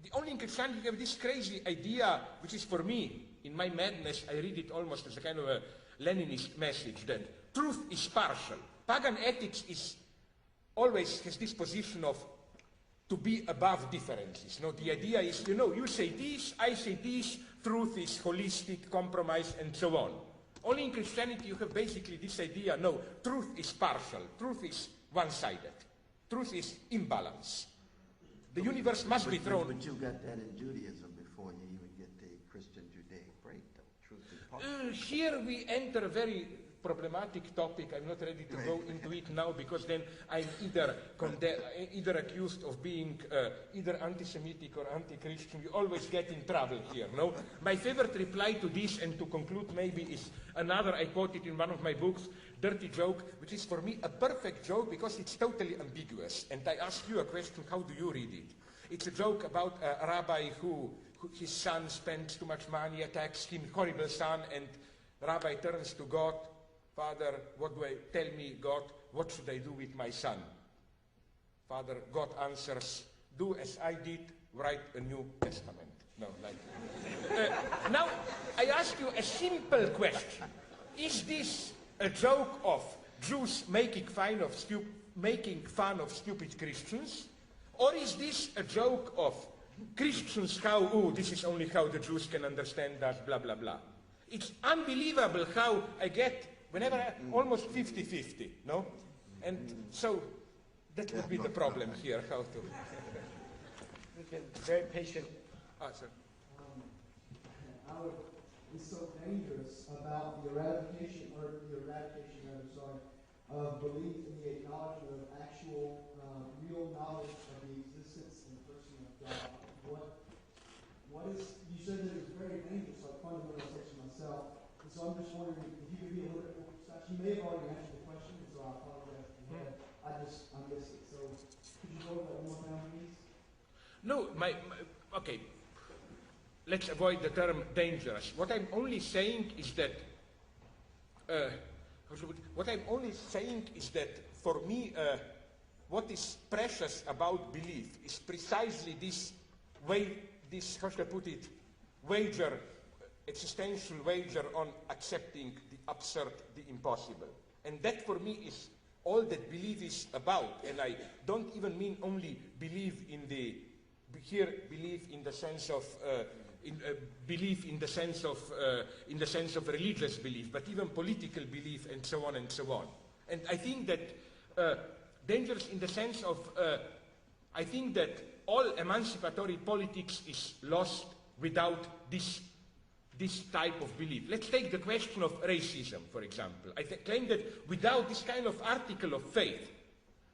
The only in Christianity you have this crazy idea, which is for me, in my madness, I read it almost as a kind of a Leninist message, that truth is partial. Pagan ethics is always has this position of to be above differences. No, the idea is, you say this, I say this, truth is holistic, compromise, and so on. Only in Christianity you have basically this idea, no, truth is partial, truth is one-sided, truth is imbalance. The universe must be thrown. But you got that in Judaism before you even get the Christian Judaic break, though. Truth is partial. Here we enter a very problematic topic. I'm not ready to go into it now because then I'm either accused of being either anti-Semitic or anti-Christian. You always get in trouble here, no? My favorite reply to this, and to conclude maybe, is another, I quoted in one of my books, dirty joke, which is for me a perfect joke because it's totally ambiguous. And I ask you a question, how do you read it? It's a joke about a rabbi who his son spends too much money, attacks him, horrible son, and the rabbi turns to God, Father, tell me, God, what should I do with my son? Father, God answers, do as I did, write a New Testament. No, like now, I ask you a simple question. Is this a joke of Jews making fun of stupid Christians? Or is this a joke of Christians this is only how the Jews can understand us, blah, blah, blah. It's unbelievable how I get whenever almost 50-50, no? And so that would be the problem here, how to... We've been very patient. Sir. It's so dangerous about the eradication of belief in the acknowledgement of actual, real knowledge of the existence and person of God. What is, you said that it was very dangerous, so I fundamentally section myself. And so I'm just wondering if you could be a little bit more precise. You may have already answered the question, so I apologize for that. I missed it. So could you go over that one more time, please? No, okay. Let's avoid the term dangerous. What I'm only saying is that for me, what is precious about belief is precisely this how should I put it, existential wager on accepting the absurd, the impossible. And that for me is all that belief is about. And I don't even mean only belief in the sense of belief in the sense of religious belief, but even political belief, and so on and so on. And I think that dangerous in the sense of I think that all emancipatory politics is lost without this type of belief. Let's take the question of racism, for example. I claim that without this kind of article of faith,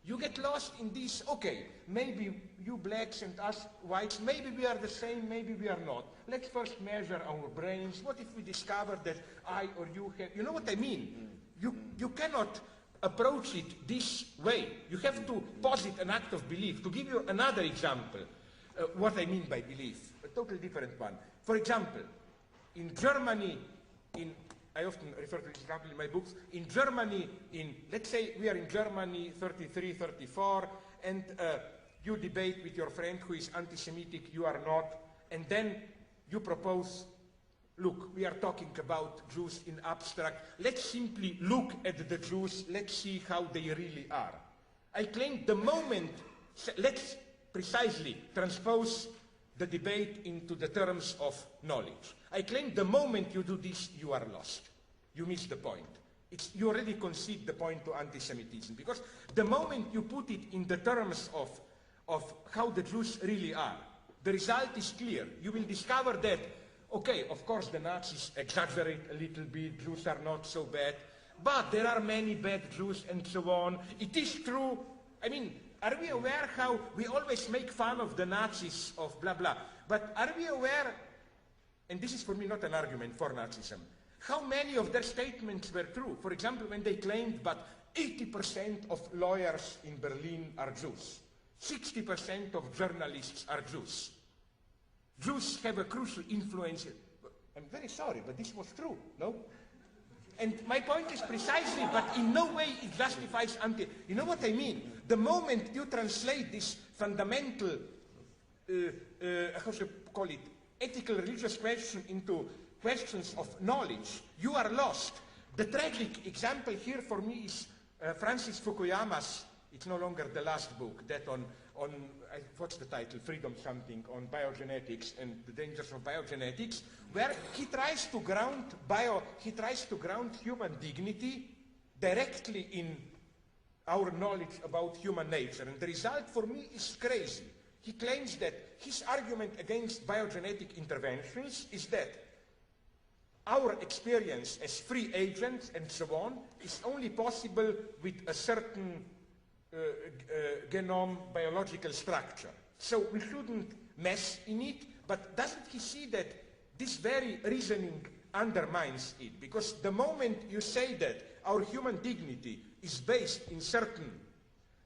you get lost in this, okay, maybe you blacks and us whites, maybe we are the same, maybe we are not. Let's first measure our brains. What if we discover that I or you have, you know what I mean? You cannot approach it this way. You have to posit an act of belief. To give you another example, what I mean by belief, a totally different one. For example, in Germany, I often refer to this example in my books. In Germany, let's say we are in Germany 33, 34, and you debate with your friend who is anti-Semitic, you are not, and then you propose, look, we are talking about Jews in abstract. Let's simply look at the Jews. Let's see how they really are. I claim the moment, let's precisely transpose the debate into the terms of knowledge. I claim the moment you do this, you are lost. You miss the point. You already concede the point to anti-Semitism, because the moment you put it in the terms of how the Jews really are, the result is clear. You will discover that, okay, of course the Nazis exaggerate a little bit, Jews are not so bad, but there are many bad Jews and so on. It is true. I mean, are we aware how we always make fun of the Nazis, of blah, blah, but are we aware, and this is for me not an argument for Nazism, how many of their statements were true? For example, when they claimed that 80% of lawyers in Berlin are Jews, 60% of journalists are Jews. Jews have a crucial influence. I'm very sorry, but this was true, no? And my point is precisely, but in no way it justifies you know what I mean? The moment you translate this fundamental, how should I call it, ethical religious question into questions of knowledge, you are lost. The tragic example here for me is Francis Fukuyama's, it's no longer the last book, that on what's the title, Freedom something, on biogenetics and the dangers of biogenetics, where he tries to ground human dignity directly in our knowledge about human nature. And the result for me is crazy. He claims that his argument against biogenetic interventions is that our experience as free agents and so on is only possible with a certain genome biological structure. So we shouldn't mess in it, but doesn't he see that this very reasoning undermines it? Because the moment you say that our human dignity is based in certain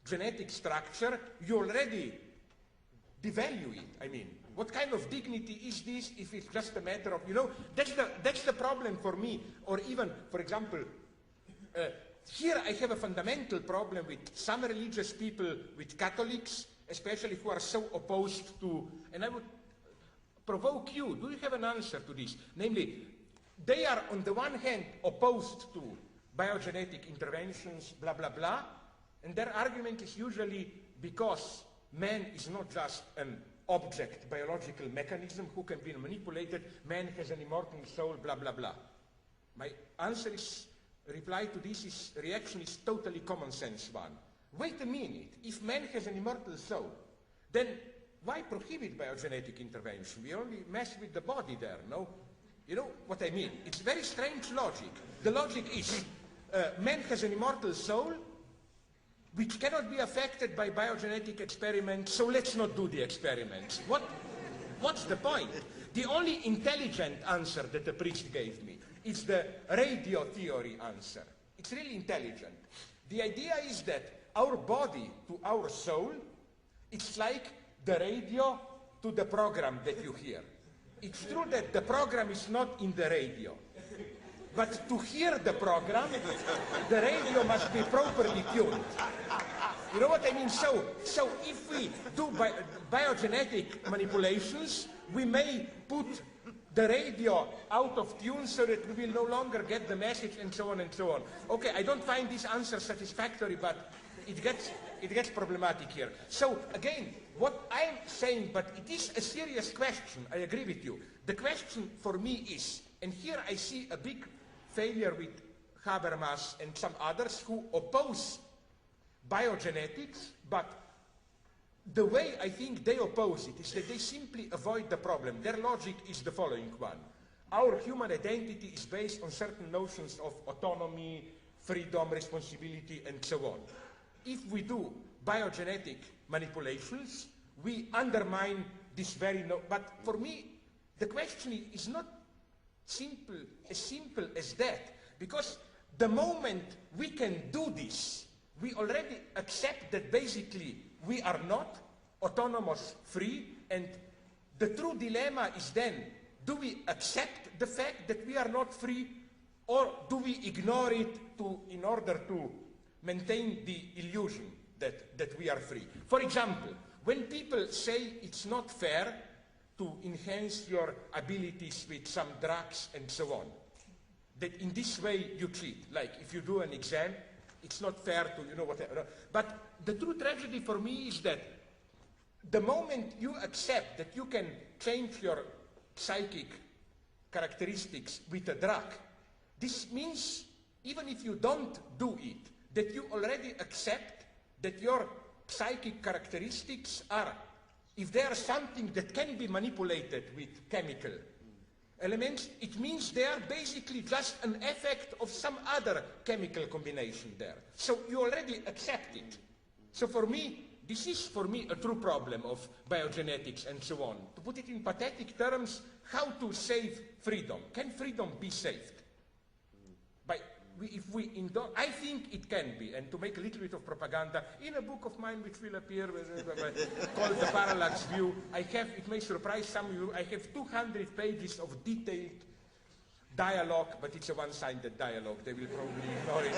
genetic structure, you already devalue it. I mean, what kind of dignity is this if it's just a matter of, you know, that's the problem for me. Or even, for example, here I have a fundamental problem with some religious people, with Catholics, especially who are so opposed to, and I would provoke you, do you have an answer to this? Namely, they are on the one hand opposed to biogenetic interventions, blah, blah, blah, and their argument is usually because man is not just an object, biological mechanism who can be manipulated, man has an immortal soul, blah, blah, blah. My answer is, reply to this reaction is totally common sense one. Wait a minute, if man has an immortal soul, then why prohibit biogenetic intervention? We only mess with the body there, no? You know what I mean? It's very strange logic. The logic is, man has an immortal soul, which cannot be affected by biogenetic experiments, so let's not do the experiments. What's the point? The only intelligent answer that the priest gave me is the radio theory answer. It's really intelligent. The idea is that our body to our soul, it's like the radio to the program that you hear. It's true that the program is not in the radio, but to hear the program, the radio must be properly tuned. You know what I mean? So if we do biogenetic manipulations, we may put the radio out of tune so that we will no longer get the message and so on and so on. Okay, I don't find this answer satisfactory, but it gets problematic here. So again, what I'm saying, but it is a serious question, I agree with you. The question for me is, and here I see a big failure with Habermas and some others who oppose biogenetics, but the way I think they oppose it is that they simply avoid the problem. Their logic is the following one. Our human identity is based on certain notions of autonomy, freedom, responsibility, and so on. If we do biogenetic manipulations, we undermine this very but for me, the question is not simple as that, because the moment we can do this, we already accept that basically we are not autonomous, free, and the true dilemma is then, do we accept the fact that we are not free, or do we ignore it in order to maintain the illusion that we are free? For example, when people say it's not fair to enhance your abilities with some drugs and so on, that in this way you cheat, like if you do an exam, it's not fair to, you know, whatever. But the true tragedy for me is that the moment you accept that you can change your psychic characteristics with a drug, this means, even if you don't do it, that you already accept that your psychic characteristics are, if they are something that can be manipulated with chemical elements, it means they are basically just an effect of some other chemical combination there. So you already accept it. So for me, this is for me a true problem of biogenetics and so on. To put it in pathetic terms, how to save freedom? Can freedom be saved? I think it can be, and to make a little bit of propaganda, in a book of mine which will appear called The Parallax View, it may surprise some of you, I have 200 pages of detailed dialogue, but it's a one-sided dialogue. They will probably ignore it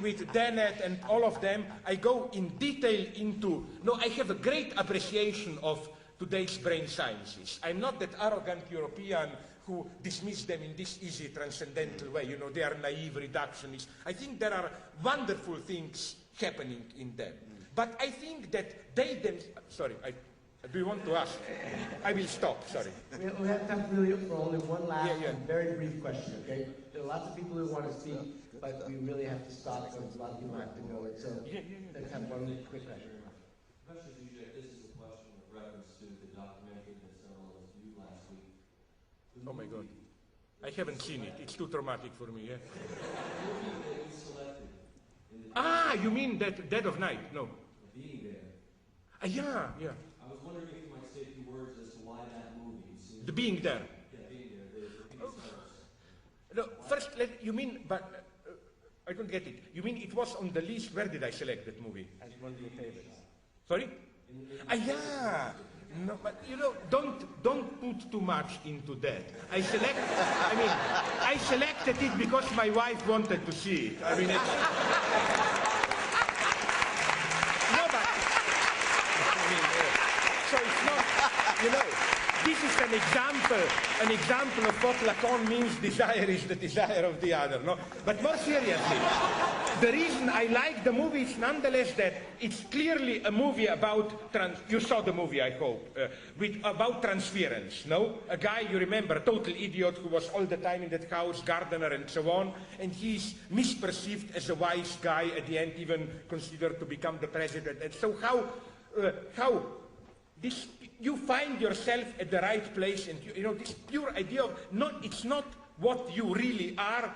with Dennett and all of them. I go in detail into, I have a great appreciation of today's brain sciences. I'm not that arrogant European who dismiss them in this easy transcendental way. They are naive reductionists. I think there are wonderful things happening in them. But I think that they sorry, do you want to ask? I will stop, sorry. We have time really for only one last very brief question, okay? There are lots of people who want to speak, but we really have to stop because a lot of people have to go. So let's have one quick question. Professor Zizek, this is a question with reference to the documentary that several of us viewed last week. Oh my God. I haven't seen it. It's too traumatic for me, yeah? The movie that you selected. You mean that Dead of Night? No. Being There. Yeah. I was wondering if you might say a few words as to why that movie seems... The Being There. Yeah, Being There. The previous No, first, I don't get it. You mean it was on the list? Where did I select that movie? As one of your favorites. Sorry? Yeah. No, but don't put too much into that. I selected it because my wife wanted to see it. I mean, so it's not, this is an example of what Lacan means desire is the desire of the other, no? But more seriously, the reason I like the movie is nonetheless that it's clearly a movie about, you saw the movie, I hope, about transference, no? A guy, you remember, a total idiot who was all the time in that house, gardener and so on, and he's misperceived as a wise guy, at the end even considered to become the president. And so how you find yourself at the right place, and this pure idea of it's not what you really are,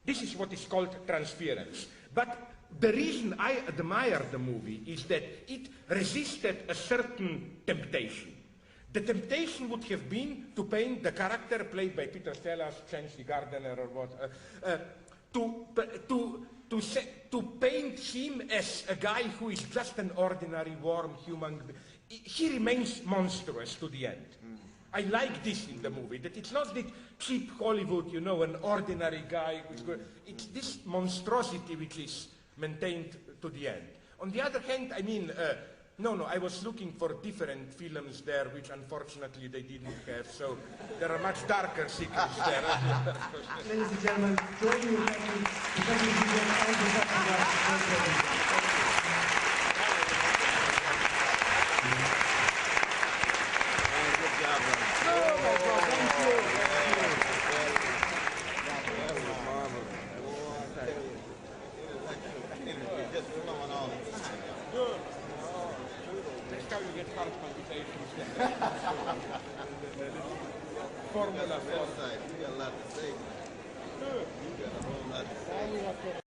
this is what is called transference. But the reason I admire the movie is that it resisted a certain temptation. The temptation would have been to paint the character played by Peter Sellers, Chancy Gardner or what, to paint him as a guy who is just an ordinary, warm human being. He remains monstrous to the end. I like this in the movie, that it's not this cheap Hollywood, an ordinary guy. It's this monstrosity which is maintained to the end. On the other hand, I was looking for different films there, which unfortunately they didn't have, so there are much darker secrets there. Ladies and gentlemen, join me in thanking Professor Zizek and Professor Slavoj. Formula. You got a lot to say.